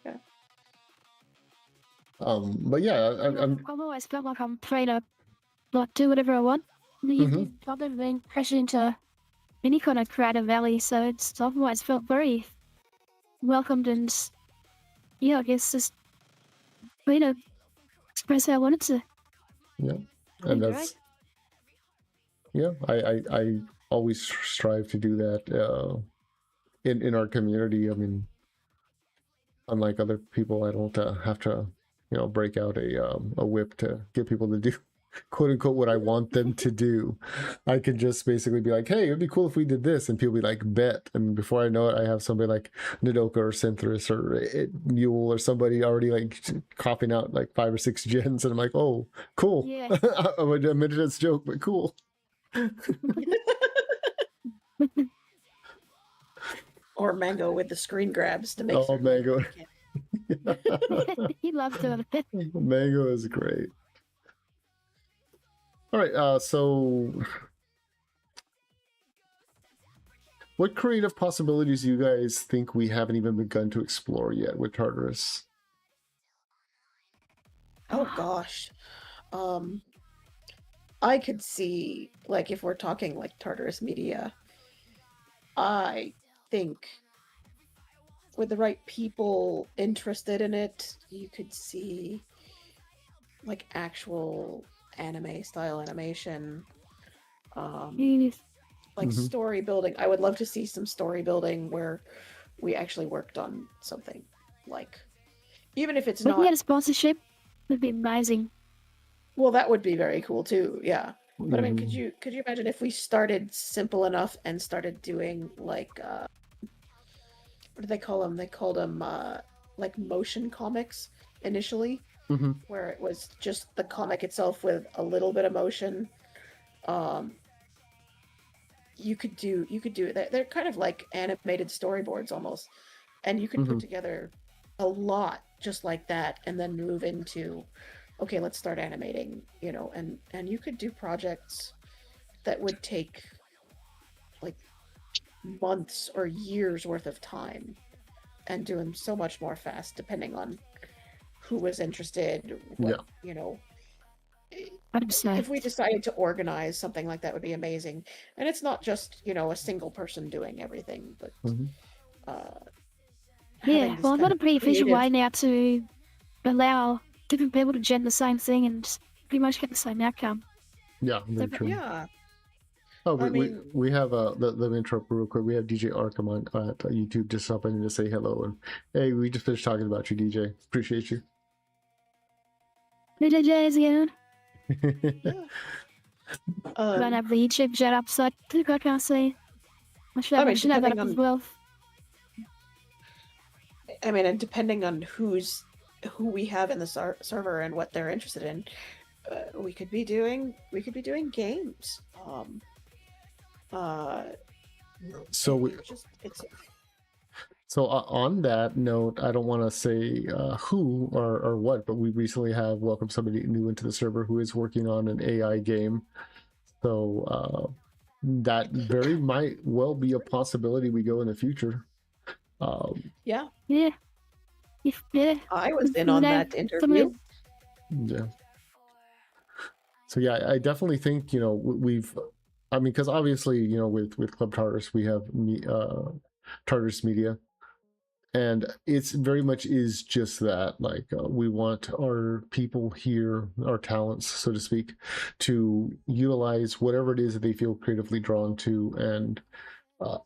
But yeah, I've always felt like I'm free to do whatever I want. I've never been pressured into any kind of creative valley, so I've always felt very welcomed and, I guess just free to express how I wanted to. Yeah, and that's I always strive to do that in our community. I mean, unlike other people, I don't have to break out a whip to get people to quote unquote what I want them to do. I could just basically be like, hey, it'd be cool if we did this, and people be like, bet. And before I know it, I have somebody like Nodoka or Syntheris or Mule or somebody already like copying out like 5 or 6 gens, and I'm like, oh, cool. Yeah. I admit it's a joke, but cool. Or Mango with the screen grabs to make Oh, certain Mango. He loves doing it. Mango is great. All right, so what creative possibilities do you guys think we haven't even begun to explore yet with Tartarus? Oh gosh. I could see, like, if we're talking like Tartarus Media, I think with the right people interested in it, you could see like actual anime style animation. Yes. Like Mhm. story building. I would love to see some story building where we actually worked on something. Like, even if it's We can not, get a sponsorship. It'd be amazing. well, that would be very cool too. Yeah. But I mean, could Mhm. you imagine if we started simple enough and started doing like what do they call them? They called them like motion comics initially, Mhm. where it was just the comic itself with a little bit of motion. You could do they're kind of like animated storyboards almost, and you could put Mhm. together a lot just like that, and then move into, okay, let's start animating, you know, and you could do projects that would take like months or years worth of time and do them so much more fast depending on who was interested, what, Yeah. you know. 100%. If we decided to organize something like that would be amazing. And it's not just, you know, a single person doing everything, but Mhm. uh Yeah, having this well, I've kind got of a pretty efficient creative, way now to allow different people to gen the same thing and just pretty much get the same outcome. Yeah, very So, true. yeah. Oh, I mean, we have let me interrupt real quick. We have DJ Arkham on at YouTube just hopping in to say hello, and hey, we just finished talking about you, DJ. Appreciate you. new DJs again. yeah. I don't have the YouTube jet up, so I think I can't see. I should I have, I mean, should have that up depending as on, well. I mean, and depending on who we have in the server and what they're interested in, we could be doing games. Uh, So we, it's so on that note, I don't want to say who or what, but we recently have welcomed somebody new into the server who is working on an AI game. So that very might well be a possibility we go in the future. yeah. Yeah. Yeah. I was in You on know, that some interview. of Yeah. So yeah, I definitely think, you know, we've, I mean, because obviously, you know, with Club Tartarus, we have Tartarus Media, and it's very much is just that. Like, we want our people here, our talents, so to speak, to utilize whatever it is that they feel creatively drawn to, and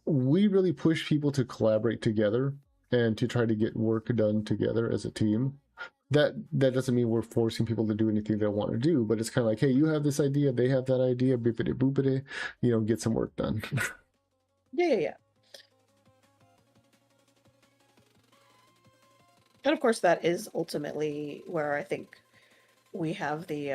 we really push people to collaborate together and to try to get work done together as a team. That doesn't mean we're forcing people to do anything they want to do, but it's kind of like, hey, you have this idea, they have that idea, bippity boopity, you know, get some work done. Yeah. And of course, that is ultimately where I think we have the,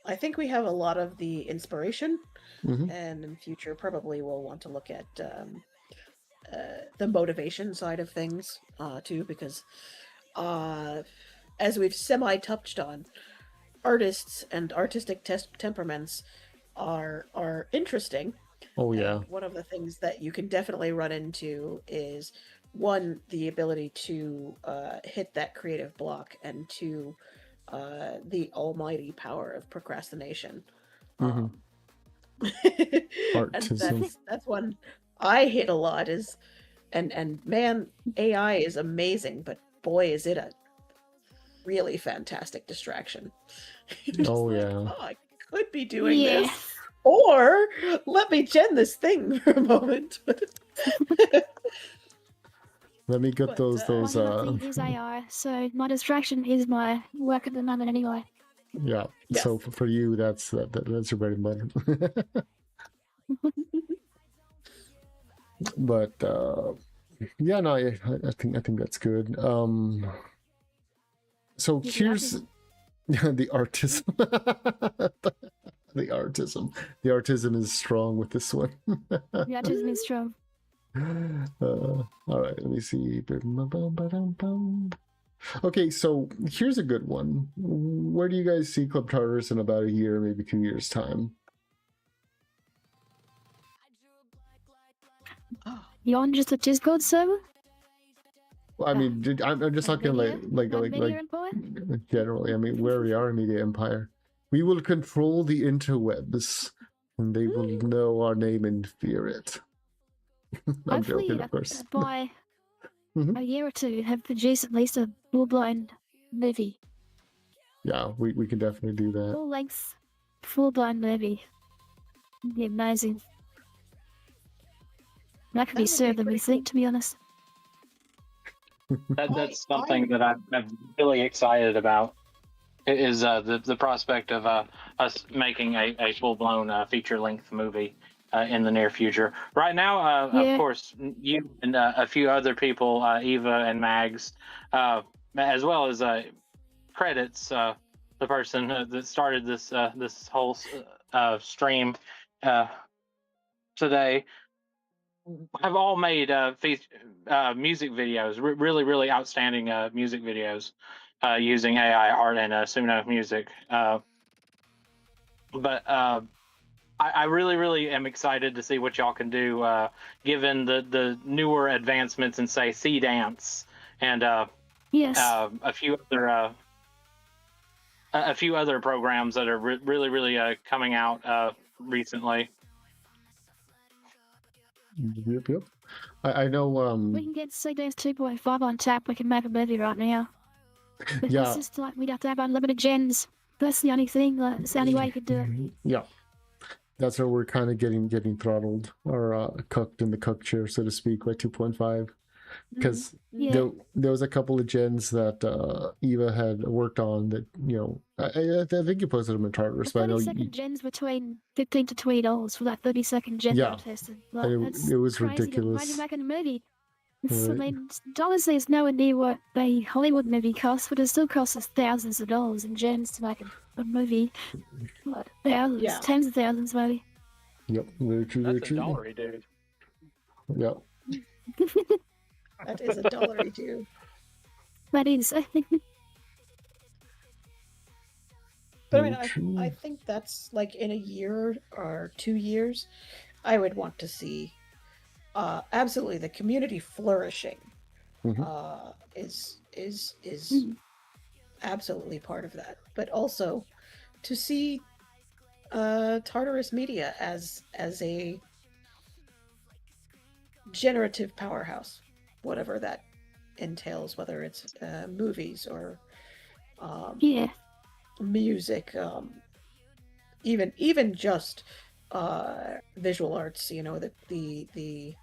I think we have a lot of the inspiration, Mhm. and in future probably we'll want to look at the motivation side of things too, because as we've semi-touched on, artists and artistic temperaments are interesting. Oh yeah. And one of the things that you can definitely run into is, one, the ability to hit that creative block, and two, the almighty power of procrastination. Mhm. And Artism. that's one I hit a lot, is, and man, AI is amazing, but boy, is it a really fantastic distraction. Just Oh like, yeah. oh, I could be doing yeah. this, or let me gen this thing for a moment. Let me get But, those My nothing is AI, so my distraction is my work at the moment anyway. Yeah. Yes. So for you, that's your bread and butter. But yeah, no, I think that's good. So Yeah, the here's autism. the artism. The artism is strong with this one. The autism is strong. All right, let me see. Okay, so here's a good one. Where do you guys see Club Tartarus in about a year, maybe 2 years time? Beyond just a Discord server? Well, I mean, I'm just talking like Media Empire? generally. I mean, where we are in Media Empire, we will control the interwebs, and they will know our name and fear it. I'm Hopefully, joking, of course. by Mhm. a year or two, have produced at least a full-blown movie. Yeah, we can definitely do that. Full-length, full-blown movie. It'd be amazing. That could be That would be served than we pretty think, to be honest. That's something that I'm really excited about. Is the prospect of us making a full blown feature length movie in the near future. Right now, Yeah. of course, you and a few other people, Eva and Mags, as well as credits, the person that started this whole stream today, have all made music videos, really outstanding music videos using AI art and Suno music. But I really am excited to see what y'all can do, given the newer advancements in, say, C Dance and Yes. a few other programs that are really coming out recently. Yep. I know. We can get CDs 2.5 on tap. We can make a movie right now. But Yeah. it's just like we'd have to have unlimited gens. That's the only thing. It's the only way you could do it. Yeah, that's where we're kind of getting throttled or cooked in the cook chair, so to speak, by 2.5. Because Yeah. there was a couple of gens that Eva had worked on that, you know, I think you posted them in Tartarus, but I know 30-second gens between $15 to $20 for that 30-second gen Yeah. that I tested. Like, it was crazy to ridiculous. imagine making a movie. It's, Right. I mean, dollars is nowhere near what a Hollywood movie costs, but it still costs us thousands of dollars in gens to make a movie. What, thousands, Yeah. tens of thousands, maybe. Yep, very true. Very That's a true. dollary, dude. Yep. That is a dollary too. That is. But I mean, Very true. I think that's like in a year or 2 years, I would want to see absolutely the community flourishing. Is absolutely part of that, but also to see Tartarus Media as a generative powerhouse, whatever that entails, whether it's movies or Yeah. music, even just visual arts. You know, the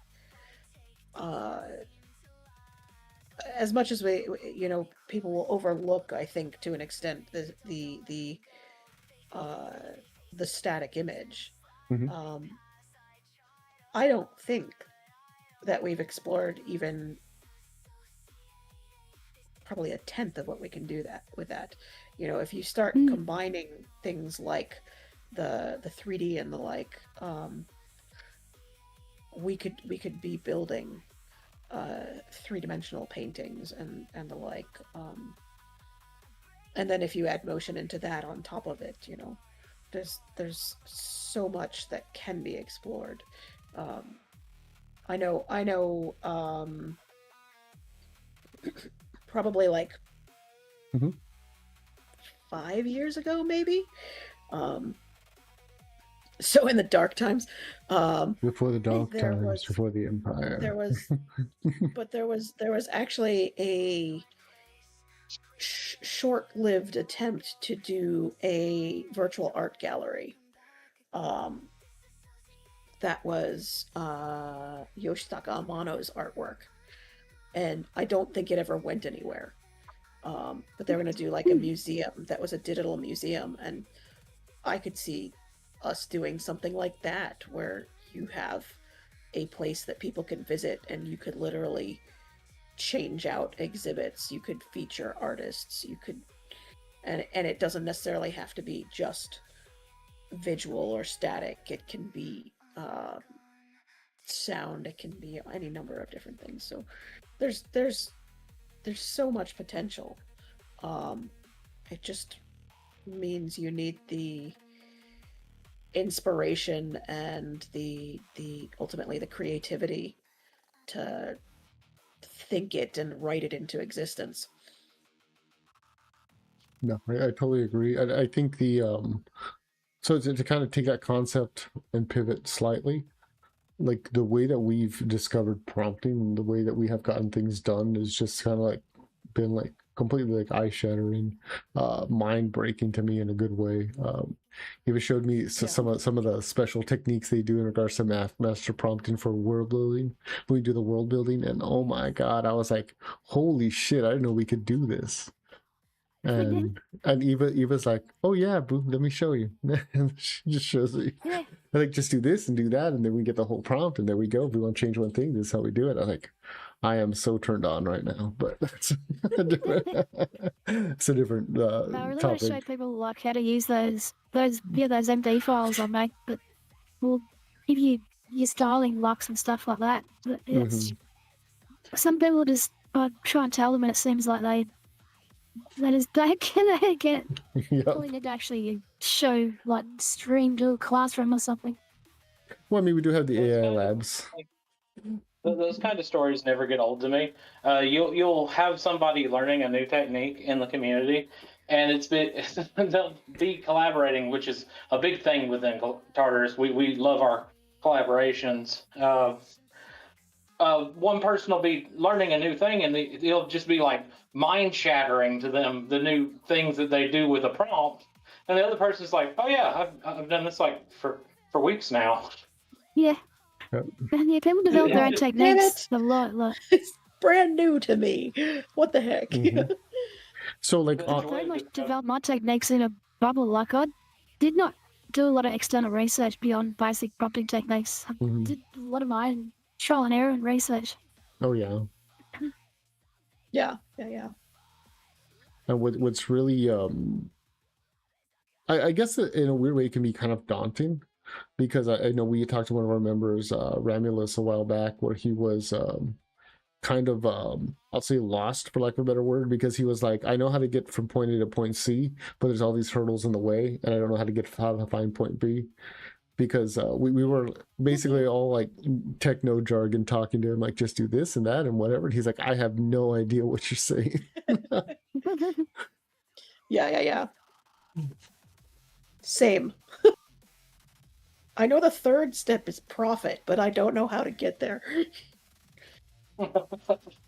as much as we, you know, people will overlook, I think, to an extent, the static image. Mhm. I don't think that we've explored even probably a tenth of what we can do with that. You know, if you start combining things like the 3D and the like, we could be building three-dimensional paintings and the like, and then if you add motion into that on top of it, you know, there's so much that can be explored. I know probably like 5 years ago, maybe. So in the dark times, Before the dark there times, was- before the empire. there was actually a short-lived attempt to do a virtual art gallery. That was Yoshitaka Amano's artwork, and I don't think it ever went anywhere. But they're going to do like a museum that was a digital museum, and I could see us doing something like that where you have a place that people can visit and you could literally change out exhibits, you could feature artists, you could, and it doesn't necessarily have to be just visual or static. It can be sound, it can be any number of different things. So there's so much potential. It just means you need the inspiration and the ultimately the creativity to think it and write it into existence. No, I totally agree. I think the so to kind of take that concept and pivot slightly, like the way that we've discovered prompting, the way that we have gotten things done is just kind of like been like completely like eye-shattering, mind-breaking to me in a good way. You even showed me some of the special techniques they do in regards to master prompting for world building. When we do the world building, and oh my god, I was like, holy shit, I didn't know we could do this. And Eva's like, oh yeah, boo, let me show you. And she just shows me. Yeah. I like, just do this and do that, and then we get the whole prompt, and there we go. If we want to change one thing, this is how we do it. I'm like, I am so turned on right now, but that's a different, it's a different I really want topic. to show people like how to use those MD files I make, but we'll give you your styling locks and stuff like that. But it's some people just try and tell them, and it seems like they get Yep. probably need to actually show like stream to a classroom or something. Well, I mean, we do have the Those AI kind of- labs. Those kind of stories never get old to me. You'll have somebody learning a new technique in the community, and they'll be collaborating, which is a big thing within Tartarus. We love our collaborations. One person will be learning a new thing, and it'll just be like mind shattering to them, the new things that they do with a prompt, and the other person's like, oh yeah, I've done this like for weeks now. Yeah. Yep. And yeah, people develop their own Damn techniques it. a lot. It's brand new to me. What the heck? Mhm. So like, I I very much developed my techniques in a bubble. Like I did not do a lot of external research beyond basic prompting techniques. I Mhm. did a lot of my own trial and error and research. oh yeah. Yeah. And what's really, I guess in a weird way, it can be kind of daunting, because I know we talked to one of our members, Ramulus, a while back, where he was kind of, I'll say lost, for lack of a better word, because he was like, I know how to get from point A to point C, but there's all these hurdles in the way, and I don't know how to find point B. Because we were basically all like techno jargon talking to him, like, just do this and that and whatever. And he's like, I have no idea what you're saying. Yeah. Same. I know the third step is profit, but I don't know how to get there.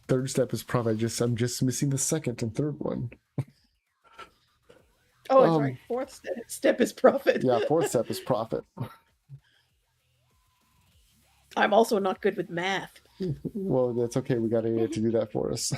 Third step is probably I'm just missing the second and third one. Oh, that's right. Fourth step is profit. Yeah, fourth step is profit. I'm also not good with math. Well, that's okay. We got AI to do that for us.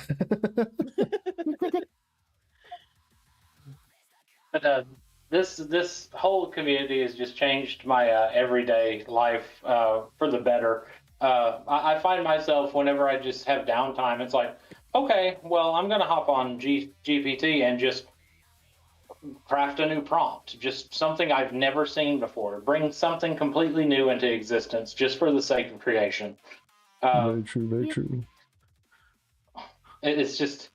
But this whole community has just changed my everyday life for the better. I find myself, whenever I just have downtime, it's like, okay, well, I'm gonna hop on GPT and just craft a new prompt, just something I've never seen before, bring something completely new into existence just for the sake of creation. Very true, very true. It's just,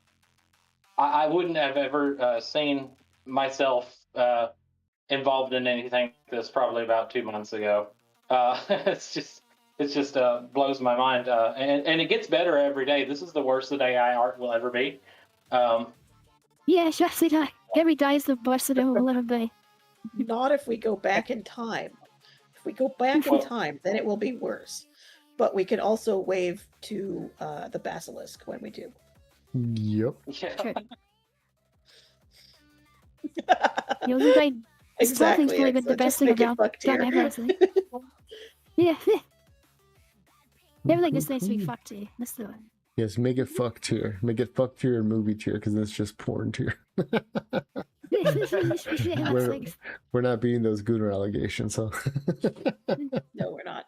I wouldn't have ever seen myself involved in anything like this probably about 2 months ago. It just blows my mind, and it gets better every day. This is the worst that AI art will ever be. Yeah, Shasty, every day is the worst that it will ever be. Not if we go back in time. If we go back in time, then it will be worse. But we can also wave to the basilisk when we do. Yep. Yeah. True. You know, they Exactly. probably been the best thing about done ever, actually. Yeah. Everything just needs to be fucked here. Let's do it. Yes, make it fuck tier. Make it fuck tier and movie tier because it's just porn tier. we're, we're not beating those Gooner allegations, so. No, we're not.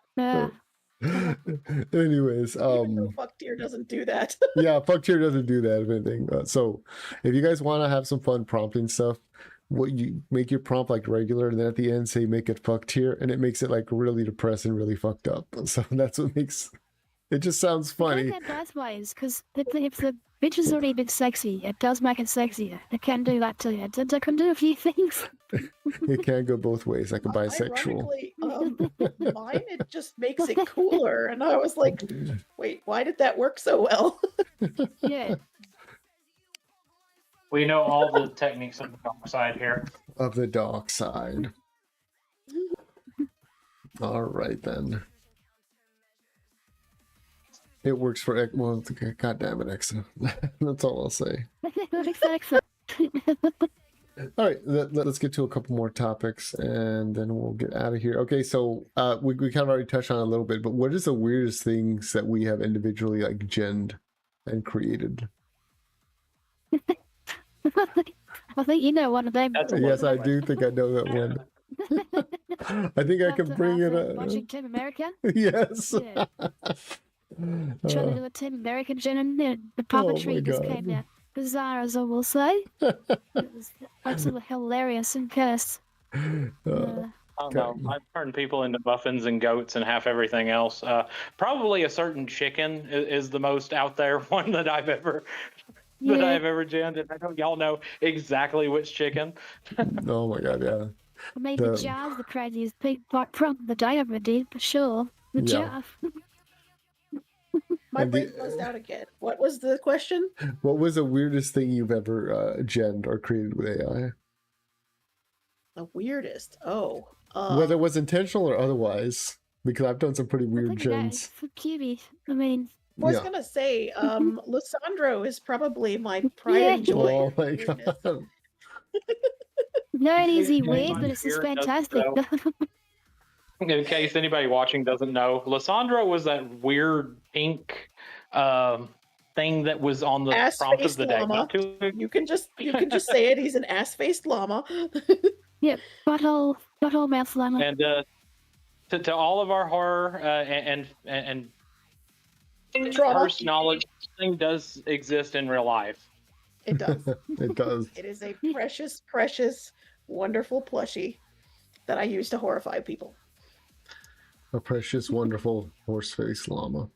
Anyways, Even though fuck tier doesn't do that. yeah, fuck tier doesn't do that, if anything. So if you guys want to have some fun prompting stuff, what you make your prompt like regular, and then at the end say make it fuck tier, and it makes it like really depressing, really fucked up. So that's what makes it just sounds funny. I think that both ways, because if the bitch is already a bit sexy, it does make it sexier. It can do that too. It can do a few things. It can go both ways, like a bisexual. Ironically, mine, it just makes it cooler. And I was like, wait, why did that work so well? Yeah. We know all the techniques of the dark side here. Of the dark side. All right, then. It works for, well, God damn it, Exa. That's all I'll say. All right, let's get to a couple more topics, and then we'll get out of here. Okay, so we kind of already touched on it a little bit, but what is the weirdest things that we have individually like genned and created? I think you know one of them. Yes, I do think I know that one. I think I can bring it up. Watching Team America? Yes. Yeah. Trying to do a Team American gen, and the puppetry just came out bizarre, as I will say. It was absolutely hilarious and cursed. I don't know. I've turned people into muffins and goats and half everything else. Probably a certain chicken is the most out there one that I've ever genned, and I know y'all know exactly which chicken. Oh my god, yeah. I mean, the jar's the craziest thing from the day ever did, for sure. The jar. My brain buzzed out again. What was the question? What was the weirdest thing you've ever genned or created with AI? The weirdest? Oh. Whether it was intentional or otherwise, because I've done some pretty weird gens. For QB, I mean... I was going to say, Lissandro is probably my pride and joy. Oh my god. Not easy weird, but it's just fantastic. In case anybody watching doesn't know, Lissandro was that weird pink thing that was on the prompt of the llama. day. You can just say it. He's an ass-faced llama. Yep, butthole mouth llama. And to all of our horror and first knowledge, this thing does exist in real life. It does. It does. It is a precious, precious, wonderful plushie that I use to horrify people. A precious, wonderful horse-faced llama.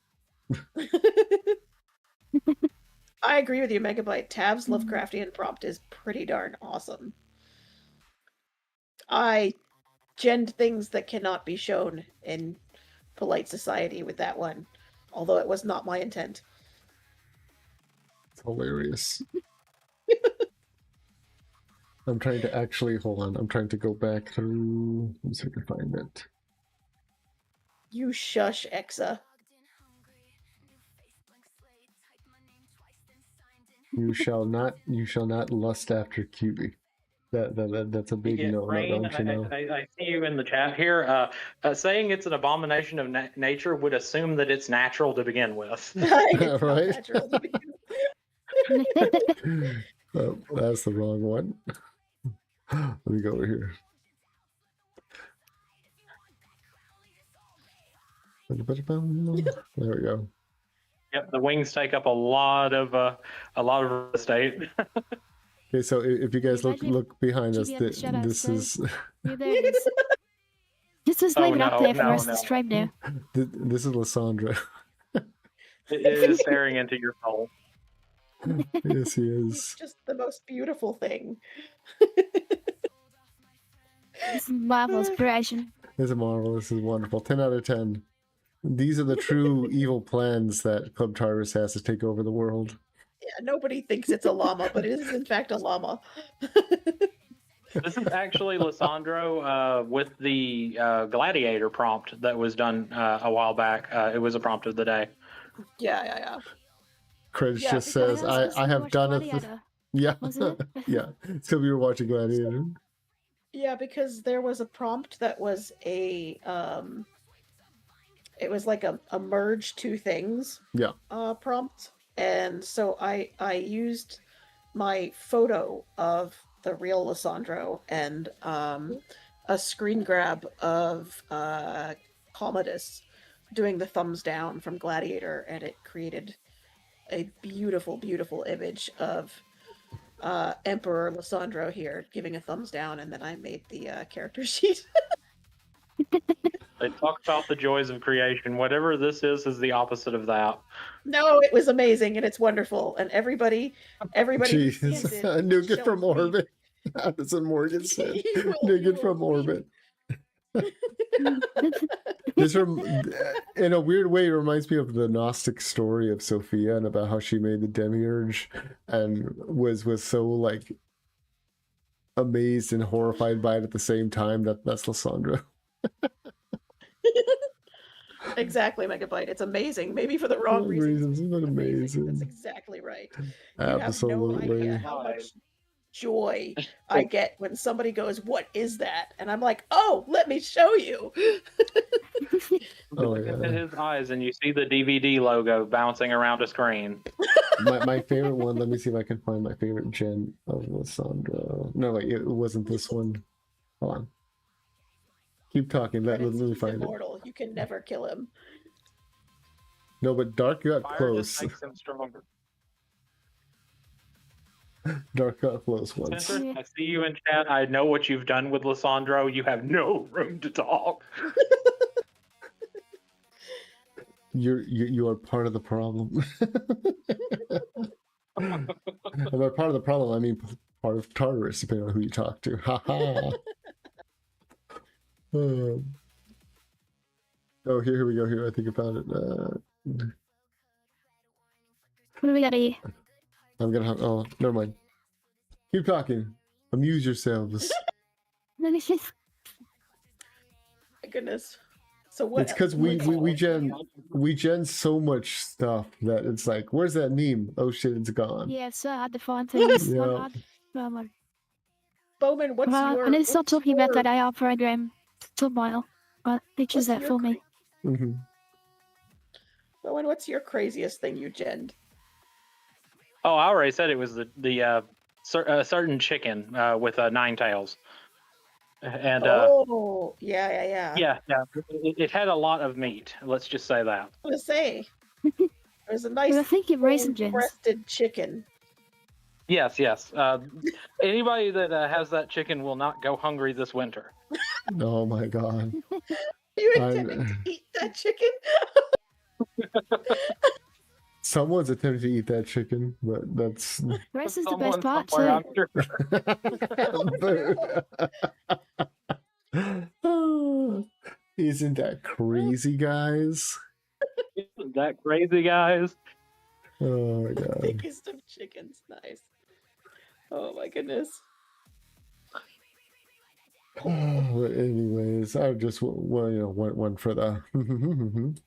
I agree with you, Megabyte. Tab's Lovecraftian prompt is pretty darn awesome. I genned things that cannot be shown in polite society with that one, although it was not my intent. It's hilarious. I'm trying to actually, hold on, I'm trying to go back through, let me see if I can find it. You shush, Exa. You shall not lust after QB. That's a big no, don't you know? I see you in the chat here. Saying it's an abomination of nature would assume that it's natural to begin with. Right? Oh, that's the wrong one. Let me go over here. There we go. Yep, the wings take up a lot of real estate. Okay, so if you guys look behind us, this is. Just leave it up there for the rest of the stream now. This is Lissandra. It is staring into your soul. Yes, he is. He's just the most beautiful thing. It's a marvelous creation. It's a marvelous. This is wonderful. 10 out of 10. These are the true evil plans that Club Tartarus has to take over the world. Yeah, nobody thinks it's a llama, but it is in fact a llama. This is actually Lissandro with the Gladiator prompt that was done a while back. It was a prompt of the day. Yeah. Credits just says, I have done it. Yeah. Yeah. So we were watching Gladiator. Yeah, because there was a prompt that was a it was like a merge two things prompt. And so I used my photo of the real Lysandro and a screen grab of Commodus doing the thumbs down from Gladiator, and it created a beautiful, beautiful image of Emperor Lysandro here giving a thumbs down, and then I made the character sheet. They talk about the joys of creation. Whatever this is the opposite of that. No, it was amazing and it's wonderful, and everybody who sees Jesus. it Nugget from shows me- orbit. That's what Morgan said. You will- you Nugget will from see. orbit. In a weird way, it reminds me of the Gnostic story of Sophia and about how she made the demiurge and was so like amazed and horrified by it at the same time. That's Lysandro. Exactly, Megabyte. It's amazing. Maybe for the wrong reasons. But amazing. That's exactly right. You have no Absolutely. idea how much joy I get when somebody goes, "What is that?" And I'm like, "Oh, let me show you." Oh, Look yeah. at his eyes and you see the DVD logo bouncing around a screen. My favorite one, let me see if I can find my favorite gen of Lysandro. No, wait, it wasn't this one. Hold on. Keep talking. Let me He's find it. immortal. You can never kill him. No, but Dark got Fire just close. makes him stronger. Dark got close once. Spencer, I see you in chat. I know what you've done with Lysandro. You have no room to talk. You are part of the problem. And by part of the problem, I mean part of Tartarus, depending on who you talk to. Ha ha. Oh, here we go. Here, I think I found it. What do we got here? I'm gonna have. Oh, never mind. Keep talking. Amuse yourselves. My goodness. So what? It's because we gen so much stuff that it's like, where's that meme? Oh shit, it's gone. Yeah, it's so hard to find things. Yeah. Hard. Oh my. Bowman, what's Well, your? I need to stop what's talking about your- that AR program. Tomorrow. Pictures what's that your for me. Mm-hmm. Bowman, what's your craziest thing you genned? Oh, I already said it was the certain chicken with 9 tails. And Oh, yeah. yeah, it had a lot of meat. Let's just say that. I was gonna say, there's a nice Well, I think you've recent gens. breasted chicken. Yes. Anybody that has that chicken will not go hungry this winter. Oh my god. You intending to eat that chicken? Someone's attempting to eat that chicken, but that's. The rest is the Someone best part somewhere, too. I'm sure. Isn't that crazy, guys? Isn't that crazy, guys? Oh my The god. biggest of chickens. Nice. Oh my goodness. But anyways, I just went one for the. Isn't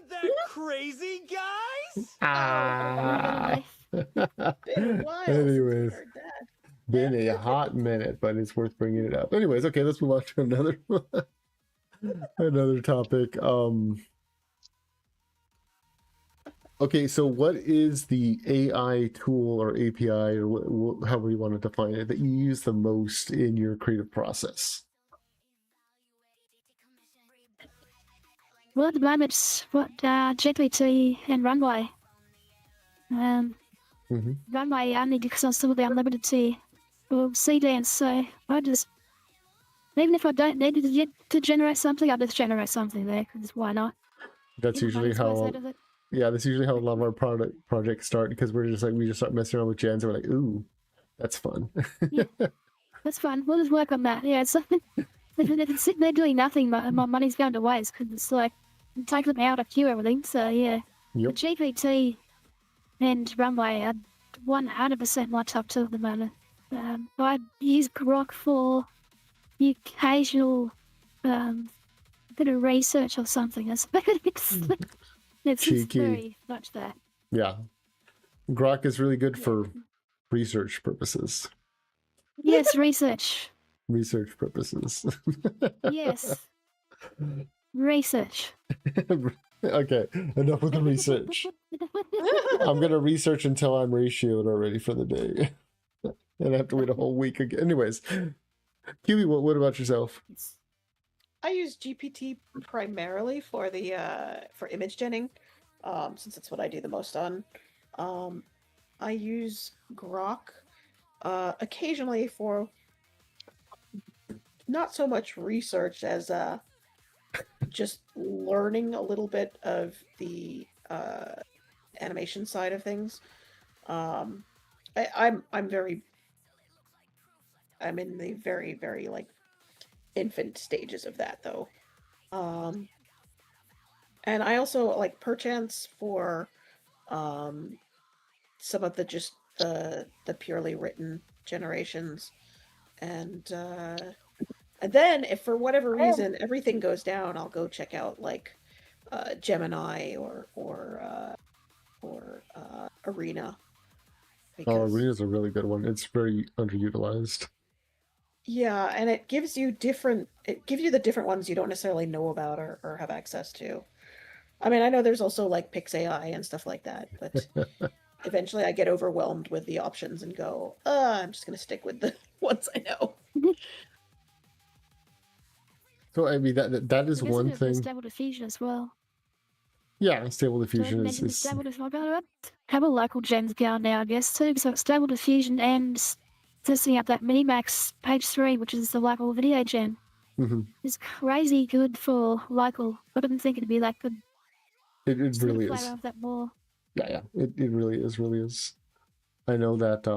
that crazy, guys? Ah. Been a while since we Anyways, heard that. been a hot minute, but it's worth bringing it up. Anyways, okay, let's move on to another topic. Okay, so what is the AI tool or API or however you want to define it that you use the most in your creative process? Well, at the moment, it's what GPT and Runway. Mhm. Runway only because I'm still with the unlimited T or C dance, so I just even if I don't need to generate something, I just generate something there because why not? That's usually how. Yeah, that's usually how a lot of our projects start because we just start messing around with gens and we're like, ooh, that's fun. That's fun. We'll just work on that. Yeah, it's like if it's sitting there doing nothing, my money's going to waste because it's like it takes me out of queue everything. So yeah, Yep. the GPT and Runway are 100% my top two at the moment. I use Grok for the occasional bit of research or something. It's Cheeky. very much there. Yeah. Grok is really good for research purposes. Yes, research. Research purposes. Yes. Research. Okay, enough with the research. I'm gonna research until I'm ratioed already for the day. And I have to wait a whole week again. Anyways, Kiwi, what about yourself? I use GPT primarily for the for image genning, since that's what I do the most on. I use Grok occasionally for not so much research as just learning a little bit of the animation side of things. I'm in the very, very like infant stages of that though. And I also like Perchance for some of the just the purely written generations. And then if for whatever reason everything goes down, I'll go check out like Gemini or Arena. Oh, Arena's a really good one. It's very underutilized. Yeah, and it gives you the different ones you don't necessarily know about or have access to. I mean, I know there's also like PixAI and stuff like that, but eventually I get overwhelmed with the options and go, I'm just gonna stick with the ones I know. So I mean that is one thing. Stable diffusion as well. Yeah, stable diffusion is stable diffusion. Have a local gens going now, I guess too. So it's stable diffusion and testing out that Minimax page 3, which is the local video gen. It's crazy good for local. I didn't think it'd be that good. It really is. Play around with that more. Yeah. It really is. I know that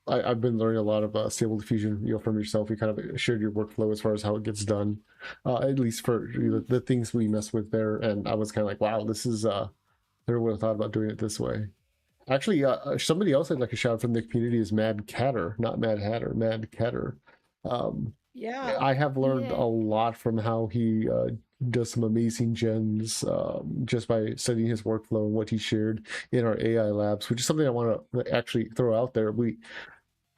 I've been learning a lot of stable diffusion, from yourself. You kind of shared your workflow as far as how it gets done, at least for the things we mess with there. And I was kind of like, wow, this is never would have thought about doing it this way. Actually, somebody else I'd like to shout out from the community is Mad Catter, not Mad Hatter, Mad Catter. Yeah, I have learned a lot from how he does some amazing gens just by studying his workflow and what he shared in our AI labs, which is something I want to actually throw out there.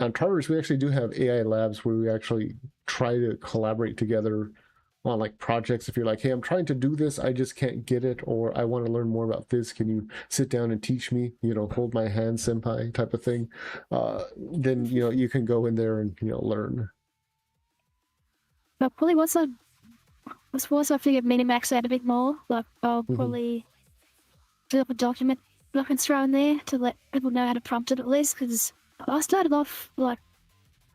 On Tartarus, we actually do have AI labs where we actually try to collaborate together on like projects. If you're like, hey, I'm trying to do this, I just can't get it, or I want to learn more about this, can you sit down and teach me, hold my hand, senpai type of thing, then you can go in there and learn. But probably once I figured Minimax out a bit more, like I'll probably fill up a document I can throw in there to let people know how to prompt it at least, because I started off like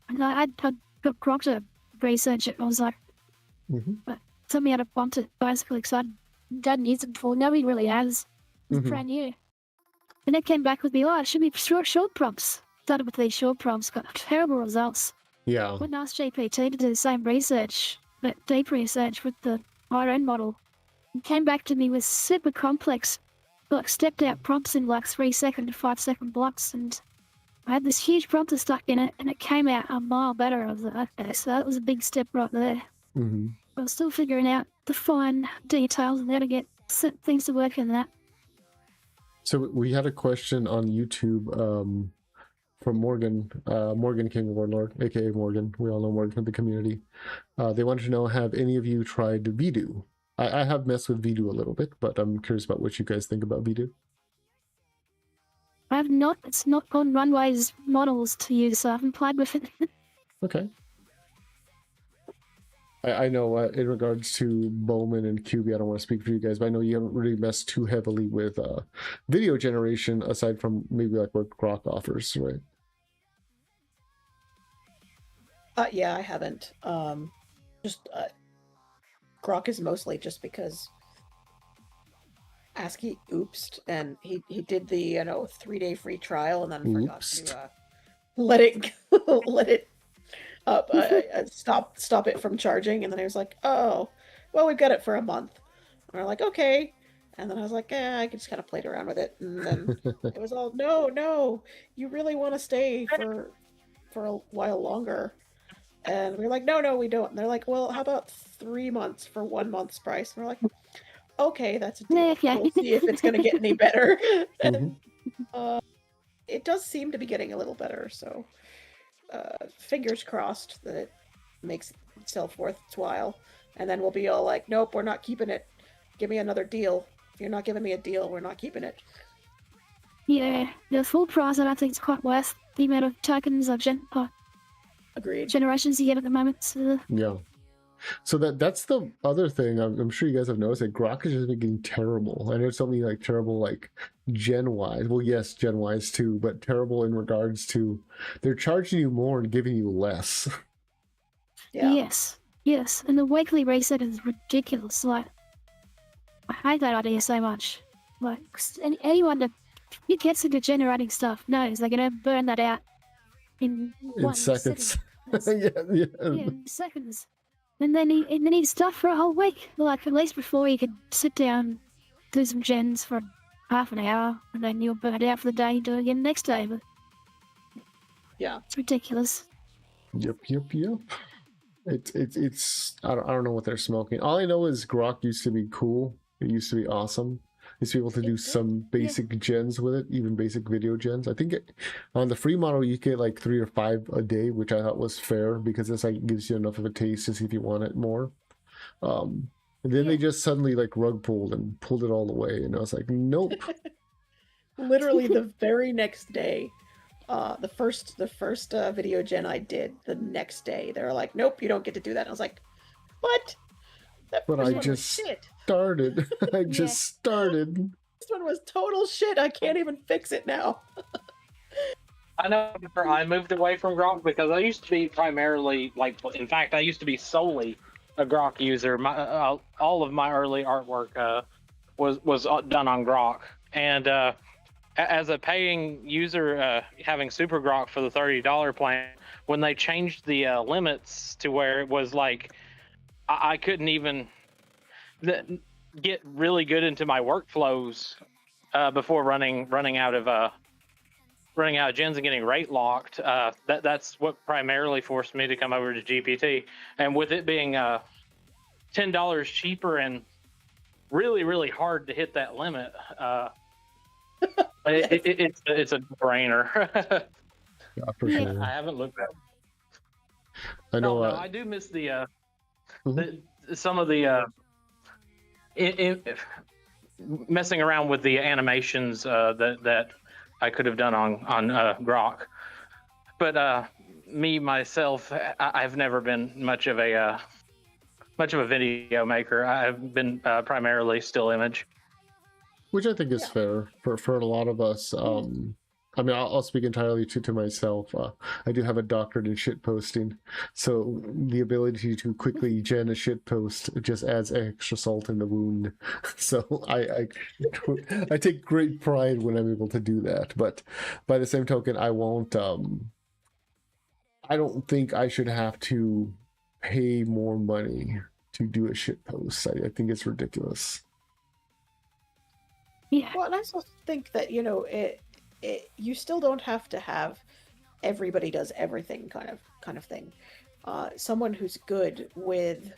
I got Grok to research it. I was like, but tell me how to prompt it basically, because I hadn't used it before. Nobody really has. It's brand new. And it came back with me, it should be short prompts. Started with these short prompts, got terrible results. Yeah. Went and asked GPT to do the same research, but deep research with the higher end model. It came back to me with super complex, like stepped out prompts in like 3-second to 5-second blocks, and I had this huge prompter stuck in it, and it came out a mile better. I was like, okay, so that was a big step right there. I was still figuring out the fine details and how to get things to work in that. So we had a question on YouTube from Morgan King Warlord, aka Morgan. We all know Morgan from the community. They wanted to know, have any of you tried Vtu? I have messed with Vtu a little bit, but I'm curious about what you guys think about Vtu. I have not. It's not on Runway's models to use, so I haven't played with it. Okay. I know in regards to Bowman and QB, I don't want to speak for you guys, but I know you haven't really messed too heavily with video generation, aside from maybe like what Grok offers, right? Yeah, I haven't. Grok is mostly just because ASCII oopsed, and he did the 3-day free trial and then forgot to let it up stop it from charging, and then I was like, oh well, we've got it for a month, and we're like, okay, and then I was like, I just kind of played around with it, and then it was all, no, you really want to stay for a while longer, and we were like, no, we don't, and they're like, well, how about 3 months for 1 month's price, and we're like, okay, that's a deal. We'll see if it's going to get any better. And it does seem to be getting a little better, so fingers crossed that it makes itself worth its while. And then we'll be all like, nope, we're not keeping it. give me another deal. If you're not giving me a deal, we're not keeping it. Yeah, the full price I don't think it's quite worth the amount of tokens of Agreed. generations you get at the moment. So, Yeah. So that's the other thing. I'm sure you guys have noticed that Grok is just getting terrible. I know it's something like terrible, like gen wise. Well, yes, gen wise too, but terrible in regards to they're charging you more and giving you less. Yeah. yes, and the weekly reset is ridiculous. Like, I hate that idea so much. Like, anyone that gets into generating stuff knows they're gonna burn that out in one seconds. sitting. yeah. In seconds. And then he's stuck for a whole week. Like, at least before you could sit down, do some gens for half an hour, and then you're burnt out for the day, you do it again the next day. But Yeah. it's ridiculous. Yep. It's I don't know what they're smoking. All I know is Grok used to be cool. It used to be awesome. Used to be able to do some basic gens with it, even basic video gens. I think on the free model you get like 3 or 5 a day, which I thought was fair because it's like gives you enough of a taste to see if you want it more. And then they just suddenly like rug pulled and pulled it all away, and I was like, nope. Literally the very next day, the first video gen I did, the next day they were like, nope, you don't get to do that. And I was like, what? That But first I one was just shit. started. I just started. This one was total shit. I can't even fix it now. I know I moved away from Grok because I used to be primarily, like, in fact, I used to be solely a Grok user. All of my early artwork was done on Grok. And as a paying user, having Super Grok for the $30 plan, when they changed the limits to where it was like, I couldn't even get really good into my workflows before running out of gens and getting rate locked. That's what primarily forced me to come over to GPT. And with it being $10 cheaper and really hard to hit that limit, it's a brainer. Yeah, for sure. I haven't looked at it. I know. No, I do miss the Mhm. some of the messing around with the animations that I could have done on Grok. But me myself, I've never been much of a video maker. I've been primarily still image. Which I think is fair for a lot of us. I mean, I'll speak entirely to myself. I do have a doctorate in shit posting, so the ability to quickly gen a shit post just adds extra salt in the wound. So I take great pride when I'm able to do that. But by the same token, I won't. I don't think I should have to pay more money to do a shit post. I think it's ridiculous. Yeah. Well, and I also think that, you know, you still don't have to have everybody does everything kind of thing. Someone who's good with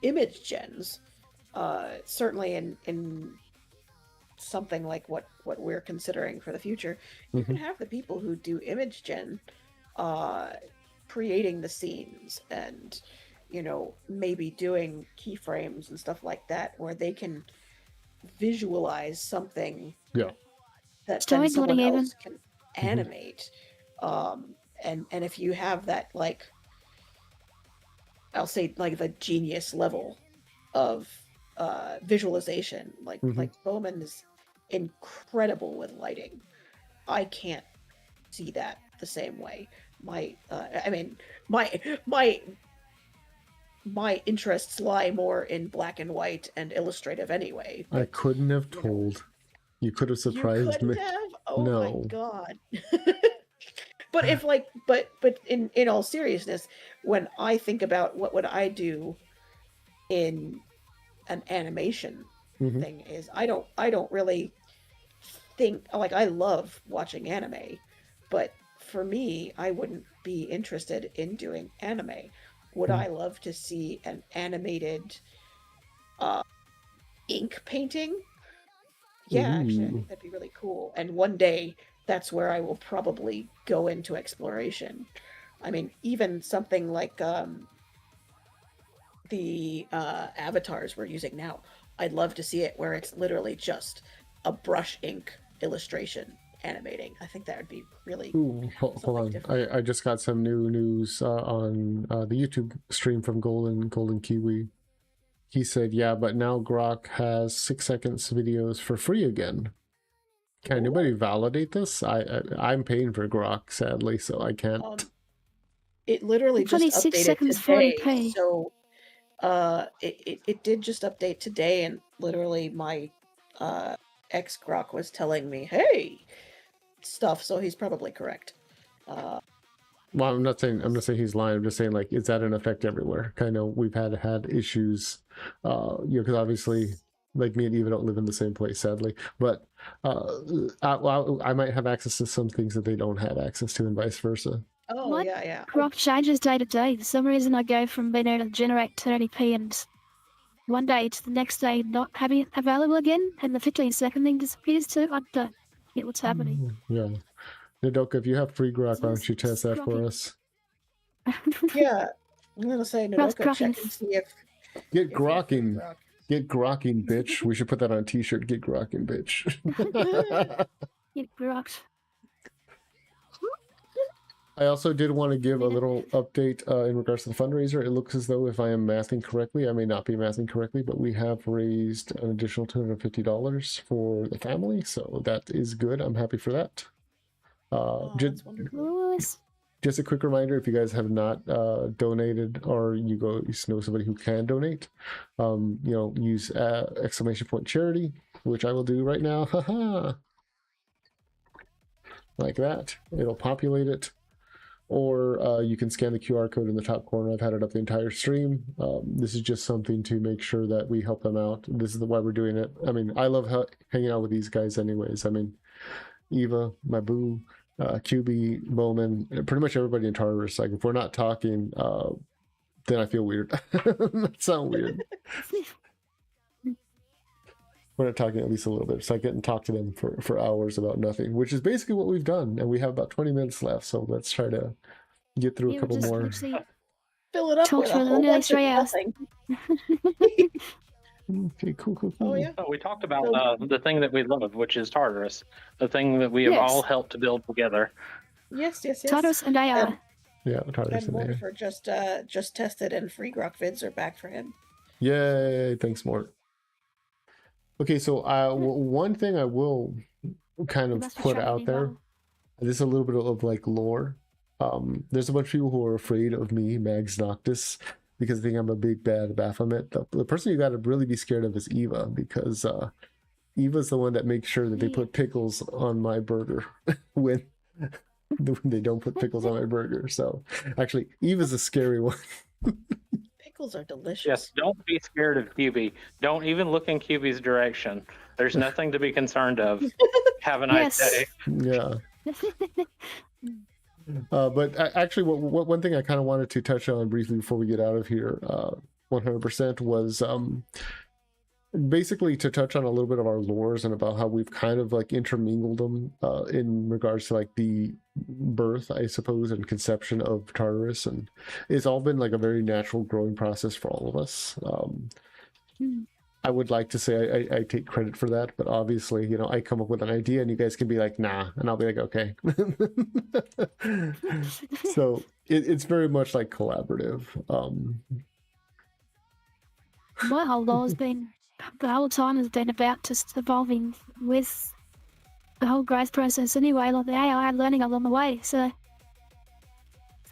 image gens, certainly in something like what we're considering for the future, you can have the people who do image gen creating the scenes and, you know, maybe doing keyframes and stuff like that where they can visualize something that then someone else can animate. And if you have that, like, I'll say like the genius level of visualization, like Bowman is incredible with lighting. I can't see that the same way. My interests lie more in black and white and illustrative anyway. I couldn't have told. You could have surprised me. Oh no. my god. But if like but in all seriousness, when I think about what would I do in an animation thing is I don't really think, like, I love watching anime, but for me, I wouldn't be interested in doing anime. Would I love to see an animated ink painting? Yeah, actually, I think that'd be really cool. And one day, that's where I will probably go into exploration. I mean, even something like the avatars we're using now. I'd love to see it where it's literally just a brush ink illustration animating. I think that would be really Ooh, hold on. different. I just got some new news on the YouTube stream from Golden Kiwi. He said, yeah, but now Grok has 6 seconds videos for free again. Can anybody validate this? I'm paying for Grok, sadly, so I can't. It literally just 26 updated seconds, today. 40p. So it did just update today, and literally my ex Grok was telling me, hey, stuff, so he's probably correct. Well, I'm not saying he's lying. I'm just saying, like, is that in effect everywhere? I know we've had issues, because obviously, like, me and Eva don't live in the same place, sadly. But I might have access to some things that they don't have access to, and vice versa. Oh, What? yeah. Grok changes day to day. For some reason, I go from being able to generate 30p and one day to the next day not having it available again, and the 15-second thing disappears too. I don't get what's happening. Yeah. Nadoka, if you have free Grok, why don't you test that for us? Yeah, I'm gonna say Nadoka, check and see if... Get if you have free Grokking. Grok. Get Grokking, bitch. We should put that on a t-shirt. Get Grokking, bitch. Get Grok. I also did want to give a little update in regards to the fundraiser. It looks as though, if I am mathing correctly, I may not be mathing correctly, but we have raised an additional $250 for the family, so that is good. I'm happy for that. That's wonderful. Lewis. Just a quick reminder, if you guys have not donated, or you know somebody who can donate, use !charity, which I will do right now. Haha. Like that. It'll populate it. Or you can scan the QR code in the top corner. I've had it up the entire stream. This is just something to make sure that we help them out. This is why we're doing it. I mean, I love hanging out with these guys anyways. I mean, Eva, my boo, QB, Bowman, pretty much everybody in Tartarus. Like, if we're not talking, then I feel weird. That sounds weird. We're not talking at least a little bit. So I get and talk to them for hours about nothing, which is basically what we've done. And we have about 20 minutes left. So let's try to get through a couple more. Fill it up Talk with for a the whole next bunch of 3 hours. nothing. Okay, cool. Oh, yeah. We talked about the thing that we love, which is Tartarus, the thing that we have Yes. all helped to build together. Yes. Tartarus and AI. Yeah, Tartarus And in there. Mortifer just tested, and free Grok vids are back for him. Yay, thanks, Mort. Okay, so one thing I will kind of must be put trying to out be there, wrong. this is a little bit of like lore. There's a bunch of people who are afraid of me, MagsNoctis, because they think I'm a big bad Baphomet. The person you got to really be scared of is Eva, because Eva's the one that makes sure that they put pickles on my burger when they don't put pickles on my burger. So actually, Eva's a scary one. Pickles are delicious. Yes, don't be scared of QB. Don't even look in QB's direction. There's nothing to be concerned of. Have a nice Yes. day. Yeah. But actually, what one thing I kind of wanted to touch on briefly before we get out of here, 100%, was basically to touch on a little bit of our lores and about how we've kind of like intermingled them in regards to like the birth, I suppose, and conception of Tartarus, and it's all been like a very natural growing process for all of us. I would like to say I take credit for that, but obviously, I come up with an idea and you guys can be like, nah, and I'll be like, okay. So it's very much like collaborative. My whole law has been, the whole time has been about just evolving with the whole growth process anyway, like the AI learning along the way. So,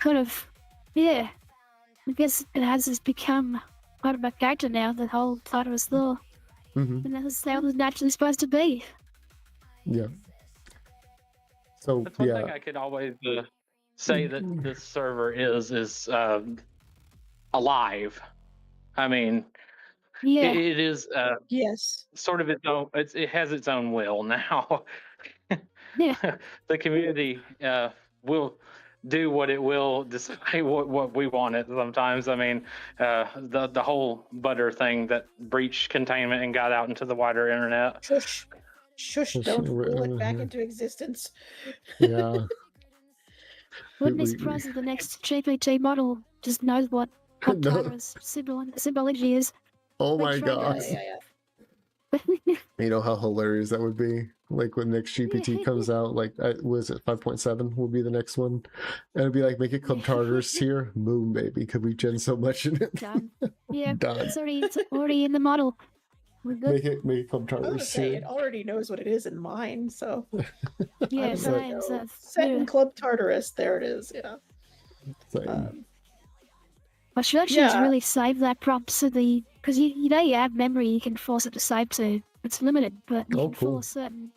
kind of, yeah, I guess it has just become part of my character now, the whole Tartarus law. Mm-hmm. And that's how it was naturally supposed to be. Yeah. So That's one yeah. thing I could always say that this server is alive. I mean, Yeah. it is Yes. sort of its own. It has its own will now. Yeah. The community will do what it will, despite what we want it. Sometimes, I mean, the whole butter thing that breached containment and got out into the wider internet. Shush! Don't rule it back into existence. Yeah. Wouldn't be surprised if the next GPT model just knows what what No. Tartarus symbology is. Oh Like my Shrine god. does. You know how hilarious that would be? Like when next GPT comes out, like, was it 5.7 will be the next one? And it'd be like, make it Club Tartarus here. Boom, baby. Because we gen so much in it. Done. Yeah, Done. it's already in the model. We're good. Make it Club I was gonna Tartarus say here. it already knows what it is in mine, so Yeah, just like- same. So, set in yeah. Club Tartarus. There it is. Yeah. Same. I should actually just Yeah. really save that prompt so because you know you have memory you can force it to save to. It's limited, but you Oh, can cool. force certain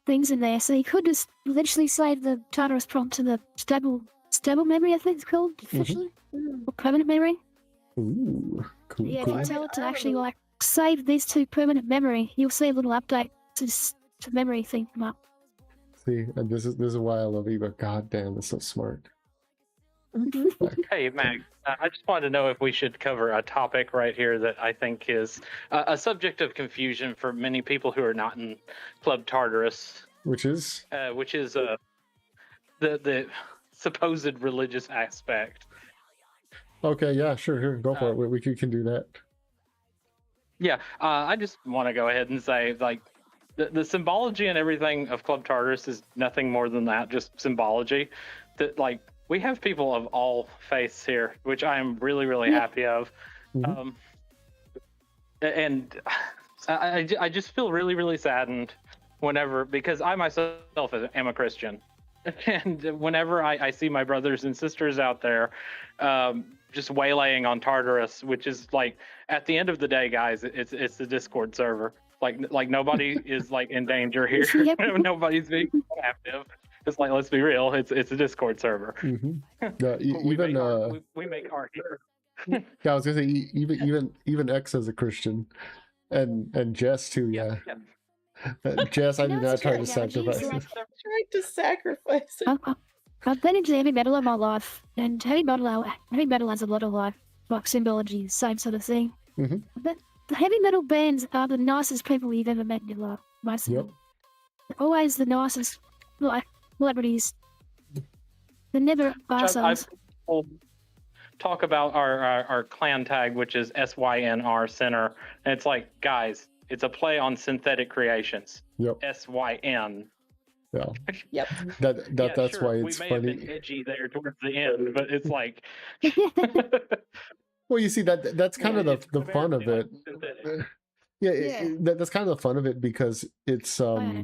things in there. So you could just literally save the Tartarus prompt to the stable memory, I think it's called officially, or permanent memory. Ooh, cool, Yeah, cool. if you tell it to I actually remember- like save these to permanent memory, you'll see a little update to memory thing come up. See, and this is why I love Eva. God damn, it's so smart. Like, Hey, Mag, I just wanted to know if we should cover a topic right here that I think is a subject of confusion for many people who are not in Club Tartarus, which is which is the supposed religious aspect. okay. Yeah, sure. Here, go for it. We can do that. Yeah, I just want to go ahead and say, like, the symbology and everything of Club Tartarus is nothing more than that, just symbology. That, like, we have people of all faiths here, which I am really, really happy of. Mhm. And I just feel really, really saddened whenever, because I myself am a Christian. And whenever I see my brothers and sisters out there just waylaying on Tartarus, which is like, at the end of the day, guys, it's the Discord server. Like nobody is like in danger here. Yep. Nobody's being captive. It's like, let's be real, it's a Discord server. Yeah, We make art here. yeah, I was gonna say even X as a Christian, and Jess too. Yeah, Jess, I You do know, not it's try true, to yeah, geez, sacrifice. like- Tried to sacrifice it. I've been into heavy metal all my life, and heavy metal has a lot of like symbology, same sort of thing. Mhm. But the heavy metal bands are the nicest people you've ever met in your life. Most of Yep. them. They're always the nicest, like celebrities. They're never assholes. We'll talk about our clan tag, which is SYNR Center, and it's like, guys, it's a play on synthetic creations. Yep. SYN. Yeah. Yep. That's sure, why we it's may have funny. been edgy there towards the end, but it's like, Well, you see that's kind of it's the fun of it. synthetic. Yeah, Yeah. that's kind of the fun of it because it's yeah.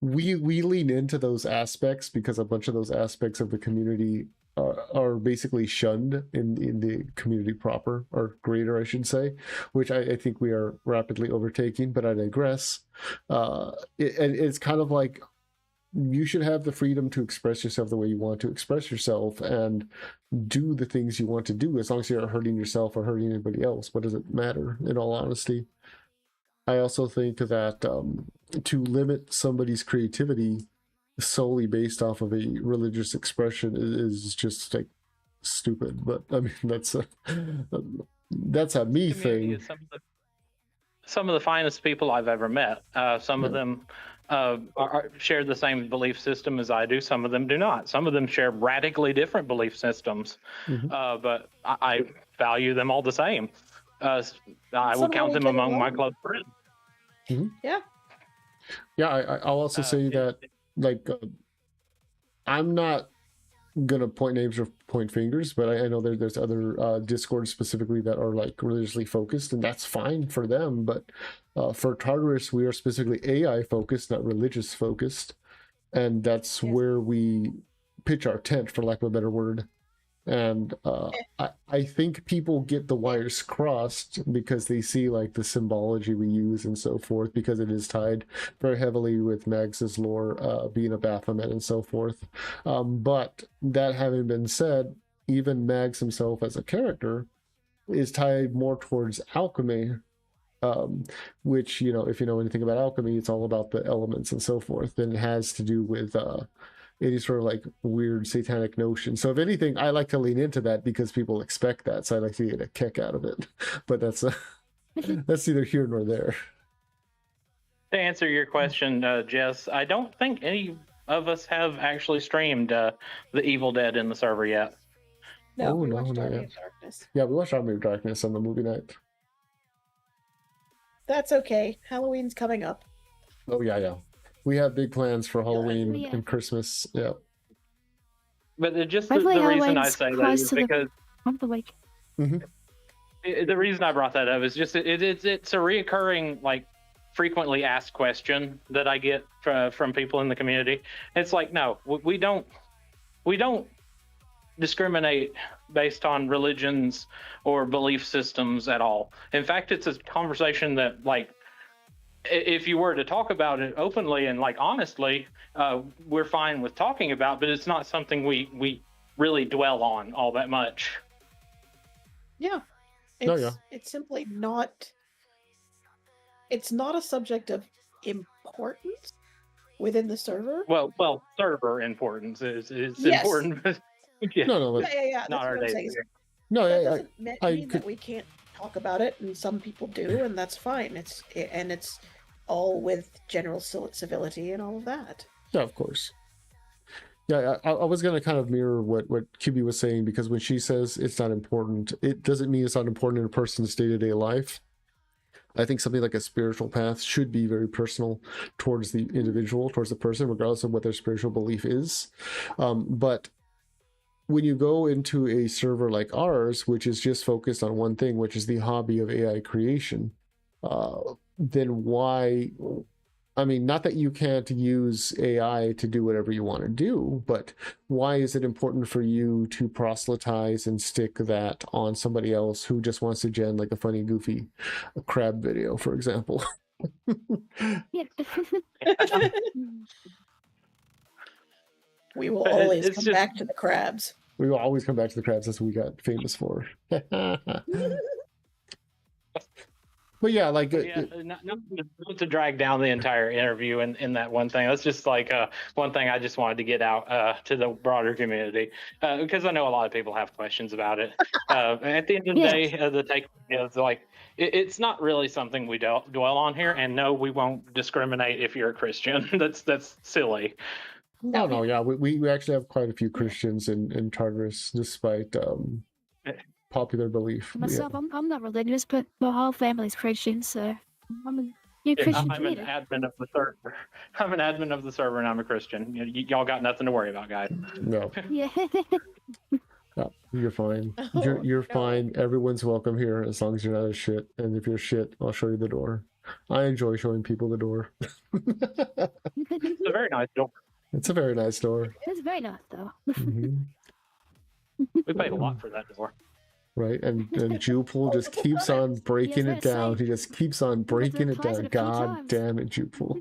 we lean into those aspects because a bunch of those aspects of the community are basically shunned in the community proper, or greater, I should say, which I think we are rapidly overtaking. But I digress. And it's kind of like, you should have the freedom to express yourself the way you want to express yourself and do the things you want to do, as long as you're not hurting yourself or hurting anybody else. What does it matter, in all honesty? I also think that to limit somebody's creativity solely based off of a religious expression is just like stupid. But I mean, that's a me Community thing. is some of the finest people I've ever met. Some of them share the same belief system as I do. Some of them do not. Some of them share radically different belief systems. Mhm. But I value them all the same. I Some would of count them them get among my along. club friends. Yeah, I'll also say that, like, I'm not gonna point names or point fingers, but I know there's other Discords specifically that are like religiously focused, and that's fine for them. But for Tartarus, we are specifically AI focused, not religious focused, and that's Yes. where we pitch our tent, for lack of a better word. And I think people get the wires crossed because they see like the symbology we use and so forth, because it is tied very heavily with Mags's lore, being a Baphomet and so forth. But that having been said, even Mags himself as a character is tied more towards alchemy, which, you know, if you know anything about alchemy, it's all about the elements and so forth, and it has to do with any sort of like weird satanic notion. So if anything, I like to lean into that because people expect that, so I like to get a kick out of it. But that's neither here nor there. To answer your question, Jess, I don't think any of us have actually streamed The Evil Dead in the server yet. No, Oh, we no, watched not Army yet. of Darkness. Yeah, we watched Army of Darkness on the movie night. That's okay. Halloween's coming up. Oh yeah. We have big plans for Yeah. Halloween Yeah. and Christmas. Yeah. But the Hopefully reason I Halloween's say that close is to the because of the week. the reason I brought that up is just it's a reoccurring, like, frequently asked question that I get from people in the community. It's like, no, we don't discriminate based on religions or belief systems at all. In fact, it's a conversation that, like, if you were to talk about it openly and, like, honestly, we're fine with talking about, but it's not something we really dwell on all that much. Yeah. Oh, yeah. It's simply not. It's not a subject of importance within the server. Well, server importance is Yes. important, but yeah, No, Yeah, not that's what our I'm day. saying. no. That I doesn't mean could- that we can't talk about it, and some people do, and that's fine. It's all with general civility and all of that. Yeah, of course. Yeah, I was going to kind of mirror what QB was saying, because when she says it's not important, it doesn't mean it's not important in a person's day-to-day life. I think something like a spiritual path should be very personal towards the individual, towards the person, regardless of what their spiritual belief is. But when you go into a server like ours, which is just focused on one thing, which is the hobby of AI creation, then why... I mean, not that you can't use AI to do whatever you want to do, but why is it important for you to proselytize and stick that on somebody else who just wants to gen like a funny, goofy crab video, for example? Yeah. We will But always it's come just- back to the crabs. We will always come back to the crabs. That's what we got famous for. But yeah, like... Yeah, not to drag down the entire interview in that one thing. That's just like one thing I just wanted to get out to the broader community, because I know a lot of people have questions about it. At the end of the Yeah. day, the take is like it's not really something we dwell on here. And no, we won't discriminate if you're a Christian. That's silly. No, yeah, we actually have quite a few Christians in Tartarus, despite popular belief. Myself, I'm not religious, but my whole family's Christian, so I'm a Christian I'm an community. admin of the server. I'm an admin of the server, and I'm a Christian. Y'all got nothing to worry about, guys. No, Yeah. no, you're fine. Oh, You're no. fine. Everyone's welcome here as long as you're not a shit. And if you're shit, I'll show you the door. I enjoy showing people the door. It's a very nice door. It's a very nice door. It's very nice, though. Mhm. We paid a lot for that door. Right, and Jewpool just keeps on breaking Yes, it that's down. right. He just keeps on breaking it replies down. it a few God times. damn it, Jewpool.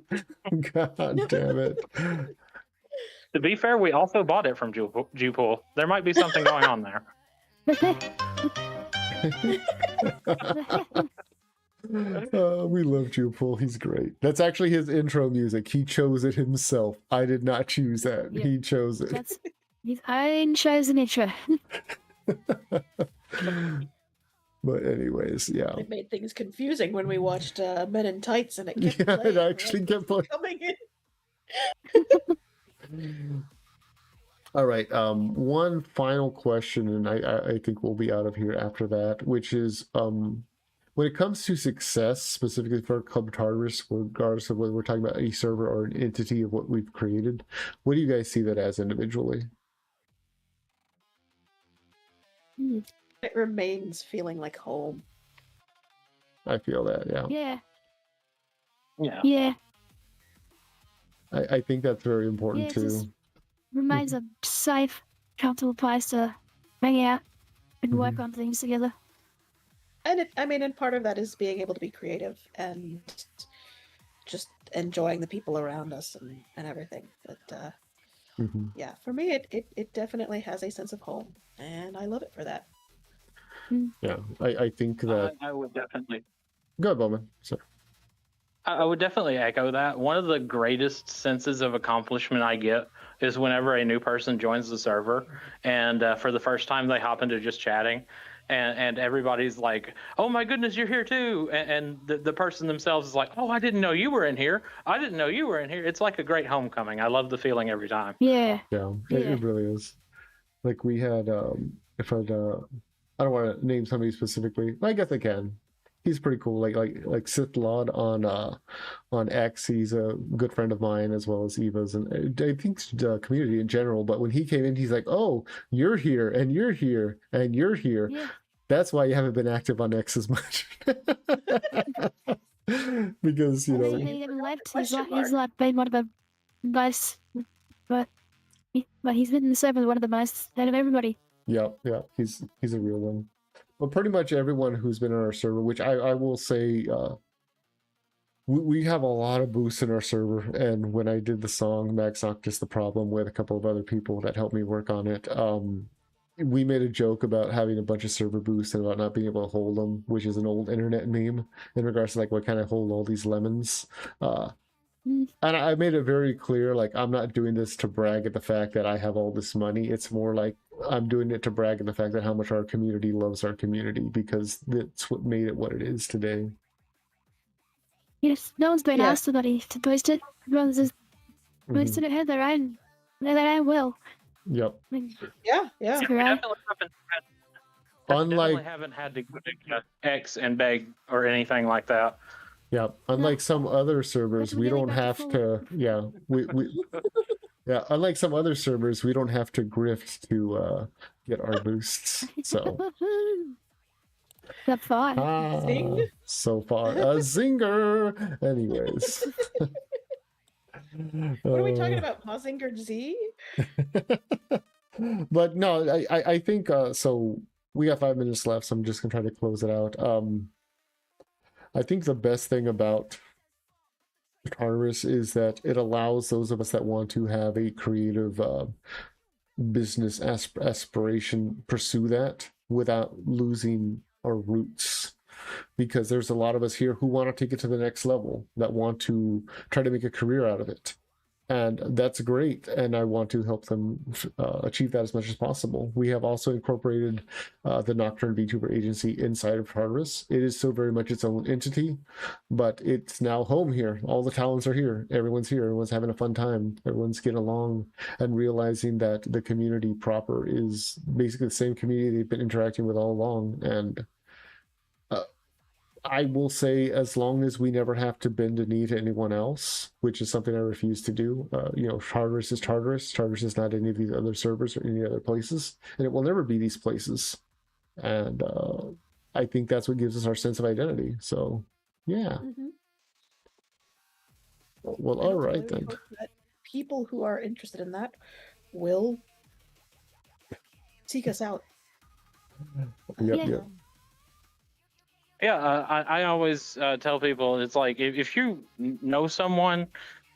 God damn it. To be fair, we also bought it from Jewpool. There might be something going on there. We love Jewpool. He's great. That's actually his intro music. He chose it himself. I did not choose that. Yeah. He chose it. That's his own chosen intro. But anyways, yeah. It made things confusing when we watched Men in Tights, and it kept Yeah, playing. it actually kept playing. coming in. All right. One final question, and I think we'll be out of here after that, which is when it comes to success, specifically for Club Tartarus, regardless of whether we're talking about a server or an entity of what we've created, what do you guys see that as individually? It remains feeling like home. I feel that, yeah. Yeah. Yeah. Yeah. I think that's very important Yeah, it too. just remains a safe, comfortable place to hang out and work on things together. And and part of that is being able to be creative and just enjoying the people around us and everything. But Mhm. yeah, for me, it definitely has a sense of home, and I love it for that. Yeah, I think that. I would definitely. Go ahead, Bowman. Sorry. I would definitely echo that. One of the greatest senses of accomplishment I get is whenever a new person joins the server, and for the first time they hop into just chatting, and everybody's like, "Oh my goodness, you're here too!" And the person themselves is like, "Oh, I didn't know you were in here. I didn't know you were in here." It's like a great homecoming. I love the feeling every time. Yeah. Yeah, Yeah. it really is. Like we had if I'd I don't want to name somebody specifically. I guess I can. He's pretty cool. Like Sith Lord on X. He's a good friend of mine as well as Eva's, and I think the community in general. But when he came in, he's like, "Oh, you're here, and you're here, and you're here. Yeah. That's why you haven't been active on X as much." Because you know, He never left. Question He's like been one of the most, but he's been in the server one of the most out of everybody. yeah, he's a real one. But pretty much everyone who's been on our server, which I will say, we have a lot of boosts in our server. And when I did the song MagsNoctis the Problem with a couple of other people that helped me work on it, we made a joke about having a bunch of server boosts and about not being able to hold them, which is an old internet meme in regards to like what kind of hold all these lemons. And I made it very clear, like, I'm not doing this to brag at the fact that I have all this money. It's more like I'm doing it to brag at the fact that how much our community loves our community, because that's what made it what it is today. Yes, no one's been Yeah. asked somebody to post it. Everyone's just posted it, had their own will. Yep. I mean, Yeah, yeah. it's We great. Unlike haven't had to go to X and beg or anything like that. yeah, unlike some other servers, That's what we we don't got have before. to. Yeah, we yeah. Unlike some other servers, we don't have to grift to get our boosts. So That fine. Zing. so far a zinger. Anyways. What are we talking about? Mazinger Z? But no, I think so. We got 5 minutes left, so I'm just gonna try to close it out. I think the best thing about Tartarus is that it allows those of us that want to have a creative business aspiration pursue that without losing our roots. Because there's a lot of us here who want to take it to the next level, that want to try to make a career out of it. And that's great, and I want to help them achieve that as much as possible. We have also incorporated the Nocturne VTuber agency inside of Tartarus. It is still very much its own entity, but it's now home here. All the talents are here. Everyone's here. Everyone's having a fun time. Everyone's getting along and realizing that the community proper is basically the same community they've been interacting with all along. And I will say, as long as we never have to bend a knee to anyone else, which is something I refuse to do. You know, Tartarus is Tartarus. Tartarus is not any of these other servers or any other places, and it will never be these places. And I think that's what gives us our sense of identity. So, yeah. Mhm. Well, And all right hopefully we then. hope that people who are interested in that will seek us out. Yep, Yeah. yep. Yeah, I always tell people, it's like if you know someone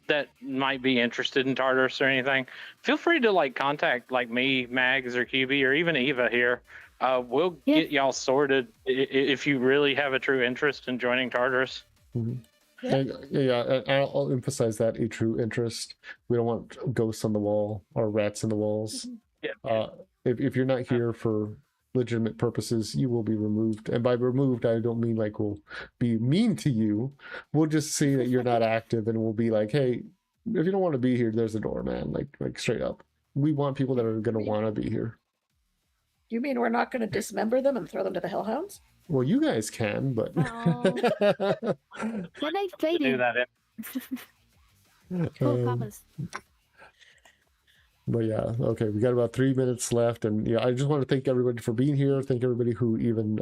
that might be interested in Tartarus or anything, feel free to like contact like me, Mags, or QB, or even Eva here. We'll get y'all sorted if you really have a true interest in joining Tartarus. Mhm. Yeah. And I'll emphasize that a true interest. We don't want ghosts on the wall or rats in the walls. Yeah. If you're not here for legitimate purposes, you will be removed. And by removed, I don't mean like we'll be mean to you. We'll just see that you're not active, and we'll be like, hey, if you don't want to be here, there's a door, man. Like straight up. We want people that are going to want to be here. You mean we're not going to dismember them and throw them to the hellhounds? Well, you guys can, but Oh. When they feed Do him. that. Poor papas. But yeah, okay, we got about 3 minutes left, and yeah, I just want to thank everybody for being here. Thank everybody who even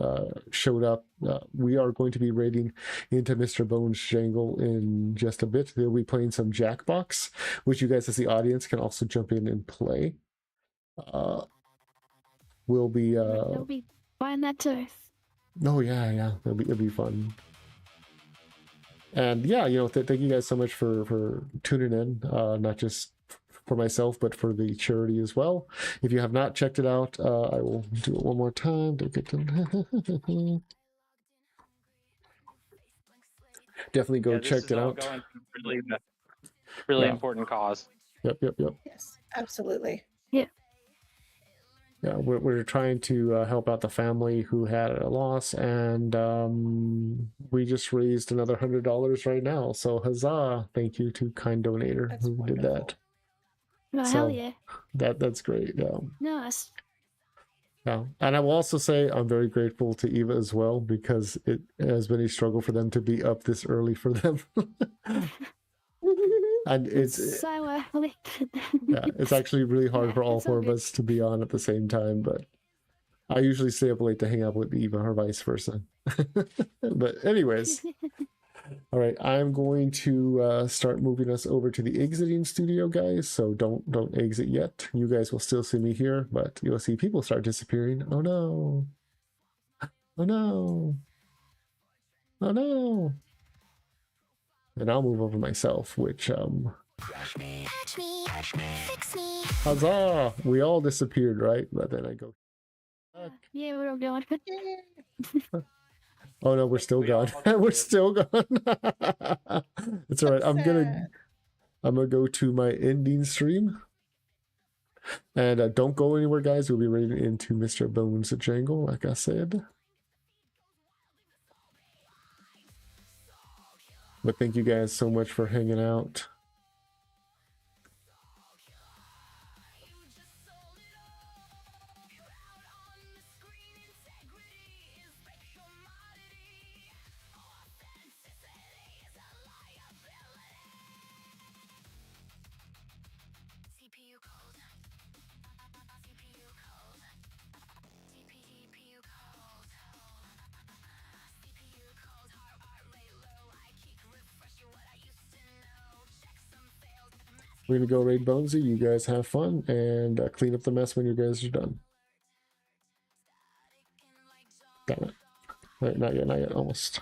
showed up. We are going to be raiding into Mr. Bones Jangle in just a bit. They'll be playing some Jackbox, which you guys as the audience can also jump in and play. We'll be They'll be buying that too. oh yeah, it'll be fun. And yeah, you know, thank you guys so much for tuning in, not just for myself, but for the charity as well. If you have not checked it out, I will do it one more time. Definitely go This check is it all out. going to really Yeah. important cause. Yep. Yes, absolutely. Yeah, we're trying to help out the family who had a loss, and we just raised another $100 right now. So huzzah! Thank you to kind donator That's who did wonderful. that. Oh, So- hell yeah. That's great. Nice. Yeah, and I will also say I'm very grateful to Eva as well because it has been a struggle for them to be up this early for them. And it's So, yeah, it's actually really hard yeah, for all it's all four of good. us to be on at the same time, but I usually stay up late to hang out with Eva or vice versa. But anyways, all right, I'm going to start moving us over to the exiting studio, guys. So don't exit yet. You guys will still see me here, but you'll see people start disappearing. Oh no! Oh no! Oh no! And I'll move over myself, which huzzah! We all disappeared, right? But then I go. Yeah, we're all going. Oh no, we're still We all gone. did. We're still gone. It's all right. I'm Sad. gonna go to my ending stream, and don't go anywhere, guys. We'll be right into Mr. Bones Jangle, like I said. But thank you guys so much for hanging out. We're gonna go raid Bonesy. You guys have fun and clean up the mess when you guys are done. Got it. Right, not yet, almost.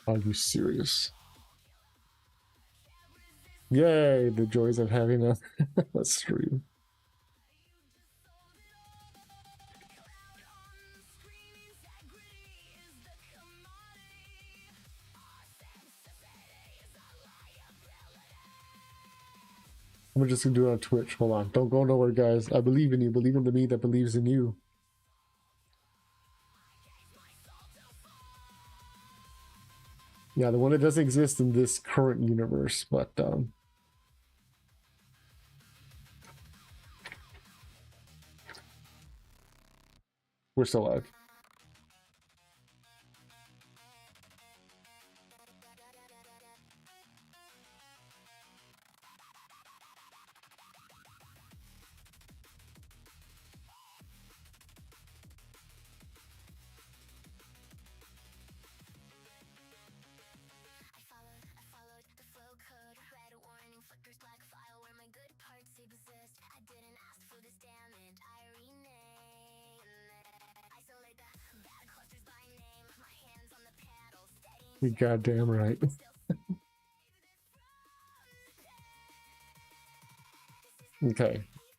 Are you serious? Yay, the joys of having a stream. I'm just gonna do it on Twitch. Hold on. Don't go nowhere, guys. I believe in you. Believe in the me that believes in you. Yeah, the one that doesn't exist in this current universe, but we're still alive. You goddamn right. Okay.